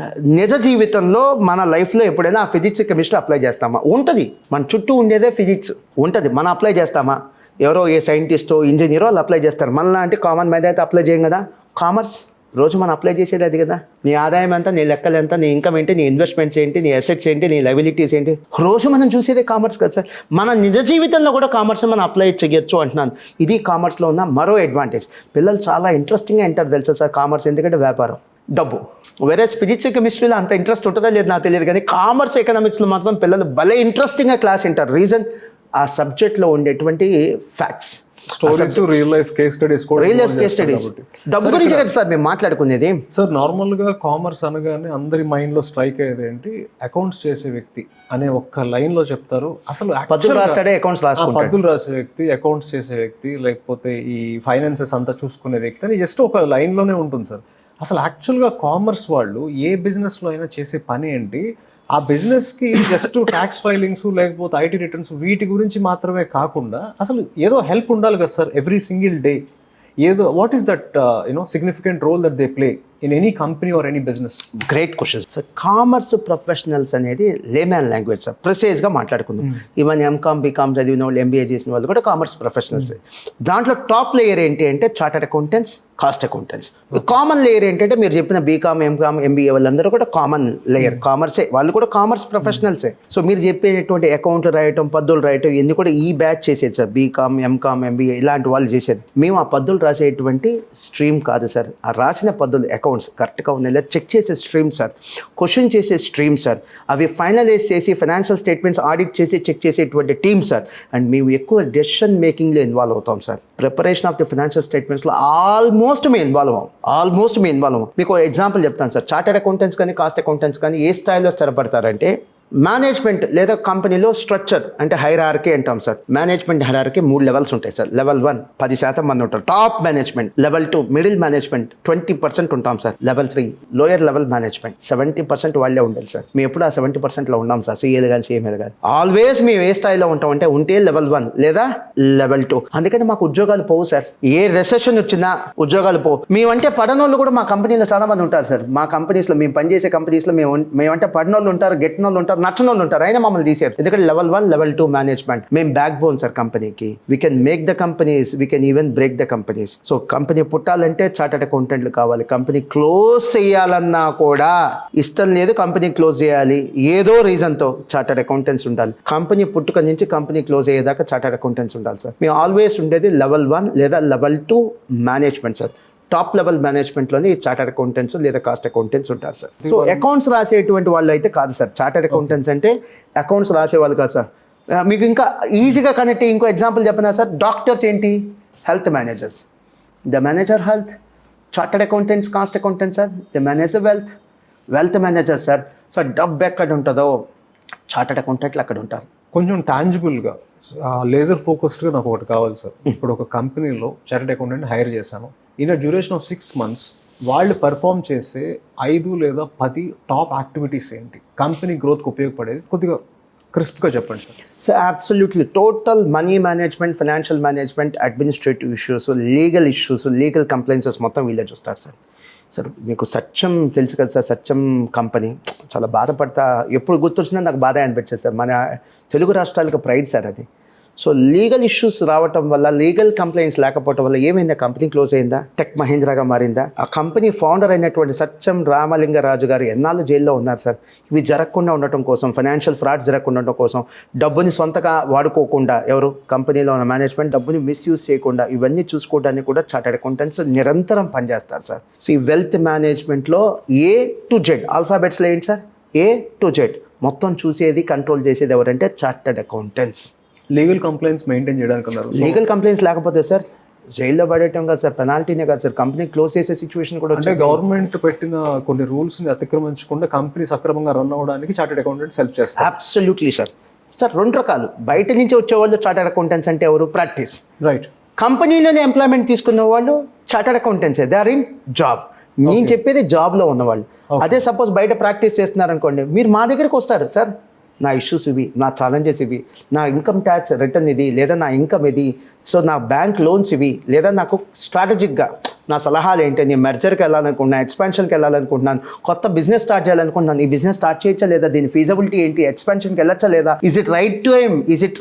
నిజ జీవితంలో, మన లైఫ్లో ఎప్పుడైనా ఆ ఫిజిక్స్ కెమిస్ట్రీ అప్లై చేస్తామా? ఉంటుంది. మన చుట్టూ ఉండేదే ఫిజిక్స్ ఉంటుంది, మనం అప్లై చేస్తామా? ఎవరో ఏ సైంటిస్టో ఇంజనీరో వాళ్ళు అప్లై చేస్తారు. మనలాంటి కామన్ మీద అయితే అప్లై చేయం కదా. కామర్స్ రోజు మనం అప్లై చేసేది అది కదా. నీ ఆదాయం ఎంత, నీ లెక్కలు ఎంత, నీ ఇన్కమ్ ఏంటి, నీ ఇన్వెస్ట్మెంట్స్ ఏంటి, నీ అసెట్స్ ఏంటి, నీ లయబిలిటీస్ ఏంటి, రోజు మనం చూసేదే కామర్స్ కదా సార్. మన నిజ జీవితంలో కూడా కామర్స్ మనం అప్లై చేయొచ్చు అంటున్నాను. ఇది కామర్స్లో ఉన్న మరో అడ్వాంటేజ్. పిల్లలు చాలా ఇంట్రెస్టింగ్గా ఎంటర్ తెలుసా సార్ కామర్స్, ఎందుకంటే వ్యాపారం, డబ్బు. వేరే ఫిజిక్స్ కెమిస్ట్రీలో అంత ఇంట్రెస్ట్ ఉంటుందో లేదు నాకు తెలియదు, కానీ కామర్స్ ఎకనామిక్స్లో మాత్రం పిల్లలు భలే ఇంట్రెస్టింగ్గా క్లాస్ వింటారు. రీజన్ ఆ సబ్జెక్ట్లో ఉండేటువంటి facts, stories, real life case studies, డబ్బు గురించి కదా సార్ మేము మాట్లాడుకునేది. సార్ నార్మల్గా కామర్స్ అనగానే అందరి మైండ్లో స్ట్రైక్ అయ్యేది ఏంటి, అకౌంట్స్ చేసే వ్యక్తి అనే ఒక్క లైన్లో చెప్తారు. అసలు పద్దులు రాస్తాడే అకౌంట్స్ రాసుకుంటాడు. పద్దులు రాసే వ్యక్తి, అకౌంట్స్ చేసే వ్యక్తి, లేకపోతే ఈ ఫైనాన్సెస్ అంతా చూసుకునే వ్యక్తి అని జస్ట్ ఒక లైన్లోనే ఉంటుంది సార్. అసలు యాక్చువల్గా కామర్స్ వాళ్ళు ఏ బిజినెస్లో అయినా చేసే పని ఏంటి, ఆ బిజినెస్కి జస్ట్ ట్యాక్స్ ఫైలింగ్స్, లేకపోతే ఐటీ రిటర్న్స్, వీటి గురించి మాత్రమే కాకుండా అసలు ఏదో హెల్ప్ ఉండాలి కదా సార్ ఎవ్రీ సింగిల్ డే. ఏదో what is that significant role that they play in any company or any business? Great question sir. Commerce professionals అనేది లేమ్యాన్ లాంగ్వేజ్ సార్, ప్రిసైజ్గా మాట్లాడుకుందాం. ఈవెన్ ఎంకామ్, బీకామ్ చదివిన వాళ్ళు, ఎంబీఏ చేసిన వాళ్ళు కూడా కామర్స్ ప్రొఫెషనల్స్. దాంట్లో టాప్ లేయర్ ఏంటి అంటే chartered accountants, cost accountants. Common layer ఏంటంటే మీరు చెప్పిన బీకామ్, ఎంకామ్, ఎంబీఏ వాళ్ళందరూ కూడా కామన్ లేయర్, కామర్సే, వాళ్ళు కూడా కామర్స్ ప్రొఫెషనల్సే. సో మీరు చెప్పేటువంటి అకౌంట్ రాయటం, పద్దులు రాయటం, ఇవన్నీ కూడా ఈ బ్యాచ్ చేసేది సార్. బీకామ్, ఎంకామ్, ఎంబీఏ ఇలాంటి వాళ్ళు చేసేది. మేము ఆ పద్దులు రాసేటువంటి స్ట్రీమ్ కాదు సార్. ఆ రాసిన పద్దులు అకౌంట్స్ కరెక్ట్గా ఉన్నాయి చెక్ చేసే స్ట్రీమ్ సార్, క్వశ్చన్ చేసే స్ట్రీమ్ సార్, అవి ఫైనలైజ్ చేసి ఫైనాన్షియల్ స్టేట్మెంట్స్ ఆడిట్ చేసి చెక్ చేసేటువంటి టీమ్ సార్. అండ్ మేము ఎక్కువ డెసిషన్ మేకింగ్లో ఇన్వాల్వ్ అవుతాం sir. Preparation of the financial స్టేట్మెంట్స్లో ఆల్మోస్ట్ మేము ఇన్వాల్వ్ అవ్వం. మీకు ఎగ్జాంపుల్ చెప్తాను సార్. చార్టర్డ్ అకౌంటెంట్స్ కానీ, కాస్ట్ అకౌంటెంట్స్ కానీ ఏ స్థాయిలో స్థిరపడతారంటే, మేనేజ్మెంట్ లేదా కంపెనీలో స్ట్రక్చర్ అంటే హైరార్కీ అంటాం సార్. మేనేజ్మెంట్ హైరార్కీ 3 లెవెల్స్ ఉంటాయి సార్. లెవెల్ 1 10% మంది ఉంటారు, top management. Level 2 middle management 20% ఉంటాం sir. Level 3 lower level management 70% వాళ్ళే ఉండాలి సార్. మేము ఎప్పుడు ఆ 70%లో ఉన్నాం సార్. సీఏలు కానీ, సిఎంఏలు కానీ. ఆల్వేస్ మేము ఏ స్థాయిలో ఉంటాం అంటే ఉంటే లెవెల్ 1 లేదా లెవెల్ 2. అందుకని మాకు ఉద్యోగాలు పోవు సార్. ఏ రెసెషన్ వచ్చినా ఉద్యోగాలు పోవు. మేమంటే పడనోళ్ళు కూడా మా కంపెనీలో చాలా మంది ఉంటారు సార్. మా కంపెనీస్లో, మేము పనిచేసే కంపెనీస్లో మేమంటే పడినోళ్ళు ఉంటారు, గెట్టినోళ్ళు ఉంటారు, నచ్చని వాళ్ళు ఉంటారు. అయినా మమ్మల్ని తీసారు. ఎందుకంటే లెవెల్ 1, లెవెల్ 2 మేనేజ్మెంట్. మేము బ్యాక్ బోన్ సార్ కంపెనీకి. We can make the companies, we can even break the companies. So company పుట్టాలంటే చార్టర్డ్ అకౌంటెంట్లు కావాలి. కంపెనీ క్లోజ్ చేయాలన్నా కూడా ఇష్టం లేదు, కంపెనీ క్లోజ్ చేయాలి ఏదో రీజన్తో, చార్టర్డ్ అకౌంటెంట్స్ ఉండాలి. కంపెనీ పుట్టుక నుంచి కంపెనీ క్లోజ్ అయ్యేదాకా చార్టర్డ్ అకౌంటెంట్స్ ఉండాలి సార్. మేము ఆల్వేస్ ఉండేది లెవెల్ 1 లేదా level 2 management sir. Top level మేనేజ్మెంట్లోని చార్టర్డ్ అకౌంటెంట్స్ లేదా కాస్ట్ అకౌంటెంట్స్ ఉంటారు సార్. సో అకౌంట్స్ రాసేటువంటి వాళ్ళు అయితే కాదు సార్. చార్టర్డ్ అకౌంటెంట్స్ అంటే అకౌంట్స్ రాసేవాళ్ళు కాదు సార్. మీకు ఇంకా ఈజీగా కనెక్ట్ ఇంకో ఎగ్జాంపుల్ చెప్పినా సార్. డాక్టర్స్ ఏంటి? Health managers. The manager health. Chartered accountants, cost accountants sir, the manager wealth manager sir. So డబ్బు ఎక్కడ ఉంటుందో చార్టర్డ్ అకౌంటెంట్లు అక్కడ ఉంటారు. కొంచెం టాంజిబుల్గా, లేజర్ ఫోకస్డ్గా నాకు ఒకటి కావాలి సార్. ఇప్పుడు ఒక కంపెనీలో చార్టర్డ్ అకౌంటెంట్ హైర్ చేశాను. In a duration of 6 months వాళ్ళు పర్ఫామ్ చేసే 5 లేదా 10 టాప్ యాక్టివిటీస్ ఏంటి, కంపెనీ గ్రోత్కి ఉపయోగపడేది, కొద్దిగా క్రిస్ప్గా చెప్పండి sir. So absolutely total money management, financial management, administrative issues, legal issues, legal compliances మొత్తం వీళ్ళే చూస్తారు సార్. సార్ మీకు సత్యం తెలుసు కదా సార్. సత్యం కంపెనీ చాలా బాధపడతా, ఎప్పుడు గుర్తొచ్చినా నాకు బాధ అనిపించేది సార్. మన తెలుగు రాష్ట్రాలకు ప్రైడ్ సార్ అది. సో లీగల్ ఇష్యూస్ రావటం వల్ల, లీగల్ కంప్లైంట్స్ లేకపోవటం వల్ల ఏమైందా? కంపెనీ క్లోజ్ అయిందా? టెక్ మహీంద్రాగా మారిందా? ఆ కంపెనీ ఫౌండర్ అయినటువంటి సత్యం రామలింగరాజు గారు ఎన్నాళ్ళు జైల్లో ఉన్నారు సార్. ఇవి జరగకుండా ఉండటం కోసం, ఫైనాన్షియల్ ఫ్రాడ్ జరగకుండా ఉండటం కోసం, డబ్బుని సొంతగా వాడుకోకుండా, ఎవరు కంపెనీలో ఉన్న మేనేజ్మెంట్ డబ్బుని మిస్యూజ్ చేయకుండా, ఇవన్నీ చూసుకోవడానికి కూడా చార్టర్డ్ అకౌంటెంట్స్ నిరంతరం పనిచేస్తారు సార్. వెల్త్ మేనేజ్మెంట్లో A to Z ఆల్ఫాబెట్స్లో ఏంటి సార్? A to Z మొత్తం చూసేది, కంట్రోల్ చేసేది ఎవరంటే chartered accountants. Legal complaints maintain చేయడానికి అన్నారు. లీగల్ కంప్లైంట్స్ లేకపోతే సార్ జైల్లో పడేయటం కాదు సార్, పెనాల్టీనే కాదు సార్, కంపెనీ క్లోజ్ చేసే సిచ్యువేషన్ కూడా అంటే గవర్నమెంట్ పెట్టిన కొన్ని రూల్స్ని అతిక్రమించకుండా కంపెనీ సక్రమంగా రన్ అవ్వడానికి చార్టెడ్ అకౌంటెంట్స్ హెల్ప్ చేస్తారు. Absolutely sir. సార్ 2 రకాలు, బయట నుంచి వచ్చేవాళ్ళు చార్టెడ్ అకౌంటెంట్స్ అంటే ఎవరు, ప్రాక్టీస్. రైట్. కంపెనీలోనే ఎంప్లాయ్మెంట్ తీసుకున్న వాళ్ళు చార్టెడ్ అకౌంటెంట్సే, దే ఆర్ ఇన్ జాబ్. నేను చెప్పేది జాబ్లో ఉన్నవాళ్ళు. అదే సపోజ్ బయట ప్రాక్టీస్ చేస్తున్నారు అనుకోండి, మీరు మా దగ్గరికి వస్తారు, సార్ నా ఇష్యూస్ ఇవి, నా ఛాలెంజెస్ ఇవి, నా ఇన్కమ్ ట్యాక్స్ రిటర్న్ ఇది, లేదా నా ఇన్కమ్ ఇది, సో నా బ్యాంక్ లోన్స్ ఇవి, లేదా నాకు స్ట్రాటజిక్గా నా సలహాలు ఏంటి, నేను మెర్జర్కి వెళ్ళాలనుకుంటున్నాను, ఎక్స్పాన్షన్కి వెళ్ళాలనుకుంటున్నాను, కొత్త బిజినెస్ స్టార్ట్ చేయాలనుకుంటున్నాను, ఈ బిజినెస్ స్టార్ట్ చేయొచ్చా లేదా, దీని ఫీజబిలిటీ ఏంటి, ఎక్స్పాన్షన్కి వెళ్ళొచ్చా లేదా, is it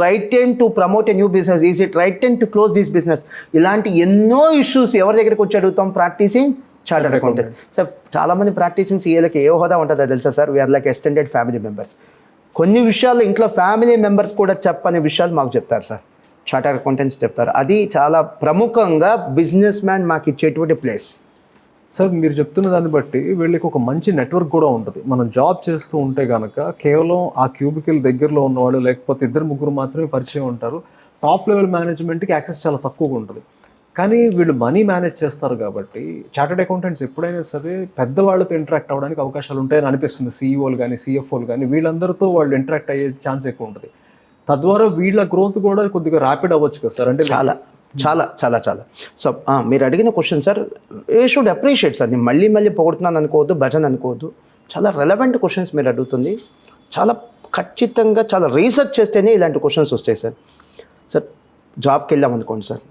right time to promote a new business, is it right time to close this business, ఇలాంటి ఎన్నో ఇష్యూస్ ఎవరి దగ్గరికి వచ్చి అడుగుతాం, ప్రాక్టీసింగ్ చార్టెడ్ అకౌంటెంట్. సార్ చాలామంది ప్రాక్టీసింగ్ సీఏలకి ఏ హోదా ఉంటుందో తెలుసా sir, we are like extended family members. కొన్ని విషయాలు ఇంట్లో ఫ్యామిలీ మెంబర్స్ కూడా చెప్పని విషయాలు మాకు చెప్తారు సార్, చార్టర్డ్ అకౌంటెంట్స్ చెప్తారు. అది చాలా ప్రముఖంగా బిజినెస్ మ్యాన్ మాకు ఇచ్చేటువంటి ప్లేస్. సార్ మీరు చెప్తున్న దాన్ని బట్టి వీళ్ళకి ఒక మంచి నెట్వర్క్ కూడా ఉంటుంది. మనం జాబ్ చేస్తూ ఉంటే కనుక కేవలం ఆ క్యూబికల్ దగ్గరలో ఉన్నవాళ్ళు లేకపోతే 2-3 మాత్రమే పరిచయం ఉంటారు. టాప్ లెవెల్ మేనేజ్మెంట్కి యాక్సెస్ చాలా తక్కువగా ఉంటుంది. కానీ వీళ్ళు మనీ మేనేజ్ చేస్తారు కాబట్టి చార్టెడ్ అకౌంటెంట్స్ ఎప్పుడైనా సరే పెద్దవాళ్ళతో ఇంటరాక్ట్ అవ్వడానికి అవకాశాలు ఉంటాయని అనిపిస్తుంది. సీఈఓలు కానీ సిఎఫ్ఓలు కానీ వీళ్ళందరితో వాళ్ళు ఇంటరాక్ట్ అయ్యే ఛాన్స్ ఎక్కువ ఉంటుంది. తద్వారా వీళ్ళ గ్రోత్ కూడా కొద్దిగా ర్యాపిడ్ అవ్వచ్చు కదా సార్. అంటే చాలా చాలా చాలా చాలా సో మీరు అడిగిన question sir, A should appreciate sir. నేను మళ్ళీ పొగుడుతున్నాను అనుకోవద్దు, భజన్ అనుకోవద్దు. చాలా రెలవెంట్ క్వశ్చన్స్ మీరు అడుగుతుంది. చాలా ఖచ్చితంగా చాలా రీసెర్చ్ చేస్తేనే ఇలాంటి క్వశ్చన్స్ వస్తాయి సార్. సార్ జాబ్కి వెళ్ళాం అనుకోండి సార్,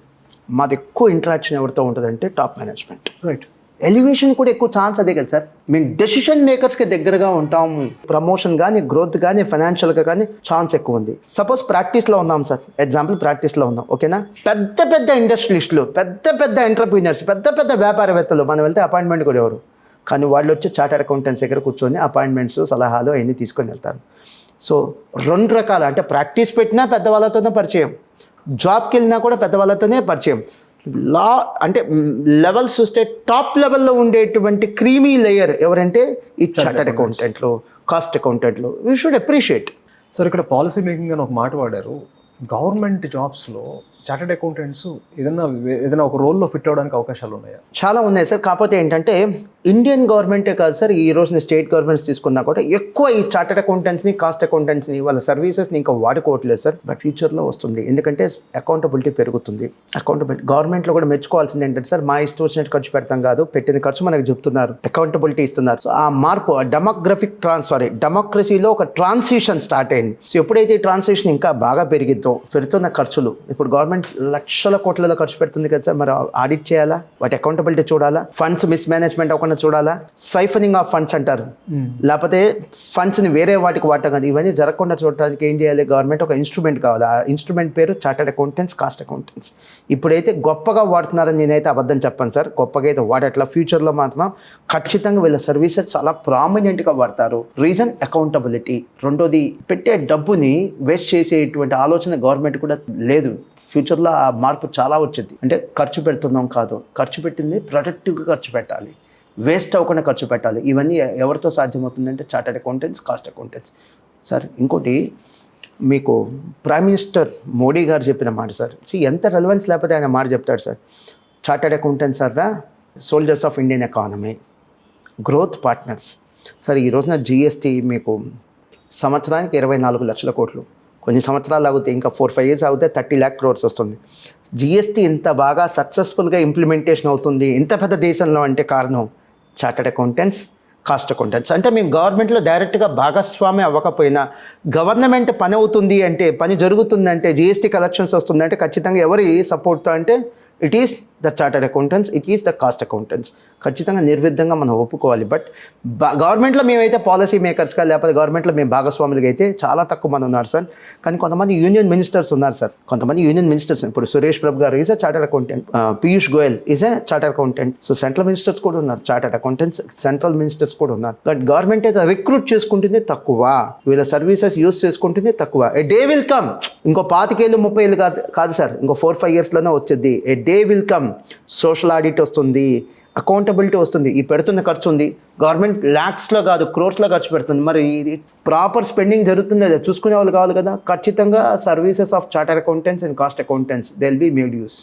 మాది ఎక్కువ ఇంటరాక్షన్ ఎవరితో ఉంటుందంటే టాప్ మేనేజ్మెంట్. రైట్. ఎలివేషన్ కూడా ఎక్కువ ఛాన్స్ అదే కదా సార్. మేము డెసిషన్ మేకర్స్కి దగ్గరగా ఉంటాము. ప్రమోషన్ కానీ గ్రోత్ కానీ ఫైనాన్షియల్గా కానీ ఛాన్స్ ఎక్కువ ఉంది. సపోజ్ ప్రాక్టీస్లో ఉన్నాం సార్, ఎగ్జాంపుల్ ప్రాక్టీస్లో ఉన్నాం, ఓకేనా. పెద్ద ఇండస్ట్రియలిస్టులు, పెద్ద ఎంటర్ప్రీనర్స్, పెద్ద వ్యాపారవేత్తలు మనం వెళ్తే అపాయింట్మెంట్ కూడా ఎవరు, కానీ వాళ్ళు వచ్చి చార్టర్డ్ అకౌంటెంట్స్ దగ్గర కూర్చొని అపాయింట్మెంట్స్ సలహాలు అవన్నీ తీసుకొని వెళ్తారు. సో 2 రకాలు, అంటే ప్రాక్టీస్ పెట్టినా పెద్దవాళ్ళతోనే పరిచయం, జాబ్కి వెళ్ళినా కూడా పెద్దవాళ్ళతోనే పరిచయం. లా అంటే లెవెల్స్ చూస్తే టాప్ లెవెల్లో ఉండేటువంటి క్రీమీ లేయర్ ఎవరంటే ఈ చార్టర్డ్ అకౌంటెంట్లు, కాస్ట్ అకౌంటెంట్లు. We should appreciate. సార్ ఇక్కడ పాలసీ మేకింగ్ అని ఒక మాట వాడారు. గవర్నమెంట్ జాబ్స్లో చార్టర్డ్ అకౌంటెంట్స్ ఏదైనా ఒక రోల్లో ఫిట్ అవ్వడానికి అవకాశాలు ఉన్నాయా? చాలా ఉన్నాయి సార్. కాకపోతే ఏంటంటే ఇండియన్ గవర్నమెంటే కాదు సార్, ఈ రోజున స్టేట్ గవర్నమెంట్స్ తీసుకున్నా కూడా ఎక్కువ ఈ చార్టర్డ్ అకౌంటెంట్స్ని, కాస్ట్ అకౌంటెంట్స్ని, వాళ్ళ సర్వీసెస్ని ఇంకా వాడుకోవట్లేదు సార్. బట్ ఫ్యూచర్లో వస్తుంది, ఎందుకంటే అకౌంటబిలిటీ పెరుగుతుంది. గవర్నమెంట్లో కూడా మెచ్చుకోవాల్సింది ఏంటంటే సార్, మా ఇష్టం వచ్చినట్టు ఖర్చు పెడతాం కాదు, పెట్టిన ఖర్చు మనకు చెప్తున్నారు, అకౌంటబిలిటీ ఇస్తున్నారు. సో ఆ మార్పు డెమోక్రసీలో ఒక ట్రాన్సిషన్ స్టార్ట్ అయింది. సో ఎప్పుడైతే ఈ ట్రాన్సిషన్ ఇంకా బాగా పెరుగుతున్న ఖర్చులు, ఇప్పుడు గవర్నమెంట్ లక్షల కోట్లలో ఖర్చు పెడుతుంది కదా సార్, మరి ఆడిట్ చేయాలా, వాటి అకౌంటబిలిటీ చూడాలా, ఫండ్స్ మిస్మేనేజ్మెంట్ అవ్వకుండా చూడాలా, సైఫనింగ్ ఆఫ్ ఫండ్స్ అంటారు, లేకపోతే ఫండ్స్ని వేరే వాటికి వాడటం కాదు, ఇవన్నీ జరగకుండా చూడటానికి ఏం చేయాలి, గవర్నమెంట్ ఒక ఇన్స్ట్రుమెంట్ కావాలి. ఆ ఇన్స్ట్రుమెంట్ పేరు చార్టర్డ్ అకౌంటెంట్స్, కాస్ట్ అకౌంటెంట్స్. ఇప్పుడైతే గొప్పగా వాడుతున్నారని నేనైతే అబద్ధం చెప్పాను సార్, గొప్పగా అయితే వాడట్లా. ఫ్యూచర్లో మాత్రం ఖచ్చితంగా వీళ్ళ సర్వీసెస్ చాలా ప్రామినెంట్గా వాడతారు. Reason accountability. రెండోది, పెట్టే డబ్బుని వేస్ట్ చేసేటువంటి ఆలోచన గవర్నమెంట్ కూడా లేదు. ఫ్యూచర్లో ఆ మార్పు చాలా వచ్చింది. అంటే ఖర్చు పెడుతున్నాం కాదు, ఖర్చు పెట్టింది ప్రొడక్టివ్గా ఖర్చు పెట్టాలి, వేస్ట్ అవ్వకుండా ఖర్చు పెట్టాలి. ఇవన్నీ ఎవరితో సాధ్యమవుతుందంటే chartered accountants, cost accountants. Sir ఇంకోటి, మీకు ప్రైమ్ మినిస్టర్ మోడీ గారు చెప్పిన మాట సార్, ఎంత రెలవెన్స్ లేకపోతే ఆయన మాట చెప్తాడు sir. Chartered accountants are the soldiers of Indian economy, growth partners. Sir ఈ రోజున జిఎస్టీ మీకు సంవత్సరానికి 24 లక్షల కోట్లు, కొన్ని సంవత్సరాలు ఆగితే ఇంకా 4-5 years ఆగితే 30 lakh crores వస్తుంది. జిఎస్టీ ఇంత బాగా సక్సెస్ఫుల్గా ఇంప్లిమెంటేషన్ అవుతుంది ఇంత పెద్ద దేశంలో అంటే కారణం చార్టర్డ్ అకౌంటెంట్స్, కాస్ట్ అకౌంటెంట్స్. అంటే మేము గవర్నమెంట్లో డైరెక్ట్గా భాగస్వామి అవ్వకపోయినా గవర్నమెంట్ పని అవుతుంది అంటే, పని జరుగుతుందంటే, జిఎస్టీ కలెక్షన్స్ వస్తుందంటే ఖచ్చితంగా ఎవరి సపోర్ట్తో అంటే it is the chartered accountants, it is the cost accountants. ఖచ్చితంగా నిర్విధంగా మనం ఒప్పుకోవాలి. బట్ గవర్నమెంట్లో మేమైతే పాలసీ మేకర్స్గా లేకపోతే గవర్నమెంట్లో మేము భాగస్వాములుగా అయితే చాలా తక్కువ మంది ఉన్నారు సార్. కానీ కొంతమంది యూనియన్ మినిస్టర్స్ ఉన్నారు సార్, ఇప్పుడు సురేష్ ప్రభు గారు is a chartered accountant, Piyush Goyal is a chartered accountant. So central ministers కూడా ఉన్నారు చార్టర్డ్ అకౌంటెంట్స్, సెంట్రల్ మినిస్టర్స్ కూడా ఉన్నారు. బట్ గవర్నమెంట్ అయితే రిక్రూట్ చేసుకుంటుంది తక్కువ, వీళ్ళ సర్వీసెస్ యూజ్ చేసుకుంటుంది తక్కువ. ఏ డే విల్ కమ్, ఇంకో 25 ఏళ్ళు 30 ఏళ్ళు కాదు సార్, ఇంకో 4-5 yearsలోనే వచ్చేది. A day will come, social audit వస్తుంది, అకౌంటబిలిటీ వస్తుంది. ఈ పెడుతున్న ఖర్చు ఉంది, గవర్నమెంట్ ల్యాక్స్లో కాదు క్రోర్స్లో ఖర్చు పెడుతుంది. మరి ఇది ప్రాపర్ స్పెండింగ్ జరుగుతుంది, అది చూసుకునే వాళ్ళు కావాలి కదా. ఖచ్చితంగా services of chartered accountants and cost accountants they will be made use.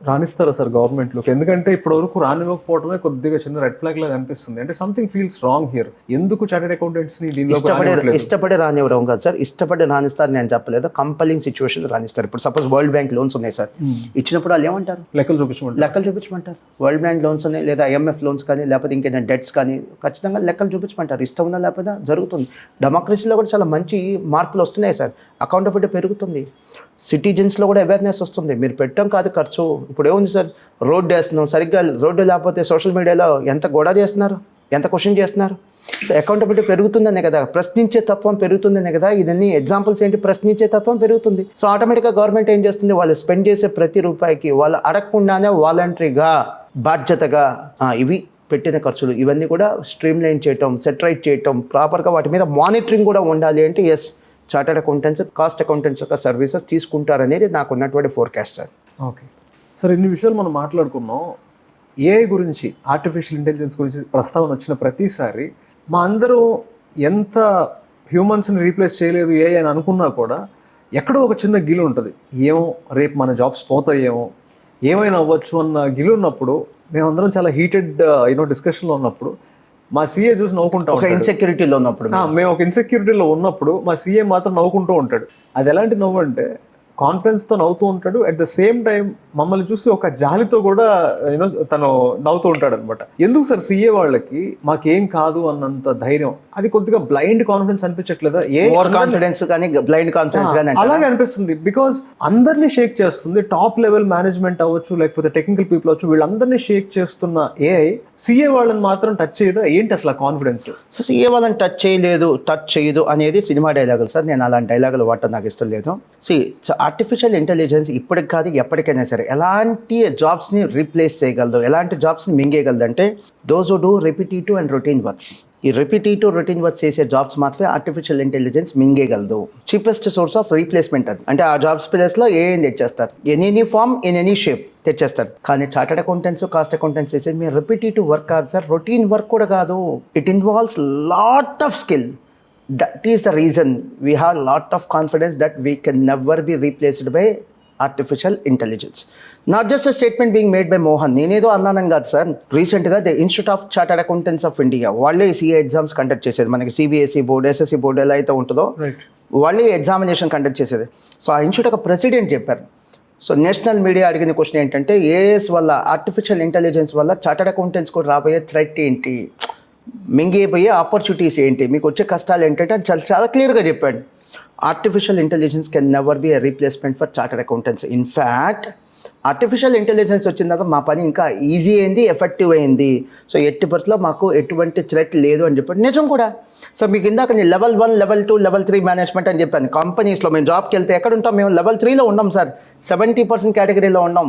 రాణిస్తారా సార్ గవర్నమెంట్లోకి? ఎందుకంటే ఇప్పటి వరకు రానివ్వకపోవడమే కొద్దిగా చిన్న రెడ్ ఫ్లాగ్ లాగా అనిపిస్తుంది. అంటే సంథింగ్ ఫీల్స్ రాంగ్ హియర్. ఎందుకు చార్టెడ్ అకౌంటెంట్స్ ని దీనిలో ఇష్టపడి రానివ్వడం కాదు సార్, ఇష్టపడి రాణిస్తారు నేను చెప్పలేదు, కంపలింగ్ సిచ్యువేషన్ రాణిస్తారు. ఇప్పుడు సపోజ్ వరల్డ్ బ్యాంక్ లోన్స్ ఉన్నాయి సార్, ఇచ్చినప్పుడు వాళ్ళు ఏమంటారు? లెక్కలు చూపించమంటారు. వరల్డ్ బ్యాంక్ లోన్స్ ఉన్నాయి లేదా IMF లోన్స్ కానీ లేకపోతే ఇంకేదైనా డెట్స్ కానీ ఖచ్చితంగా లెక్కలు చూపించమంటారు. ఇష్టం ఉందా లేకపోతే జరుగుతుంది. డెమోక్రసీలో కూడా చాలా మంచి మార్పులు వస్తున్నాయి సార్, అకౌంటబిలిటీ పెరుగుతుంది, సిటిజన్స్లో కూడా అవేర్నెస్ వస్తుంది. మీరు పెట్టడం కాదు ఖర్చు. ఇప్పుడు ఏముంది సార్, రోడ్డు వేస్తున్నాం, సరిగ్గా రోడ్డు లేకపోతే సోషల్ మీడియాలో ఎంత గొడవ చేస్తున్నారు, ఎంత క్వశ్చన్ చేస్తున్నారు. సో అకౌంటబిలిటీ పెరుగుతుందనే కదా, ప్రశ్నించే తత్వం పెరుగుతుందనే కదా. ఇదన్నీ ఎగ్జాంపుల్స్ ఏంటి, ప్రశ్నించే తత్వం పెరుగుతుంది. సో ఆటోమేటిక్గా గవర్నమెంట్ ఏం చేస్తుంది, వాళ్ళు స్పెండ్ చేసే ప్రతి రూపాయికి వాళ్ళు అడగకుండానే వాలంటరీగా బాధ్యతగా ఇవి పెట్టిన ఖర్చులు ఇవన్నీ కూడా స్ట్రీమ్ లైన్ చేయటం, సెటరైట్ చేయటం, ప్రాపర్గా వాటి మీద మానిటరింగ్ కూడా ఉండాలి. అంటే yes, chartered accountants cost accountants యొక్క సర్వీసెస్ తీసుకుంటారనేది నాకు ఉన్నటువంటి ఫోర్కాస్ట్ సార్. ఓకే సార్, ఇన్ని విషయాలు మనం మాట్లాడుకున్నాం. AI గురించి, ఆర్టిఫిషియల్ ఇంటెలిజెన్స్ గురించి ప్రస్తావన వచ్చిన ప్రతిసారి మా అందరూ ఎంత హ్యూమన్స్ని రీప్లేస్ చేయలేదు AI అని అనుకున్నా కూడా ఎక్కడో ఒక చిన్న గిలు ఉంటుంది. ఏమో రేపు మన జాబ్స్ పోతాయేమో, ఏమైనా అవ్వచ్చు అన్న గిలు ఉన్నప్పుడు మేమందరం చాలా హీటెడ్ డిస్కషన్లో ఉన్నప్పుడు మా CA చూసి నవ్వుకుంటా ఉంటాడు. ఇన్సెక్యూరిటీలో ఉన్నప్పుడు మేము ఒక ఇన్సెక్యూరిటీలో ఉన్నప్పుడు మా CA మాత్రం నవ్వుకుంటూ ఉంటాడు. అది ఎలాంటి నవ్వు అంటే కాన్ఫిడెన్స్తో నవ్వుతూ ఉంటాడు. అట్ ద సేమ్ టైం మమ్మల్ని చూసి ఒక జాలితో కూడా తను నవ్వుతూ ఉంటాడు అనమాట. ఎందుకు సార్ CA వాళ్ళకి మాకేం కాదు అన్నంత ధైర్యం? అది కొద్దిగా బ్లైండ్ కాన్ఫిడెన్స్ అనిపించట్లేదా? కాన్ఫిడెన్స్ కానీ బ్లైండ్ కాన్ఫిడెన్స్ కానీ అలాగే అనిపిస్తుంది. బికాస్ అందరినీ షేక్ చేస్తుంది. టాప్ లెవెల్ మేనేజ్మెంట్ అవ్వచ్చు, లేకపోతే టెక్నికల్ పీపుల్ అవ్వచ్చు, వీళ్ళందరినీ షేక్ చేస్తున్న AI CA వాళ్ళని మాత్రం టచ్ చేయదా? ఏంటి అసలు కాన్ఫిడెన్స్? సో CA వాళ్ళని టచ్ చేయదు అనేది సినిమా డైలాగులు సార్. నేను అలాంటి డైలాగులు వాడటం నాకు ఇష్టం లేదు. ఆర్టిఫిషియల్ ఇంటెలిజెన్స్ ఇప్పటికి కాదు ఎప్పటికైనా సరే ఎలాంటి జాబ్స్ని రీప్లేస్ చేయగలదు, ఎలాంటి జాబ్స్ని మింగేయగలదు అంటే those who do repetitive and routine works. ఈ రిపిటేటివ్ రొటీన్ వర్క్స్ చేసే జాబ్స్ మాత్రమే ఆర్టిఫిషియల్ ఇంటెలిజెన్స్ మింగేయగలదు. చీపెస్ట్ సోర్స్ ఆఫ్ రీప్లేస్మెంట్ అది. అంటే ఆ జాబ్స్ ప్లేస్లో AI తెచ్చేస్తారు, any form in any shape తెచ్చేస్తారు. కానీ చార్టర్డ్ అకౌంటెంట్స్, కాస్ట్ అకౌంటెంట్స్ చేసేది మీరు రిపిటేటివ్ వర్క్ కాదు సార్, రొటీన్ వర్క్ కూడా కాదు. It involves lot of skill. That is the reason we have a lot of confidence that we can never be replaced by artificial intelligence. Not just a statement being made by Mohan. నేనేదో అన్నాను కాదు sir. రీసెంట్గా the institute of chartered accountants of India వాళ్ళే CA exams conduct చేసేది. మనకి CBSE board, SSC board ఎలా అయితే ఉంటుందో వాళ్ళే ఎగ్జామినేషన్ కండక్ట్ చేసేది. సో ఆ ఇన్స్టిట్యూట్ ఒక ప్రెసిడెంట్ చెప్పారు. సో నేషనల్ మీడియా అడిగిన క్వశ్చన్ ఏంటంటే AIS వల్ల, ఆర్టిఫిషియల్ ఇంటెలిజెన్స్ వల్ల చార్టర్డ్ అకౌంటెంట్స్ కూడా రాబోయే థ్రెట్ ఏంటి, మింగిపోయే ఆపర్చునిటీస్ ఏంటి, మీకు వచ్చే కష్టాలు ఏంటంటే చాలా క్లియర్గా చెప్పాడు. Artificial intelligence can never be a replacement for chartered accountants. In fact artificial intelligence వచ్చిన తర్వాత మా పని ఇంకా ఈజీ అయింది, ఎఫెక్టివ్ అయింది. సో ఎట్టి పరిస్థితుల్లో మాకు ఎటువంటి థ్రెట్ లేదు అని చెప్పాడు. నిజం కూడా. సో మీకు ఇందాక నేను లెవెల్ 1, లెవెల్ 2, లెవెల్ 3 మేనేజ్మెంట్ అని చెప్పాను. కంపెనీస్లో మేము జాబ్కి వెళ్తే ఎక్కడ ఉంటాం? మేము లెవెల్ 3లో ఉన్నాం సార్, 70% కేటగిరీలో ఉన్నాం.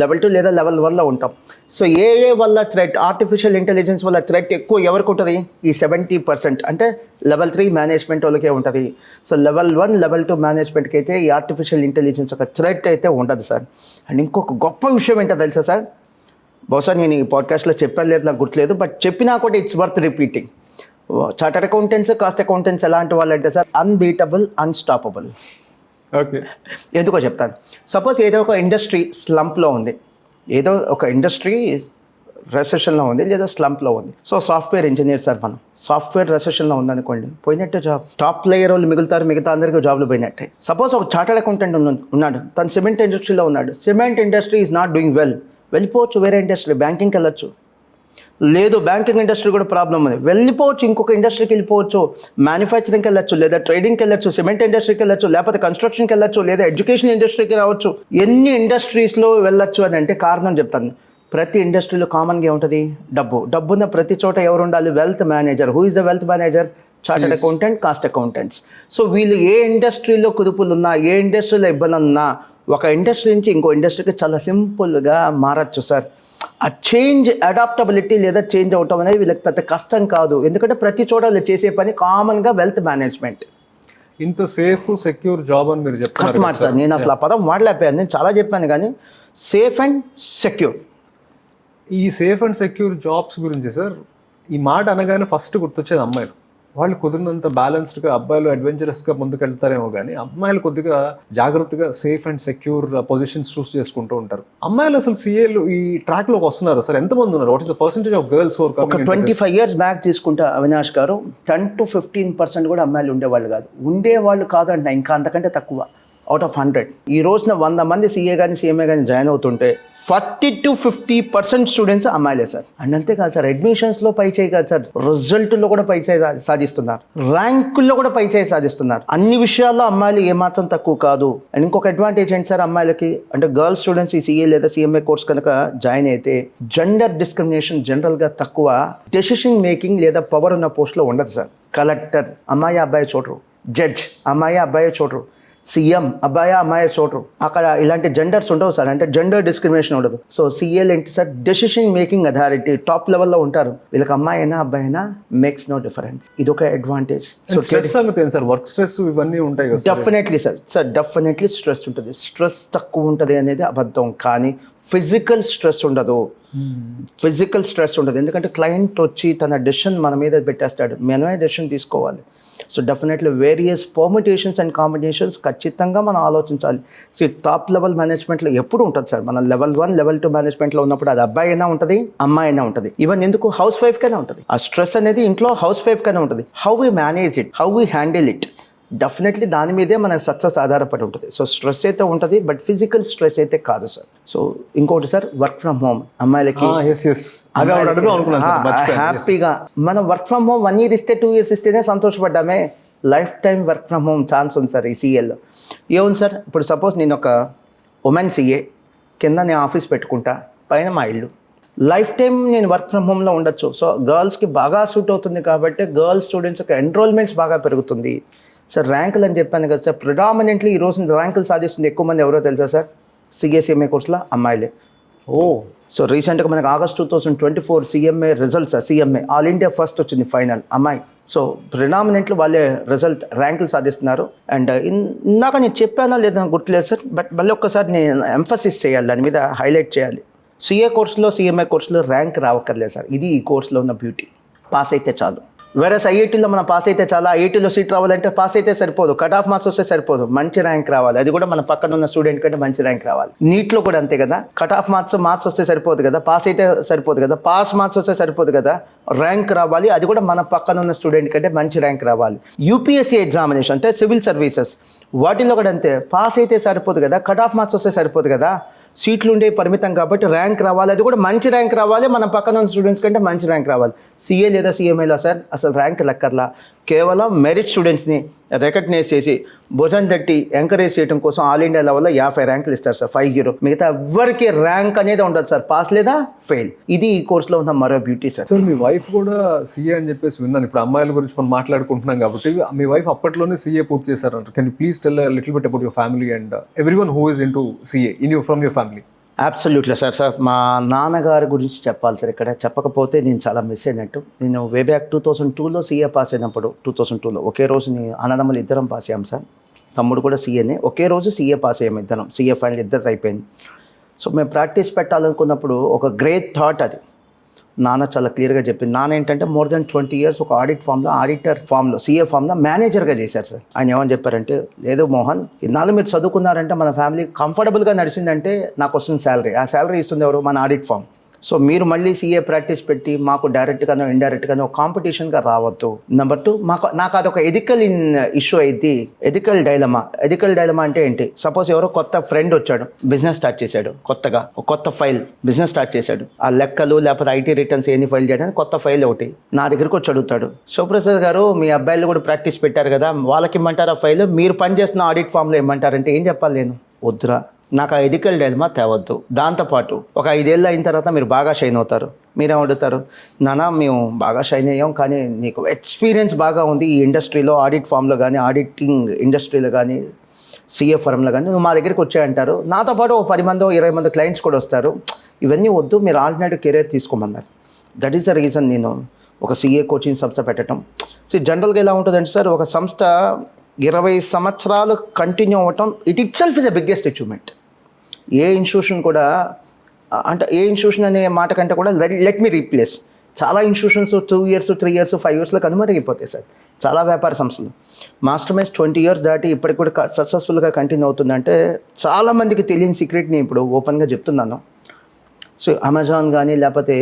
లెవెల్ 2 లేదా లెవెల్ 1లో ఉంటాం. సో AI వల్ల థ్రెట్, ఆర్టిఫిషియల్ ఇంటెలిజెన్స్ వల్ల థ్రెట్ ఎక్కువ ఎవరికి ఉంటుంది? ఈ 70%, అంటే లెవెల్ 3 మేనేజ్మెంట్ వాళ్ళకే ఉంటుంది. సో లెవెల్ 1, లెవెల్ 2 మేనేజ్మెంట్కి అయితే ఈ ఆర్టిఫిషియల్ ఇంటెలిజెన్స్ ఒక థ్రెట్ అయితే ఉండదు సార్. అండ్ ఇంకొక గొప్ప విషయం ఏంటో తెలుసా సార్? బహుశా నేను ఈ పాడ్కాస్ట్లో చెప్పాను లేదు, నాకు గుర్తులేదు, బట్ చెప్పినా కూడా it's worth repeating. Chartered accountants, cost accountants ఎలాంటి వాళ్ళు అంటే సార్, అన్బీటబుల్, అన్స్టాపబుల్. ఓకే, ఎందుకో చెప్తాను. సపోజ్ ఏదో ఒక ఇండస్ట్రీ స్లంప్లో ఉంది, ఏదో ఒక ఇండస్ట్రీ రెసెషన్లో ఉంది లేదా స్లంప్లో ఉంది. సో సాఫ్ట్వేర్ ఇంజనీర్ సార్, మనం సాఫ్ట్వేర్ రెసెషన్లో ఉందనుకోండి, పోయినట్టే జాబ్. టాప్ ప్లేయర్ వాళ్ళు మిగులుతారు, మిగతా అందరికీ జాబ్లు పోయినట్టే. సపోజ్ ఒక చార్టర్డ్ అకౌంటెంట్ ఉన్నాడు, తను సిమెంట్ ఇండస్ట్రీలో ఉన్నాడు, cement industry is not doing well, వెళ్ళిపోవచ్చు వేరే ఇండస్ట్రీ, బ్యాంకింగ్కి వెళ్ళొచ్చు. లేదు బ్యాంకింగ్ ఇండస్ట్రీ కూడా ప్రాబ్లం ఉంది, వెళ్ళిపోవచ్చు, ఇంకొక ఇండస్ట్రీకి వెళ్ళిపోవచ్చు, మ్యానుఫ్యాక్చరింగ్కి వెళ్ళొచ్చు, లేదా ట్రేడింగ్కి వెళ్ళొచ్చు, సిమెంట్ ఇండస్ట్రీకి వెళ్ళొచ్చు, లేకపోతే కన్స్ట్రక్షన్కి వెళ్ళొచ్చు, లేదా ఎడ్యుకేషన్ ఇండస్ట్రీకి రావచ్చు. ఎన్ని ఇండస్ట్రీస్లో వెళ్ళొచ్చు అని అంటే కారణం చెప్తాను. ప్రతి ఇండస్ట్రీలో కామన్గా ఉంటుంది డబ్బు. డబ్బున్న ప్రతి చోట ఎవరు ఉండాలి? Wealth manager. Who is the wealth manager? Chartered accountant, cost accountants. So వీళ్ళు ఏ ఇండస్ట్రీలో కుదుపులు ఉన్నా, ఏ ఇండస్ట్రీలో ఇబ్బంది ఉన్నా, ఒక ఇండస్ట్రీ నుంచి ఇంకో ఇండస్ట్రీకి చాలా సింపుల్గా మారచ్చు సార్. ఆ చేంజ్, అడాప్టబిలిటీ లేదా చేంజ్ అవటం అనేది వీళ్ళకి పెద్ద కష్టం కాదు. ఎందుకంటే ప్రతి చోట వాళ్ళు చేసే పని కామన్గా వెల్త్ మేనేజ్మెంట్. ఇంత సేఫ్ సెక్యూర్ జాబ్ అని మీరు చెప్తున్నారు మాట సార్. నేను అసలు ఆ పదం వాడలేకపోయాను, నేను చాలా చెప్పాను, కానీ సేఫ్ అండ్ సెక్యూర్. ఈ సేఫ్ అండ్ సెక్యూర్ జాబ్స్ గురించి సార్, ఈ మాట అనగానే ఫస్ట్ గుర్తొచ్చేది అమ్మాయిలు. వాళ్ళు కుదిరినంత బ్యాలెన్స్డ్గా అబ్బాయిలు అడ్వెంచరస్గా ముందుకు వెళ్తారేమో కానీ అమ్మాయిలు కొద్దిగా జాగ్రత్తగా సేఫ్ అండ్ సెక్యూర్ పొజిషన్స్ చూస్ చేసుకుంటూ ఉంటారు. అమ్మాయిలు అసలు సీఏలు ఈ ట్రాక్లోకి వస్తున్నారు సార్? ఎంతమంది ఉన్నారు? What is the percentage of girls? ఒక 25 years బ్యాక్ తీసుకుంటే అవినాష్ గారు 10 to 15% కూడా అమ్మాయిలు ఉండేవాళ్ళు కాదు. ఉండేవాళ్ళు కాదంట, ఇంకా అంతకంటే తక్కువ. అవుట్ ఆఫ్ 100 ఈ రోజున 100 మంది సీఏ కానీ సిఎంఏ కానీ జాయిన్ అవుతుంటే 40 to 50% స్టూడెంట్స్ అమ్మాయిలే సార్. అండ్ అంతేకాదు సార్, అడ్మిషన్స్లో పై చేయి కాదు సార్, రిజల్ట్లో కూడా పై చేయి సాధిస్తున్నారు, ర్యాంకుల్లో కూడా పై చేయి సాధిస్తున్నారు. అన్ని విషయాల్లో అమ్మాయిలు ఏమాత్రం తక్కువ కాదు. అండ్ ఇంకొక అడ్వాంటేజ్ ఏంటి సార్ అమ్మాయిలకి అంటే, గర్ల్స్ స్టూడెంట్స్ ఈ సీఏ లేదా సిఎంఏ కోర్స్ కనుక జాయిన్ అయితే జెండర్ డిస్క్రిమినేషన్ జనరల్గా తక్కువ, డెసిషన్ మేకింగ్ లేదా పవర్ ఉన్న పోస్ట్లో ఉండదు సార్. కలెక్టర్ అమ్మాయి అబ్బాయి చూడరు, జడ్జ్ అమ్మాయి అబ్బాయి చూడరు, సీఎం అబ్బాయి అమ్మాయి చూడరు. అక్కడ ఇలాంటి జెండర్స్ ఉండవు సార్, అంటే జెండర్ డిస్క్రిమినేషన్ ఉండదు. సో సీఏలు ఏంటి sir, decision making authority top లెవెల్లో ఉంటారు. వీళ్ళకి అమ్మాయి అయినా అబ్బాయి అయినా మేక్స్ నో డిఫరెన్స్. ఇది ఒక అడ్వాంటేజ్. సో స్ట్రెస్ సంగతి సార్, వర్క్ స్ట్రెస్ ఇవన్నీ ఉంటాయి కదా? డెఫినెట్లీ సార్ డెఫినెట్లీ స్ట్రెస్ ఉంటుంది. స్ట్రెస్ తక్కువ ఉంటుంది అనేది అబద్ధం, కానీ ఫిజికల్ స్ట్రెస్ ఉండదు. ఫిజికల్ స్ట్రెస్ ఉండదు, ఎందుకంటే క్లయింట్ వచ్చి తన డెసిషన్ మన మీద పెట్టేస్తాడు, మనమే డెసిషన్ తీసుకోవాలి. So definitely various permutations and combinations ఖచ్చితంగా మనం ఆలోచించాలి. సో టాప్ లెవెల్ మేనేజ్మెంట్లో ఎప్పుడు ఉంటుంది సార్, మన లెవెల్ 1 లెవెల్ 2 మేనేజ్మెంట్లో ఉన్నప్పుడు అది అబ్బాయి అయినా ఉంటుంది అమ్మాయి అయినా ఉంటుంది. ఈవెన్ ఎందుకు హౌస్ వైఫ్కైనా ఉంటుంది. ఆ స్ట్రెస్ అనేది ఇంట్లో హౌస్ వైఫ్కైనా ఉంటుంది. How we manage it, how we handle it, definitely దాని మీదే మన సక్సెస్ ఆధారపడి ఉంటుంది. సో స్ట్రెస్ అయితే ఉంటుంది, బట్ ఫిజికల్ స్ట్రెస్ అయితే కాదు సార్. సో ఇంకోటి సార్, వర్క్ ఫ్రమ్ హోమ్ అమ్మాయిలకి హ్యాపీగా మనం వర్క్ ఫ్రమ్ హోమ్ 1 year ఇస్తే 2 years ఇస్తేనే సంతోషపడ్డామే. Life time work from home chance ఉంది సార్ ఈ సీఏలో. ఏముంది సార్, ఇప్పుడు సపోజ్ నేను ఒక ఉమెన్ సీఏ, కింద నేను ఆఫీస్ పెట్టుకుంటా, పైన మా ఇల్లు, లైఫ్ టైం నేను వర్క్ ఫ్రమ్ హోమ్లో ఉండొచ్చు. సో గర్ల్స్కి బాగా సూట్ అవుతుంది కాబట్టి గర్ల్స్ స్టూడెంట్స్ యొక్క ఎన్రోల్మెంట్స్ బాగా పెరుగుతుంది సార్. ర్యాంకులు అని చెప్పాను కదా సార్, ప్రిడామినెంట్లీ ఈ రోజు ర్యాంకులు సాధిస్తుంది ఎక్కువ మంది ఎవరో తెలుసా సార్, సిఎస్ఎంఏ కోర్సులో అమ్మాయిలే. సో రీసెంట్గా మనకు August 2024 CMA results, CMA all India first వచ్చింది ఫైనల్ అమ్మాయి. సో ప్రిడామినెంట్లీ వాళ్ళే రిజల్ట్ ర్యాంకులు సాధిస్తున్నారు. అండ్ ఇందాక నేను చెప్పానా లేదా గుర్తులేదు సార్, బట్ మళ్ళీ ఒక్కసారి నేను ఎంఫసిస్ చేయాలి, దాని మీద హైలైట్ చేయాలి. సిఏ కోర్సులో సిఎంఏ కోర్సులో ర్యాంక్ రావక్కర్లేదు సార్, ఇది ఈ కోర్సులో ఉన్న బ్యూటీ. పాస్ అయితే చాలు. వేరే ఐఐటీలో మనం పాస్ అయితే చాలా, ఐఐటీలో సీట్ రావాలంటే పాస్ అయితే సరిపోదు, కట్ ఆఫ్ మార్క్స్ వస్తే సరిపోదు, మంచి ర్యాంక్ రావాలి. అది కూడా మన పక్కన ఉన్న స్టూడెంట్ కంటే మంచి ర్యాంక్ రావాలి. నీట్లో కూడా అంతే కదా, కట్ ఆఫ్ మార్క్స్ వస్తే సరిపోదు కదా, పాస్ అయితే సరిపోదు కదా, పాస్ మార్క్స్ వస్తే సరిపోదు కదా, ర్యాంక్ రావాలి. అది కూడా మన పక్కన ఉన్న స్టూడెంట్ కంటే మంచి ర్యాంక్ రావాలి. యూపీఎస్సీ ఎగ్జామినేషన్ అంటే సివిల్ సర్వీసెస్, వాటిలో కూడా అంతే, పాస్ అయితే సరిపోదు కదా, కట్ ఆఫ్ మార్క్స్ వస్తే సరిపోదు కదా, సీట్లు ఉండే పరిమితం కాబట్టి ర్యాంక్ రావాలి. అది కూడా మంచి ర్యాంక్ రావాలి, మన పక్కన ఉన్న స్టూడెంట్స్ కంటే మంచి ర్యాంక్ రావాలి. సీఏ లేదా సిఎంఏలో సార్ అసలు ర్యాంక్ లెక్కర్లా, కేవలం మెరిట్ స్టూడెంట్స్ని రికగ్నైజ్ చేసి భుజం తట్టి ఎంకరేజ్ చేయడం కోసం ఆల్ ఇండియా లెవెల్లో 50 ర్యాంకులు ఇస్తారు సార్, 50. మిగతా ఎవరికి ర్యాంక్ అనేది ఉండదు సార్, పాస్ లేదా ఫెయిల్. ఇది ఈ కోర్సులో ఉన్న మరో బ్యూటీ సార్. సార్ మీ వైఫ్ కూడా సీఏ అని చెప్పేసి విన్నాను. ఇప్పుడు అమ్మాయిల గురించి మనం మాట్లాడుకుంటున్నాం కాబట్టి, మీ వైఫ్ అప్పట్లోనే సీఏ పూర్తి చేశారంట. Can you please tell little bit about your family and everyone who is into CA from your family? Absolutely sir మా నాన్నగారి గురించి చెప్పాలి సార్. ఇక్కడ చెప్పకపోతే నేను చాలా మిస్ అయినట్టు. నేను వే బ్యాక్ 2002లో సీఏ పాస్ అయినప్పుడు, 2002లో ఒకే రోజు అన్నదమ్ములు ఇద్దరం పాస్ అయ్యాం సార్. తమ్ముడు కూడా సీఏనే, ఒకే రోజు సీఏ పాస్ అయ్యాం ఇద్దరం. సీఏ ఫైనల్ ఇద్దరు అయిపోయింది. సో మేము ప్రాక్టీస్ పెట్టాలనుకున్నప్పుడు ఒక గ్రేట్ థాట్ అది. నాన్న చాలా క్లియర్గా చెప్పింది. నాన్న ఏంటంటే మోర్ దెన్ 20 years ఒక ఆడిటర్ ఫామ్లో సీఏ ఫామ్లో మేనేజర్గా చేశారు సార్. ఆయన ఏమని చెప్పారంటే, లేదు మోహన్, ఇన్నాళ్ళు మీరు చదువుకున్నారంటే మన ఫ్యామిలీ కంఫర్టబుల్గా నడిచిందంటే నాకు వస్తుంది శాలరీ. ఆ శాలరీ ఇస్తుంది ఎవరు, మన ఆడిట్ ఫామ్. సో మీరు మళ్ళీ సీఏ ప్రాక్టీస్ పెట్టి మాకు డైరెక్ట్గానో ఇండైరెక్ట్గానో కాంపిటీషన్గా రావద్దు. నెంబర్ 2, నాకు అదొక ఎథికల్ ఇష్యూ అయింది. ఎథికల్ డైలమా అంటే ఏంటి, సపోజ్ ఎవరో కొత్త ఫ్రెండ్ వచ్చాడు, బిజినెస్ స్టార్ట్ చేశాడు, కొత్తగా ఒక కొత్త ఫైల్ బిజినెస్ స్టార్ట్ చేశాడు. ఆ లెక్కలు లేకపోతే ఐటీ రిటర్న్స్ ఏంది ఫైల్ చేయడానికి కొత్త ఫైల్ ఒకటి నా దగ్గరికి వచ్చి అడుగుతాడు, శివప్రసాద్ గారు మీ అబ్బాయిలు కూడా ప్రాక్టీస్ పెట్టారు కదా, వాళ్ళకి ఇమ్మంటారు ఆ ఫైల్, మీరు పనిచేస్తున్న ఆడిట్ ఫామ్లో ఇమ్మంటారంటే ఏం చెప్పాలి నేను? వద్దురా, నాకు ఆ ఎథికల్ డైలమా తేవద్దు. దాంతోపాటు ఒక 5 ఏళ్ళు అయిన తర్వాత మీరు బాగా షైన్ అవుతారు. మీరేం అడుగుతారు, నాన్న మేము బాగా షైన్ అయ్యాం కానీ నీకు ఎక్స్పీరియన్స్ బాగా ఉంది ఈ ఇండస్ట్రీలో, ఆడిట్ ఫామ్లో కానీ ఆడిటింగ్ ఇండస్ట్రీలో కానీ సీఏ ఫర్మ్లో కానీ, నువ్వు మా దగ్గరికి వచ్చాయంటారు. నాతో పాటు ఒక 10 మందో 20 మంది క్లయింట్స్ కూడా వస్తారు. ఇవన్నీ వద్దు, మీరు ఆల్టర్నేటివ్ కెరీర్ తీసుకోమన్నారు. దట్ ఈస్ ద రీజన్ నేను ఒక సీఏ కోచింగ్ సంస్థ పెట్టడం. జనరల్గా ఎలా ఉంటుందంటే సార్, ఒక సంస్థ 20 సంవత్సరాలు కంటిన్యూ అవ్వటం it it self is the biggest achievement. A institution కూడా, అంటే ఏ ఇన్స్టిట్యూషన్ అనే మాట కంటే కూడా లెట్ మీ రీప్లేస్ చాలా ఇన్స్టిట్యూషన్స్ 2 years 3 years 5 yearsలో కనుమరుగైపోతాయి సార్. చాలా వ్యాపార సంస్థలు మాస్టర్ మైండ్స్ 20 years దాటి ఇప్పటికి కూడా సక్సెస్ఫుల్గా కంటిన్యూ అవుతుందంటే చాలామందికి తెలియని సీక్రెట్ని ఇప్పుడు ఓపెన్గా చెప్తున్నాను. సో అమెజాన్ కానీ లేకపోతే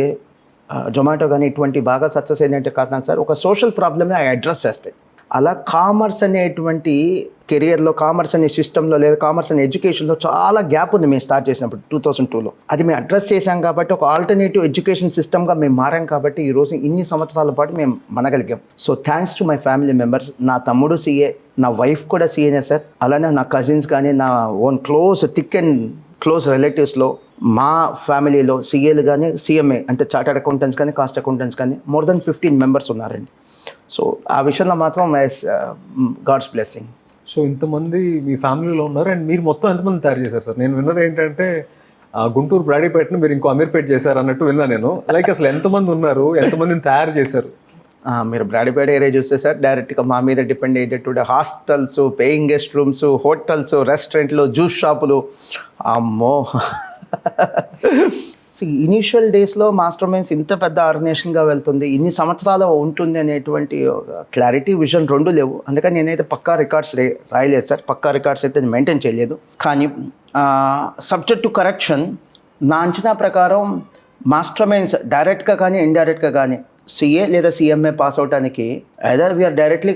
జొమాటో కానీ ఇటువంటి బాగా సక్సెస్ అయినట్టు కాదు సార్, ఒక సోషల్ ప్రాబ్లమ్ని అవి అడ్రస్ చేస్తాయి. అలా కామర్స్ అనేటువంటి కెరియర్లో, కామర్స్ అనే సిస్టంలో లేదా కామర్స్ అనే ఎడ్యుకేషన్లో చాలా గ్యాప్ ఉంది మేము స్టార్ట్ చేసినప్పుడు 2002లో. అది మేము అడ్రస్ చేశాం కాబట్టి ఒక ఆల్టర్నేటివ్ ఎడ్యుకేషన్ సిస్టమ్గా మేము మారాం కాబట్టి ఈరోజు ఇన్ని సంవత్సరాల పాటు మేము మనగలిగాం. So thanks to my family members. నా తమ్ముడు సీఏ, నా వైఫ్ కూడా సీఏనే సార్. అలానే నా కజిన్స్ కానీ నా ఓన్ థిక్ అండ్ క్లోజ్ రిలేటివ్స్లో మా ఫ్యామిలీలో సీఏలు కానీ సిఎంఏ అంటే చార్టర్డ్ అకౌంటెంట్స్ కానీ కాస్ట్ అకౌంటెంట్స్ కానీ మోర్ దెన్ 15 members ఉన్నారండి. సో ఆ విషయంలో మాత్రం గాడ్స్ బ్లెస్సింగ్. సో ఇంతమంది మీ ఫ్యామిలీలో ఉన్నారు అండ్ మీరు మొత్తం ఎంతమంది తయారు చేశారు సార్? నేను విన్నది ఏంటంటే గుంటూరు బ్రాడీపేటను మీరు ఇంకో అమీర్పేట చేశారు అన్నట్టు విన్నా నేను. లైక్ అసలు ఎంతమంది ఉన్నారు, ఎంతమందిని తయారు చేశారు? మీరు బ్రాడీపేట ఏరియా చూస్తే సార్ డైరెక్ట్గా మా మీద డిపెండ్ అయ్యేటటువంటి hostels, paying guest rooms, hotels, రెస్టారెంట్లు, జ్యూస్ షాపులు. అమ్మో సో ఇనీషియల్ డేస్లో మాస్టర్ మైండ్స్ ఇంత పెద్ద ఆర్గనైజేషన్గా వెళ్తుంది, ఇన్ని సంవత్సరాలు ఉంటుంది అనేటువంటి క్లారిటీ, విజన్ రెండు లేవు. అందుకని నేనైతే పక్కా రికార్డ్స్ రాయలేదు సార్. పక్కా రికార్డ్స్ అయితే నేను మెయింటైన్ చేయలేదు. కానీ సబ్జెక్ట్ టు కరెక్షన్, నా అంచనా ప్రకారం మాస్టర్ మైండ్స్ డైరెక్ట్గా కానీ ఇండైరెక్ట్గా కానీ సిఏ లేదా సిఎంఏ పాస్ అవడానికి either we are directly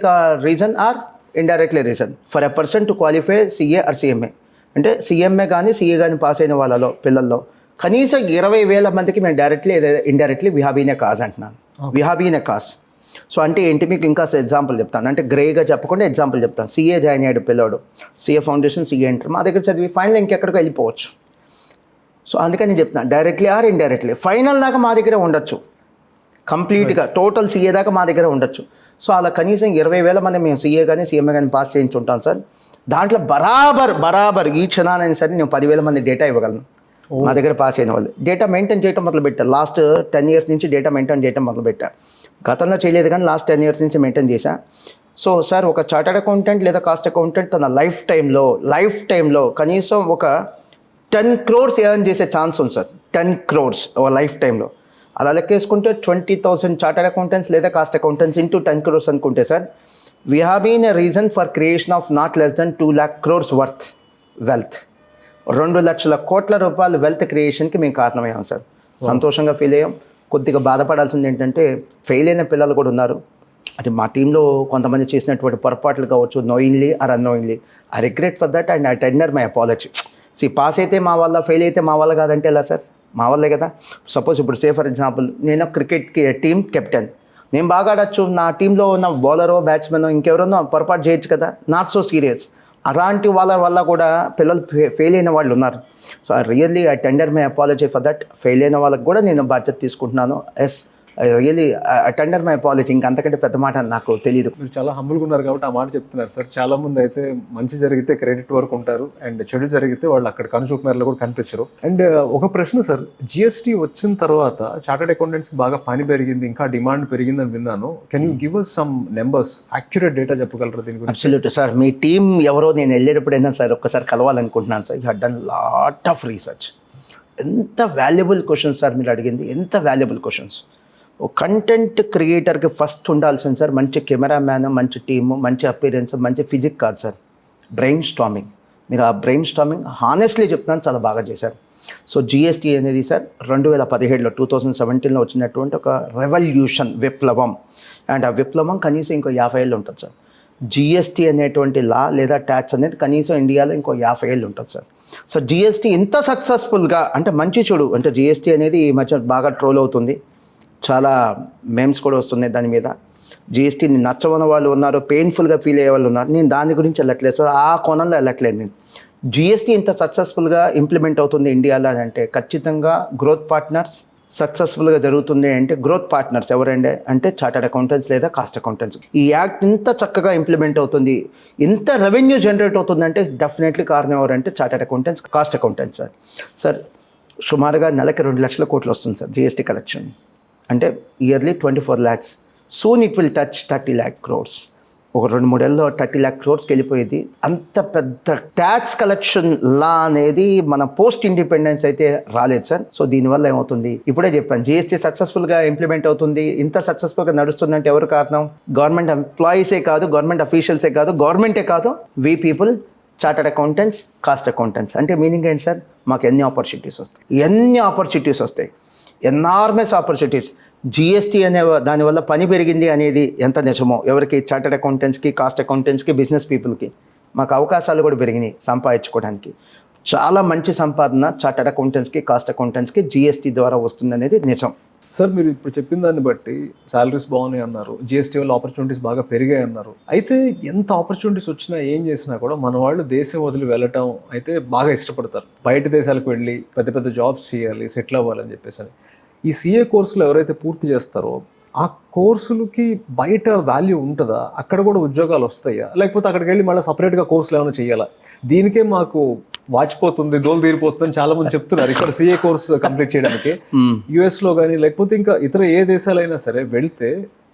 reason or indirectly reason for a person to qualify CA or CMA. అంటే సిఎంఏ కానీ సిఏ కానీ పాస్ అయిన వాళ్ళలో పిల్లల్లో కనీసం 20,000 మందికి మేము డైరెక్ట్లీ లేదా indirectly we have been a cause అంటున్నాను. We have been a cause. So అంటే ఏంటి, మీకు ఇంకా ఎగ్జాంపుల్ చెప్తాను. అంటే గ్రేగా చెప్పకుండా ఎగ్జాంపుల్ చెప్తాను. సిఏ జాయిన్ అయ్యాడు పిల్లోడు, సిఏ ఫౌండేషన్, సిఏ ఇంటర్ మా దగ్గర చదివి ఫైనల్ ఇంకెక్కడికి వెళ్ళిపోవచ్చు. సో అందుకని నేను చెప్తాను డైరెక్ట్లీ ఆర్ ఇండైరెక్ట్లీ ఫైనల్ దాకా మా దగ్గరే ఉండొచ్చు, కంప్లీట్గా టోటల్ సిఏ దాకా మా దగ్గర ఉండొచ్చు. సో అలా కనీసం 20,000 మంది మేము సిఏ కానీ సిఎంఏ కానీ పాస్ చేయించుంటాం సార్. దాంట్లో బరాబర్ ఈ క్షణానైనా సరే నేను 10,000 మంది డేటా ఇవ్వగలను. మా దగ్గర పాస్ అయిన వాళ్ళు డేటా మెయింటైన్ చేయడం మొదలుపెట్టారు. లాస్ట్ 10 years నుంచి డేటా మెయింటైన్ చేయడం మొదలుపెట్టా. గతంలో చేయలేదు కానీ లాస్ట్ 10 years నుంచి మెయింటైన్ చేశా. సో సార్ ఒక చార్టర్డ్ అకౌంటెంట్ లేదా కాస్ట్ అకౌంటెంట్ తన లైఫ్ టైంలో కనీసం ఒక 10 crores ఎర్న్ చేసే ఛాన్స్ ఉంది సార్. 10 crores ఒక లైఫ్ టైంలో. అలా లెక్కేసుకుంటే 20,000 చార్టర్డ్ అకౌంటెంట్స్ లేదా కాస్ట్ అకౌంటెంట్స్ ఇంటూ 10 crores అనుకుంటే sir we have been a reason for creation of not less then 2 lakh crores worth wealth. 2 లక్షల కోట్ల రూపాయల వెల్త్ క్రియేషన్కి మేము కారణమయ్యాం సార్. సంతోషంగా ఫీల్ అయ్యాం. కొద్దిగా బాధపడాల్సింది ఏంటంటే ఫెయిల్ అయిన పిల్లలు కూడా ఉన్నారు. అది మా టీంలో కొంతమంది చేసినటువంటి పొరపాట్లు కావచ్చు, knowingly are annoyingly. I regret for that and I tender my apology. Pass అయితే మా వల్ల, ఫెయిల్ అయితే మా వల్ల కాదంటే ఎలా సార్? మా వల్లే కదా. సపోజ్ ఇప్పుడు ఫర్ ఎగ్జాంపుల్ నేను క్రికెట్కి టీమ్ కెప్టెన్, నేను బాగా ఆడచ్చు, నా టీంలో ఉన్న బౌలరో బ్యాట్స్మెన్ ఇంకెవరన్నా పొరపాటు చేయొచ్చు కదా, నాట్ సో సీరియస్. అలాంటి వాళ్ళ వల్ల కూడా పిల్లలు ఫెయిల్ అయిన వాళ్ళు ఉన్నారు. So I tender my apology for that. Fail అయిన వాళ్ళకి కూడా నేను బాధ్యత తీసుకుంటున్నాను. I tender my apology. ఇంకంతకంటే పెద్ద మాట నాకు తెలియదు. మీరు చాలా హంబుల్గా ఉన్నారు కాబట్టి ఆ మాట చెప్తున్నారు సార్. చాలా మంది అయితే మంచి జరిగితే క్రెడిట్ వరకు ఉంటారు అండ్ చెడు జరిగితే వాళ్ళు అక్కడ కనుచూపు మేరలో కూడా కనిపించరు. అండ్ ఒక ప్రశ్న సార్, జిఎస్టీ వచ్చిన తర్వాత చార్టర్డ్ అకౌంటెంట్స్కి బాగా పని పెరిగింది, ఇంకా డిమాండ్ పెరిగిందని విన్నాను. Can you give us some numbers, accurate data చెప్పగలరా దీని గురించి? Absolutely sir. మీ టీం ఎవరో నేను వెళ్ళేటప్పుడైనా సార్ ఒక్కసారి కలవాలనుకుంటున్నాను sir. You have done lot of research. ఎంత వాల్యుబుల్ క్వశ్చన్స్ సార్ మీరు అడిగింది, ఎంత వాల్యుబుల్ క్వశ్చన్స్. కంటెంట్ క్రియేటర్కి ఫస్ట్ ఉండాల్సింది సార్ మంచి కెమెరామ్యాన్, మంచి టీము, మంచి అపీరెన్స్, మంచి ఫిజిక్ కాదు సార్, బ్రెయిన్ స్టార్మింగ్. మీరు ఆ బ్రెయిన్ స్టార్మింగ్ హానెస్ట్లీ చెప్తున్నాను చాలా బాగా చేశారు. సో జిఎస్టీ అనేది సార్ 2017లో 2017లో వచ్చినటువంటి ఒక రెవల్యూషన్, విప్లవం. అండ్ ఆ విప్లవం కనీసం ఇంకో 50 ఏళ్ళు ఉంటుంది సార్. జిఎస్టీ అనేటువంటి లా లేదా ట్యాక్స్ అనేది కనీసం ఇండియాలో ఇంకో 50 ఏళ్ళు ఉంటుంది సార్. సో జిఎస్టీ ఇంత సక్సెస్ఫుల్గా అంటే మంచి చెడు అంటే జిఎస్టీ అనేది ఈ మధ్య బాగా ట్రోల్ అవుతుంది, చాలా మేమ్స్ కూడా వస్తున్నాయి దాని మీద. జిఎస్టీని నచ్చవని వాళ్ళు ఉన్నారు, పెయిన్ఫుల్గా ఫీల్ అయ్యే వాళ్ళు ఉన్నారు. నేను దాని గురించి వెళ్ళట్లేదు సార్, ఆ కోణంలో వెళ్ళట్లేదు నేను. జిఎస్టీ ఇంత సక్సెస్ఫుల్గా ఇంప్లిమెంట్ అవుతుంది ఇండియాలో అని అంటే ఖచ్చితంగా గ్రోత్ పార్ట్నర్స్ సక్సెస్ఫుల్గా జరుగుతుంది. అంటే గ్రోత్ పార్ట్నర్స్ ఎవరండి అంటే చార్టర్డ్ అకౌంటెంట్స్ లేదా కాస్ట్ అకౌంటెంట్స్. ఈ యాక్ట్ ఇంత చక్కగా ఇంప్లిమెంట్ అవుతుంది, ఇంత రెవెన్యూ జనరేట్ అవుతుందంటే డెఫినెట్లీ కారణం ఎవరంటే chartered accountants, cost accountants sir. Sir సుమారుగా నెలకి 2 లక్షల కోట్లు వస్తుంది సార్ జిఎస్టీ కలెక్షన్. అంటే yearly 24 lakhs. Soon it will touch 30 lakh crores. ఒక 2-3 ఏళ్ళలో 30 lakh crores వెళ్ళిపోయేది. అంత పెద్ద ట్యాక్స్ కలెక్షన్ లా అనేది మన పోస్ట్ ఇండిపెండెన్స్ అయితే రాలేదు సార్. సో దీనివల్ల ఏమవుతుంది, ఇప్పుడే చెప్పాను, జిఎస్టీ సక్సెస్ఫుల్గా ఇంప్లిమెంట్ అవుతుంది. ఇంత సక్సెస్ఫుల్గా నడుస్తుందంటే ఎవరు కారణం? గవర్నమెంట్ ఎంప్లాయీసే కాదు, గవర్నమెంట్ అఫీషియల్సే కాదు, గవర్నమెంటే కాదు, we people, chartered accountants, cost accountants. అంటే మీనింగ్ ఏంటి సార్? మాకు ఎన్ని ఆపర్చునిటీస్ వస్తాయి, ఎనార్మస్ ఆపర్చునిటీస్. జిఎస్టీ అనే దానివల్ల పని పెరిగింది అనేది ఎంత నిజమో, ఎవరికి? చార్టర్డ్ అకౌంటెంట్స్కి, కాస్ట్ అకౌంటెంట్స్కి, బిజినెస్ పీపుల్కి. మాకు అవకాశాలు కూడా పెరిగినాయి సంపాదించుకోవడానికి. చాలా మంచి సంపాదన చార్టర్డ్ అకౌంటెంట్స్కి, కాస్ట్ అకౌంటెంట్స్కి జిఎస్టీ ద్వారా వస్తుంది అనేది నిజం. సార్ మీరు ఇప్పుడు చెప్పిన దాన్ని బట్టి శాలరీస్ బాగున్నాయి అన్నారు, జిఎస్టీ వల్ల ఆపర్చునిటీస్ బాగా పెరిగాయి అన్నారు. అయితే ఎంత ఆపర్చునిటీస్ వచ్చినా ఏం చేసినా కూడా మన వాళ్ళు దేశం వదిలి వెళ్ళటం అయితే బాగా ఇష్టపడతారు. బయట దేశాలకు వెళ్ళి పెద్ద పెద్ద జాబ్స్ చేయాలి, సెటిల్ అవ్వాలని చెప్పేసి. ఈ సిఏ కోర్సులు ఎవరైతే పూర్తి చేస్తారో ఆ కోర్సులకి బయట వాల్యూ ఉంటుందా? అక్కడ కూడా ఉద్యోగాలు వస్తాయా? లేకపోతే అక్కడికి వెళ్ళి మళ్ళీ సపరేట్గా కోర్సులు ఏమైనా చేయాలా? దీనికే మాకు వాచిపోతుంది, దోలు తీరిపోతుందని చాలా మంది చెప్తున్నారు. ఇక్కడ సిఏ కోర్స్ కంప్లీట్ చేయడానికి యుఎస్లో కానీ లేకపోతే ఇంకా ఇతర ఏ దేశాలైనా సరే వెళ్తే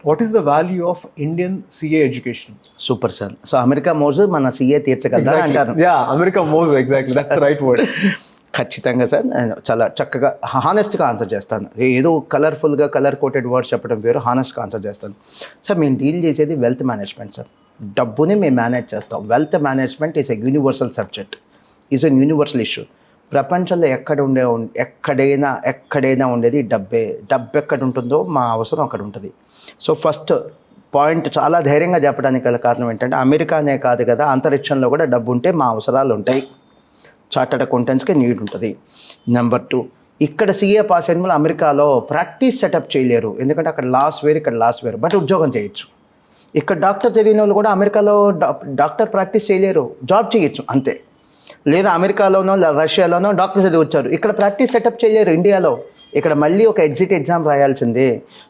what is the value of Indian CA education? Super sir. So America మోజు మన సిఏ తీర్చగలదా అంటారు. అమెరికా మోజు, exactly, that's the right word. ఖచ్చితంగా సార్, నేను చాలా చక్కగా హానెస్ట్గా ఆన్సర్ చేస్తాను. ఏదో కలర్ఫుల్గా కలర్ కోటెడ్ వర్డ్స్ చెప్పడం వేరు, హానెస్ట్గా ఆన్సర్ చేస్తాను. సార్ మేము డీల్ చేసేది వెల్త్ మేనేజ్మెంట్ సార్. డబ్బుని మేము మేనేజ్ చేస్తాం. Wealth management is a universal subject, is a universal issue. ప్రపంచంలో ఎక్కడైనా ఉండేది డబ్బే. డబ్బు ఎక్కడ ఉంటుందో మా అవసరం అక్కడ ఉంటుంది. సో ఫస్ట్ పాయింట్ చాలా ధైర్యంగా చెప్పడానికి గల కారణం ఏంటంటే, అమెరికానే కాదు కదా, అంతరిక్షంలో కూడా డబ్బు ఉంటే మా అవసరాలు ఉంటాయి. చార్టర్డ్ అకౌంటెంట్స్కి నీడ్ ఉంటుంది. నెంబర్ 2, ఇక్కడ సీఏ పాస్ అయిన వాళ్ళు అమెరికాలో ప్రాక్టీస్ సెటప్ చేయలేరు, ఎందుకంటే అక్కడ లాస్ వేరు, ఇక్కడ లాస్ వేరు, బట్ ఉద్యోగం చేయొచ్చు. ఇక్కడ డాక్టర్ చదివిన వాళ్ళు కూడా అమెరికాలో డాక్టర్ ప్రాక్టీస్ చేయలేరు, జాబ్ చేయొచ్చు అంతే. లేదా అమెరికాలోనో రష్యాలోనో డాక్టర్ చదివి వచ్చారు, ఇక్కడ ప్రాక్టీస్ సెటప్ చేయలేరు ఇండియాలో. ఇక్కడ మళ్ళీ ఒక ఎగ్జిట్ ఎగ్జామ్ రాయాల్సిందే.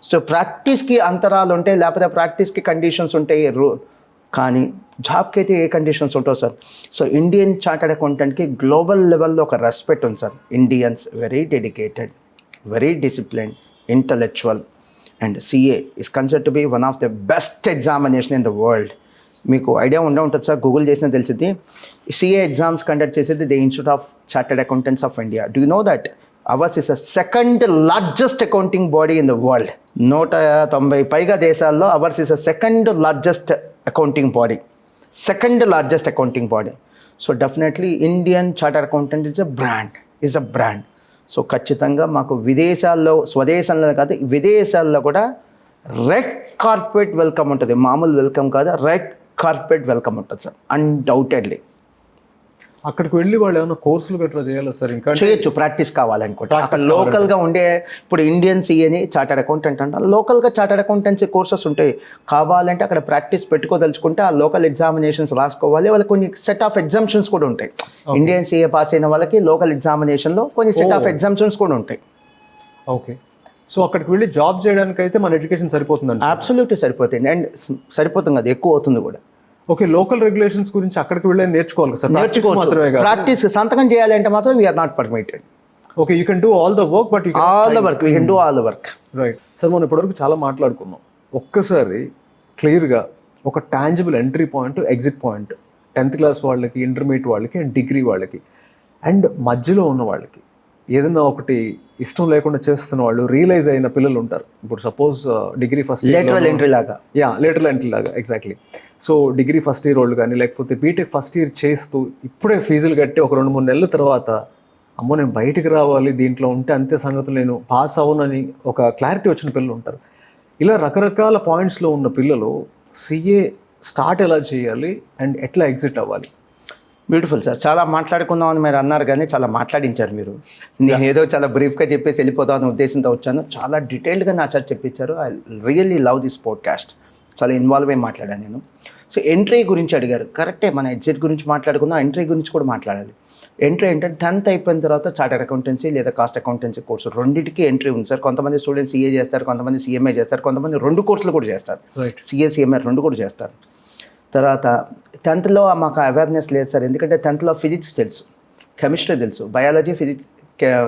సో ప్రాక్టీస్కి అంతరాలు ఉంటాయి, లేకపోతే ప్రాక్టీస్కి కండిషన్స్ ఉంటాయి, కానీ జాబ్కి అయితే ఏ కండిషన్స్ ఉంటావు సార్. సో ఇండియన్ చార్టర్డ్ అకౌంటెంట్కి గ్లోబల్ లెవెల్లో ఒక రెస్పెక్ట్ ఉంది sir. Indians very dedicated, very discipline, intellectual, and CA is considered to be one of the best examination in the world. మీకు ఐడియా ఉంటుంది సార్, గూగుల్ చేసినా తెలిసింది. CA exams conduct చేసేది the institute of chartered accountants of India. Do you know that hours is a second largest accounting body in the world. 190 పైగా దేశాల్లో hours is a second largest accounting body, second largest accounting body. So definitely Indian chartered accountant is a brand. So ఖచ్చితంగా మాకు విదేశాల్లో, స్వదేశంలో కాదు విదేశాల్లో కూడా red carpet welcome ఉంటుంది. మామూలు వెల్కమ్ కాదు, రెడ్ కార్పెట్ వెల్కమ్ ఉంటుంది సార్, అన్డౌటెడ్లీ. అక్కడికి వెళ్ళి వాళ్ళు ఏమైనా కోర్సులు గట్రా చేయాలి సార్? ఇంకా చేయొచ్చు, ప్రాక్టీస్ కావాలనుకుంటే. అక్కడ లోకల్గా ఉండే, ఇప్పుడు ఇండియన్ సిఏని చార్టర్డ్ అకౌంటెంట్ అంటే లోకల్గా చార్టర్డ్ అకౌంటెన్సీ కోర్సెస్ ఉంటాయి. కావాలంటే అక్కడ ప్రాక్టీస్ పెట్టుకోదలుచుకుంటే ఆ లోకల్ ఎగ్జామినేషన్స్ రాసుకోవాలి. వాళ్ళకి కొన్ని సెట్ ఆఫ్ ఎగ్జామ్షన్స్ కూడా ఉంటాయి. ఇండియన్ సిఏ పాస్ అయిన వాళ్ళకి లోకల్ ఎగ్జామినేషన్లో కొన్ని సెట్ ఆఫ్ ఎగ్జామ్షన్స్ కూడా ఉంటాయి. ఓకే. సో అక్కడికి వెళ్ళి జాబ్ చేయడానికి అయితే మన ఎడ్యుకేషన్ సరిపోతుందండి? అబ్సల్యూట్లీ సరిపోతుంది, అండ్ సరిపోతుంది కదా, ఎక్కువ అవుతుంది కూడా. ఓకే, లోకల్ రెగ్యులేషన్స్ గురించి అక్కడికి వెళ్ళి నేర్చుకోవాలి సార్? ప్రాక్టీస్ సంతకం చేయాలంటే మాత్రం we are not permitted. Okay, you can do all the work, but all the work we can do all the work. Right sir, మనం ఇప్పటివరకు చాలా మాట్లాడుకున్నాం. ఒక్కసారి క్లియర్గా ఒక tangible entry point, exit point, 10th class వాళ్ళకి, ఇంటర్మీడియట్ వాళ్ళకి, అండ్ డిగ్రీ వాళ్ళకి, అండ్ మధ్యలో ఉన్న వాళ్ళకి, ఏదైనా ఒకటి ఇష్టం లేకుండా చేస్తున్న వాళ్ళు, రియలైజ్ అయిన పిల్లలు ఉంటారు. ఇప్పుడు suppose degree first lateral entry లాగా, లేటరల్ ఎంట్రీ లాగా, exactly. So degree first year వాళ్ళు కానీ, లేకపోతే బీటెక్ ఫస్ట్ ఇయర్ చేస్తూ ఇప్పుడే ఫీజులు కట్టి ఒక 2-3 నెలల తర్వాత, అమ్మో నేను బయటికి రావాలి, దీంట్లో ఉంటే అంతే సంగతులు, నేను పాస్ అవ్వనని ఒక క్లారిటీ వచ్చిన పిల్లలు ఉంటారు. ఇలా రకరకాల పాయింట్స్లో ఉన్న పిల్లలు సిఏ స్టార్ట్ ఎలా చేయాలి అండ్ ఎట్లా ఎగ్జిట్ అవ్వాలి? బ్యూటిఫుల్ సార్, చాలా మాట్లాడుకుందామని మీరు అన్నారు, కానీ చాలా మాట్లాడించారు మీరు. నేను ఏదో చాలా బ్రీఫ్గా చెప్పేసి వెళ్ళిపోతామని ఉద్దేశంతో వచ్చాను. చాలా డీటెయిల్డ్గా నా చార్ట్ చెప్పించారు. I really love this podcast. చాలా ఇన్వాల్వ్ అయ్యి మాట్లాడాను నేను. సో ఎంట్రీ గురించి అడిగారు, కరెక్టే. మన ఎగ్జిట్ గురించి మాట్లాడుకుందాం, ఎంట్రీ గురించి కూడా మాట్లాడాలి. ఎంట్రీ ఏంటంటే 10th అయిపోయిన తర్వాత చార్టర్డ్ అకౌంటెన్సీ లేదా కాస్ట్ అకౌంటెన్సీ కోర్సు రెండింటికి ఎంట్రీ ఉంది సార్. కొంతమంది స్టూడెంట్స్ సిఏ చేస్తారు, కొంతమంది సిఎంఏ చేస్తారు, కొంతమంది 2 కోర్సులు కూడా చేస్తారు. సిఏ సిఎంఏ 2 కూడా చేస్తారు. తర్వాత 10thలో మాకు అవేర్నెస్ లేదు సార్, ఎందుకంటే 10thలో ఫిజిక్స్ తెలుసు, కెమిస్ట్రీ తెలుసు, బయాలజీ, ఫిజిక్స్,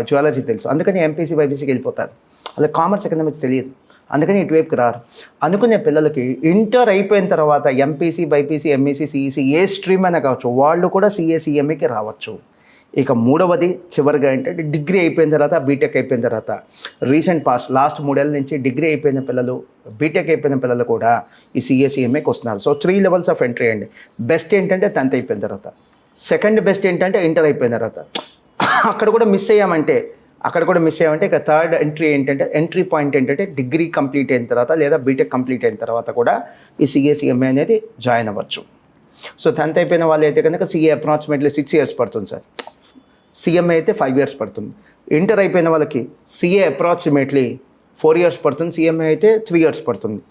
జువాలజీ తెలుసు. అందుకని ఎంపీసీ బైపీసీకి వెళ్ళిపోతారు. అలా కామర్స్ ఎకనామిక్స్ తెలియదు. అందుకని ఇటువైపుకి రారు. అనుకునే పిల్లలకి ఇంటర్ అయిపోయిన తర్వాత ఎంపీసీ, బైపీసీ, ఎంఈసీ, సిఈసీ ఏ స్ట్రీమ్ అయినా కావచ్చు, వాళ్ళు కూడా సిఏ, సిఎంఏకి రావచ్చు. ఇక మూడవది చివరిగా ఏంటంటే డిగ్రీ అయిపోయిన తర్వాత, బీటెక్ అయిపోయిన తర్వాత రీసెంట్ లాస్ట్ 3 ఏళ్ళ నుంచి డిగ్రీ అయిపోయిన పిల్లలు, బీటెక్ అయిపోయిన పిల్లలు కూడా ఈ సిఏ, సిఎంఏకి వస్తున్నారు. సో 3 లెవెల్స్ ఆఫ్ ఎంట్రీ అండి. బెస్ట్ ఏంటంటే 10th అయిపోయిన తర్వాత, సెకండ్ బెస్ట్ ఏంటంటే ఇంటర్ అయిపోయిన తర్వాత. అక్కడ కూడా మిస్ అయ్యామంటే ఇక థర్డ్ ఎంట్రీ పాయింట్ ఏంటంటే డిగ్రీ కంప్లీట్ అయిన తర్వాత లేదా బీటెక్ కంప్లీట్ అయిన తర్వాత కూడా ఈ సిఏ, సిఎంఏ అనేది జాయిన్ అవ్వచ్చు. సో 10th అయిపోయిన వాళ్ళు అయితే కనుక సిఏ అప్రాక్సిమేట్లీ 6 years పడుతుంది సార్. సిఎంఏ అయితే 5 years పడుతుంది. ఇంటర్ అయిపోయిన వాళ్ళకి సిఏ అప్రాక్సిమేట్లీ 4 years పడుతుంది, సిఎంఏ అయితే 3 years పడుతుంది.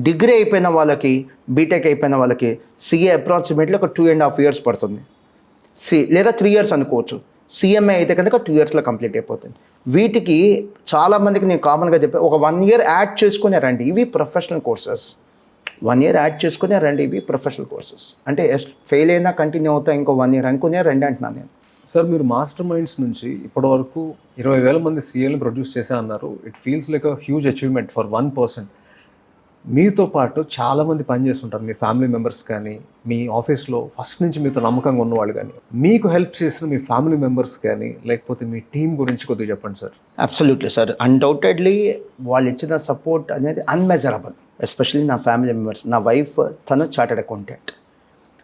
డిగ్రీ అయిపోయిన వాళ్ళకి, బీటెక్ అయిపోయిన వాళ్ళకి సిఏ అప్రాక్సిమేట్లీ ఒక 2.5 years పడుతుంది, లేదా 3 years అనుకోవచ్చు. సిఎంఏ అయితే కనుక 2 yearsలో కంప్లీట్ అయిపోతుంది. వీటికి చాలామందికి నేను కామన్గా చెప్పే ఒక 1 year యాడ్ చేసుకునే రండి, ఇవి ప్రొఫెషనల్ కోర్సెస్. 1 year యాడ్ చేసుకునే రండి, ఇవి ప్రొఫెషనల్ కోర్సెస్. అంటే ఫెయిల్ అయినా కంటిన్యూ అవుతా ఇంకో 1 year అనుకునే రండి అంటున్నాను నేను. సార్, మీరు మాస్టర్ మైండ్స్ నుంచి ఇప్పటివరకు 20,000 మంది సీఏలను ప్రొడ్యూస్ చేశా అన్నారు. It feels like a huge achievement for 1%. మీతో పాటు చాలామంది పనిచేస్తుంటారు, మీ ఫ్యామిలీ మెంబర్స్ కానీ, మీ ఆఫీస్లో ఫస్ట్ నుంచి మీతో నమ్మకంగా ఉన్నవాళ్ళు కానీ. మీకు హెల్ప్ చేసిన మీ ఫ్యామిలీ మెంబర్స్ కానీ, లేకపోతే మీ టీం గురించి కొద్దిగా చెప్పండి సార్. Absolutely sir. అన్డౌటెడ్లీ వాళ్ళు ఇచ్చిన సపోర్ట్ అనేది అన్మెజరబుల్. ఎస్పెషల్లీ నా ఫ్యామిలీ మెంబర్స్. నా వైఫ్ తను చార్టెడ్ అకౌంటెంట్.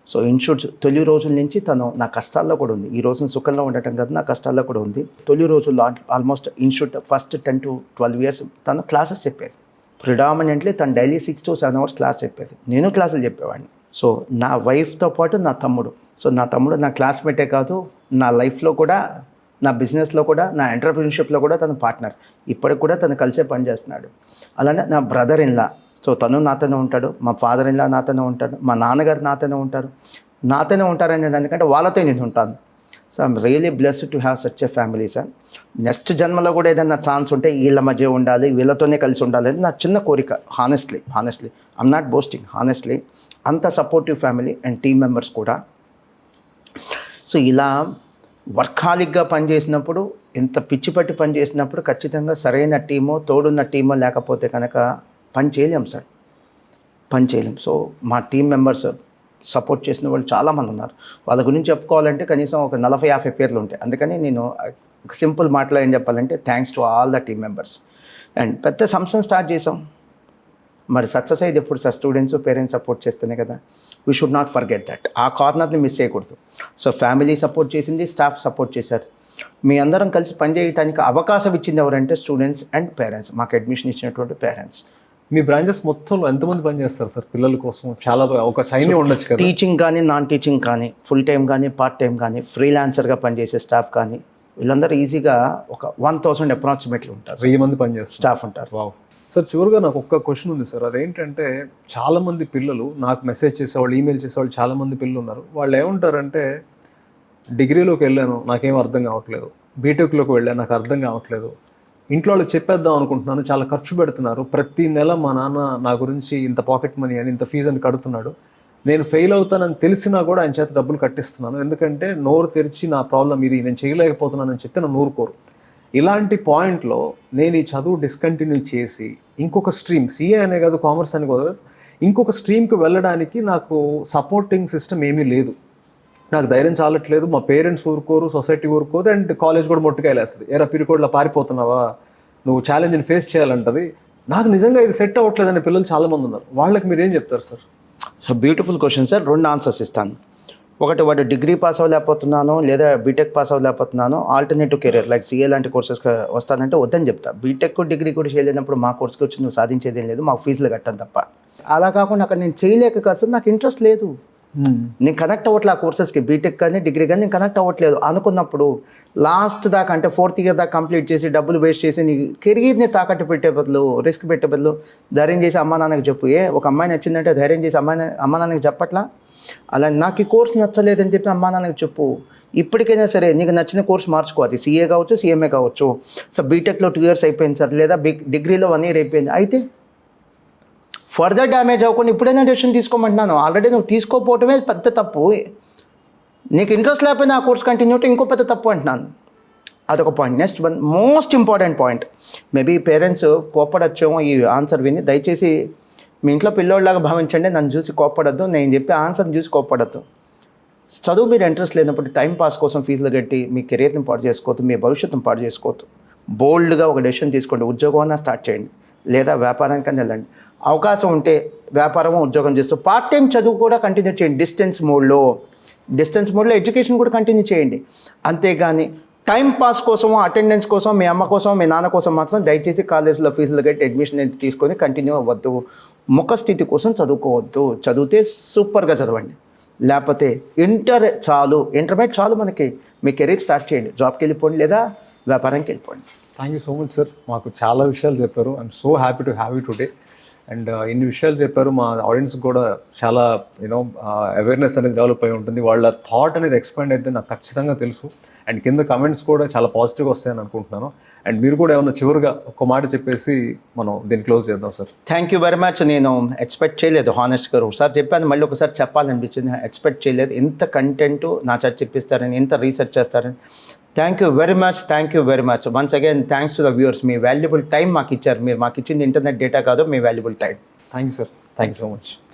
సో ఇన్షూరెన్స్ తొలి రోజుల నుంచి తను నా కష్టాల్లో కూడా ఉంది. ఈ రోజున సుఖంలో ఉండటం కాదు, నా కష్టాల్లో కూడా ఉంది. తొలి రోజుల్లో almost insurance first 10 to 12 years తను క్లాసెస్ చెప్పేది. ప్రిడామినెంట్లీ తను డైలీ 6 to 7 hours క్లాస్ చెప్పేది, నేను క్లాసులు చెప్పేవాడిని. సో నా వైఫ్తో పాటు నా తమ్ముడు, నా క్లాస్మేటే కాదు, నా లైఫ్లో కూడా, నా బిజినెస్లో కూడా, నా ఎంటర్ప్రినర్షిప్లో కూడా తను పార్ట్నర్. ఇప్పటికి కూడా తను కలిసే పనిచేస్తున్నాడు. అలానే నా బ్రదర్ ఇన్ లా, సో తను నాతోనే ఉంటాడు, మా ఫాదర్ ఇన్ లా నాతోనే ఉంటాడు, మా నాన్నగారు నాతోనే ఉంటారనే దానికంటే వాళ్ళతో నేను ఉంటాను. So I'm really blessed to have such a family sir. Next జన్మలో కూడా ఏదైనా ఛాన్స్ ఉంటే వీళ్ళ మధ్య ఉండాలి, వీళ్ళతోనే కలిసి ఉండాలి అని నా చిన్న కోరిక. Honestly I'm not boasting, honestly అంత supportive family and team members కూడా. సో ఇలా వర్కాలిక్గా పనిచేసినప్పుడు, ఎంత పిచ్చి పట్టి పనిచేసినప్పుడు ఖచ్చితంగా సరైన టీమో, తోడున్న టీమో లేకపోతే కనుక పని చేయలేం సార్, పని చేయలేం. సో మా టీమ్ మెంబర్స్ సపోర్ట్ చేసిన వాళ్ళు చాలామంది ఉన్నారు. వాళ్ళ గురించి చెప్పుకోవాలంటే కనీసం ఒక 40-50 పేర్లు ఉంటాయి. అందుకని నేను ఒక సింపుల్ మాటలో ఏం చెప్పాలంటే thanks to all the team members. And పెద్ద సంస్థను స్టార్ట్ చేసాం, మరి సక్సెస్ అయ్యేది ఎప్పుడు సార్? స్టూడెంట్స్, పేరెంట్స్ సపోర్ట్ చేస్తేనే కదా. We should not forget that. ఆ కార్నర్ని మిస్ చేయకూడదు. సో ఫ్యామిలీ సపోర్ట్ చేసింది, స్టాఫ్ సపోర్ట్ చేశారు. మీ అందరం కలిసి పనిచేయడానికి అవకాశం ఇచ్చింది ఎవరంటే స్టూడెంట్స్ అండ్ పేరెంట్స్, మాకు అడ్మిషన్ ఇచ్చినటువంటి పేరెంట్స్. మీ బ్రాంచెస్ మొత్తంలో ఎంతమంది పనిచేస్తారు సార్ పిల్లల కోసం? చాలా ఒక సైన్యం ఉండొచ్చు కదా. టీచింగ్ కానీ, నాన్ టీచింగ్ కానీ, ఫుల్ టైం కానీ, పార్ట్ టైం కానీ, ఫ్రీలాన్సర్గా పనిచేసే స్టాఫ్ కానీ, వీళ్ళందరూ ఈజీగా ఒక 1000 అప్రాక్సిమేట్లీ ఉంటారు. 1000 మంది పనిచేస్తారు, స్టాఫ్ ఉంటారు. వావ్. సార్, చివరిగా నాకు ఒక్క క్వశ్చన్ ఉంది సార్. అదేంటంటే చాలామంది పిల్లలు నాకు మెసేజ్ చేసేవాళ్ళు, ఈమెయిల్ చేసేవాళ్ళు చాలామంది పిల్లలు ఉన్నారు. వాళ్ళు ఏమంటారంటే డిగ్రీలోకి వెళ్ళాను, నాకేం అర్థం కావట్లేదు, బీటెక్లోకి వెళ్ళాను, నాకు అర్థం కావట్లేదు, ఇంట్లో వాళ్ళు చెప్పేద్దాం అనుకుంటున్నాను, చాలా ఖర్చు పెడుతున్నారు, ప్రతి నెల మా నాన్న నా గురించి ఇంత పాకెట్ మనీ అని, ఇంత ఫీజు అని కడుతున్నాడు, నేను ఫెయిల్ అవుతానని తెలిసినా కూడా ఆయన చేత డబ్బులు కట్టిస్తున్నాను, ఎందుకంటే నోరు తెరిచి నా ప్రాబ్లం ఇది, నేను చేయలేకపోతున్నానని చెప్తే నన్ను ఊరుకోరు. ఇలాంటి పాయింట్లో నేను ఈ చదువు డిస్కంటిన్యూ చేసి ఇంకొక స్ట్రీమ్, సిఏ అనే కాదు, కామర్స్ అని కాదు, ఇంకొక స్ట్రీమ్కి వెళ్ళడానికి నాకు సపోర్టింగ్ సిస్టమ్ ఏమీ లేదు, నాకు ధైర్యం చాలట్లేదు, మా పేరెంట్స్ ఊరుకోరు, సొసైటీ ఊరుకోదు, అండ్ కాలేజ్ కూడా మొట్టుకాయలేస్తుంది, ఏరా పిరికోడ్లో పారిపోతున్నావా, నువ్వు ఛాలెంజ్ని ఫేస్ చేయాలంటది. నాకు నిజంగా ఇది సెట్ అవ్వట్లేదు అనే పిల్లలు చాలామంది ఉన్నారు. వాళ్ళకి మీరు ఏం చెప్తారు sir? So beautiful question sir. 2 answers ఇస్తాను. ఒకటి, వాడు డిగ్రీ పాస్ అవ్వలేకపోతున్నాను లేదా బీటెక్ పాస్ అవ్వలేకపోతున్నాను, ఆల్టర్నేటివ్ కెరీర్ లైక్ సిఏ లాంటి కోర్సెస్కి వస్తానంటే వద్దని చెప్తా. బీటెక్ డిగ్రీ కూడా చేయలేనప్పుడు మా కోర్స్కి వచ్చి నువ్వు సాధించేది ఏం లేదు, మాకు ఫీజులు కట్టను తప్ప. అలా కాకుండా అక్కడ నేను చేయలేక కాదు సార్, నాకు ఇంట్రెస్ట్ లేదు, నేను కనెక్ట్ అవ్వట్లేదు ఆ కోర్సెస్కి, బీటెక్ కానీ డిగ్రీ కానీ నేను కనెక్ట్ అవ్వట్లేదు అనుకున్నప్పుడు లాస్ట్ దాకా అంటే 4th year దాకా కంప్లీట్ చేసి డబ్బులు వేస్ట్ చేసి నీ కెరీర్ని తాకట్టు పెట్టే బదులు, రిస్క్ పెట్టే బదులు ధైర్యం చేసి అమ్మా నాన్నకి చెప్పు. ఒక అమ్మాయి నచ్చిందంటే ధైర్యం చేసి అమ్మా నాన్నకి చెప్పట్లా, అలా నాకు ఈ కోర్స్ నచ్చలేదని చెప్పి అమ్మా నాన్నకి చెప్పు. ఇప్పటికైనా సరే నీకు నచ్చిన కోర్స్ మార్చుకో, అది సిఏ కావచ్చు, సిఎంఏ కావచ్చు. సో బీటెక్లో 2 years అయిపోయింది సార్, లేదా డిగ్రీలో 1 year అయిపోయింది, అయితే ఫర్దర్ డ్యామేజ్ అవ్వకుండా ఇప్పుడైనా డెసిషన్ తీసుకోమంటున్నాను. ఆల్రెడీ నువ్వు తీసుకోకపోవటమే పెద్ద తప్పు, నీకు ఇంట్రెస్ట్ లేకపోయినా ఆ కోర్స్ కంటిన్యూ అయితే ఇంకో పెద్ద తప్పు అంటున్నాను. అదొక point. Next one most important point, maybe parents కోప్పడొచ్చేమో ఈ ఆన్సర్ విని, దయచేసి మీ ఇంట్లో పిల్లోళ్ళలాగా భావించండి, నన్ను చూసి కోప్పడద్దు, నేను చెప్పే ఆన్సర్ని చూసి కోప్పడద్దు. చదువు మీరు ఇంట్రెస్ట్ లేనప్పుడు టైం పాస్ కోసం ఫీజులు కట్టి మీ కెరీర్ని పాడు చేసుకోవద్దు, మీ భవిష్యత్తును పాడు చేసుకోవద్దు. బోల్డ్గా ఒక డెసిషన్ తీసుకోండి, ఉద్యోగం అన్నా స్టార్ట్ చేయండి, లేదా వ్యాపారానికన్నా వెళ్ళండి. అవకాశం ఉంటే వ్యాపారం ఉద్యోగం చేస్తూ పార్ట్ టైం చదువు కూడా కంటిన్యూ చేయండి. డిస్టెన్స్ మోడ్లో ఎడ్యుకేషన్ కూడా కంటిన్యూ చేయండి. అంతేగాని టైం పాస్ కోసమో అటెండెన్స్ కోసం మీ అమ్మ కోసం మీ నాన్న కోసం మాత్రం దయచేసి కాలేజీలో ఫీజులు కట్టి అడ్మిషన్ అయితే తీసుకొని కంటిన్యూ అవ్వద్దు. ముఖస్థితి కోసం చదువుకోవద్దు. చదివితే సూపర్గా చదవండి, లేకపోతే ఇంటర్మీడియట్ చాలు మనకి. మీ కెరీర్ స్టార్ట్ చేయండి, జాబ్కి వెళ్ళిపోండి లేదా వ్యాపారానికి వెళ్ళిపోండి. Thank you so much sir, మాకు చాలా విషయాలు చెప్పారు. I'm so happy to have you today. And ఇన్ని విషయాలు చెప్పారు, మా ఆడియన్స్ కూడా చాలా అవేర్నెస్ అనేది డెవలప్ అయి ఉంటుంది. వాళ్ళ థాట్ అనేది ఎక్స్పాండ్ అయితే నాకు ఖచ్చితంగా తెలుసు. అండ్ కింద కమెంట్స్ కూడా చాలా పాజిటివ్గా వస్తాయని అనుకుంటున్నాను. అండ్ మీరు కూడా ఏమన్నా చివరిగా ఒక మాట చెప్పేసి మనం దీన్ని క్లోజ్ చేద్దాం sir. Thank you very much. నేను ఎక్స్పెక్ట్ చేయలేదు, హానెస్ట్ గారు ఒకసారి చెప్పాను, మళ్ళీ ఒకసారి చెప్పాలనిపించింది. ఎక్స్పెక్ట్ చేయలేదు ఇంత కంటెంట్ నా చేత చెప్పిస్తారని, ఇంత రీసెర్చ్ చేస్తారని. Thank you very much. Once again thanks to the viewers. మీ వాల్యుబుల్ టైం మాకు ఇచ్చారు. మీరు మాకు ఇచ్చింది ఇంటర్నెట్ డేటా కాదు, మీ valuable time. Thank you sir, thank you so much.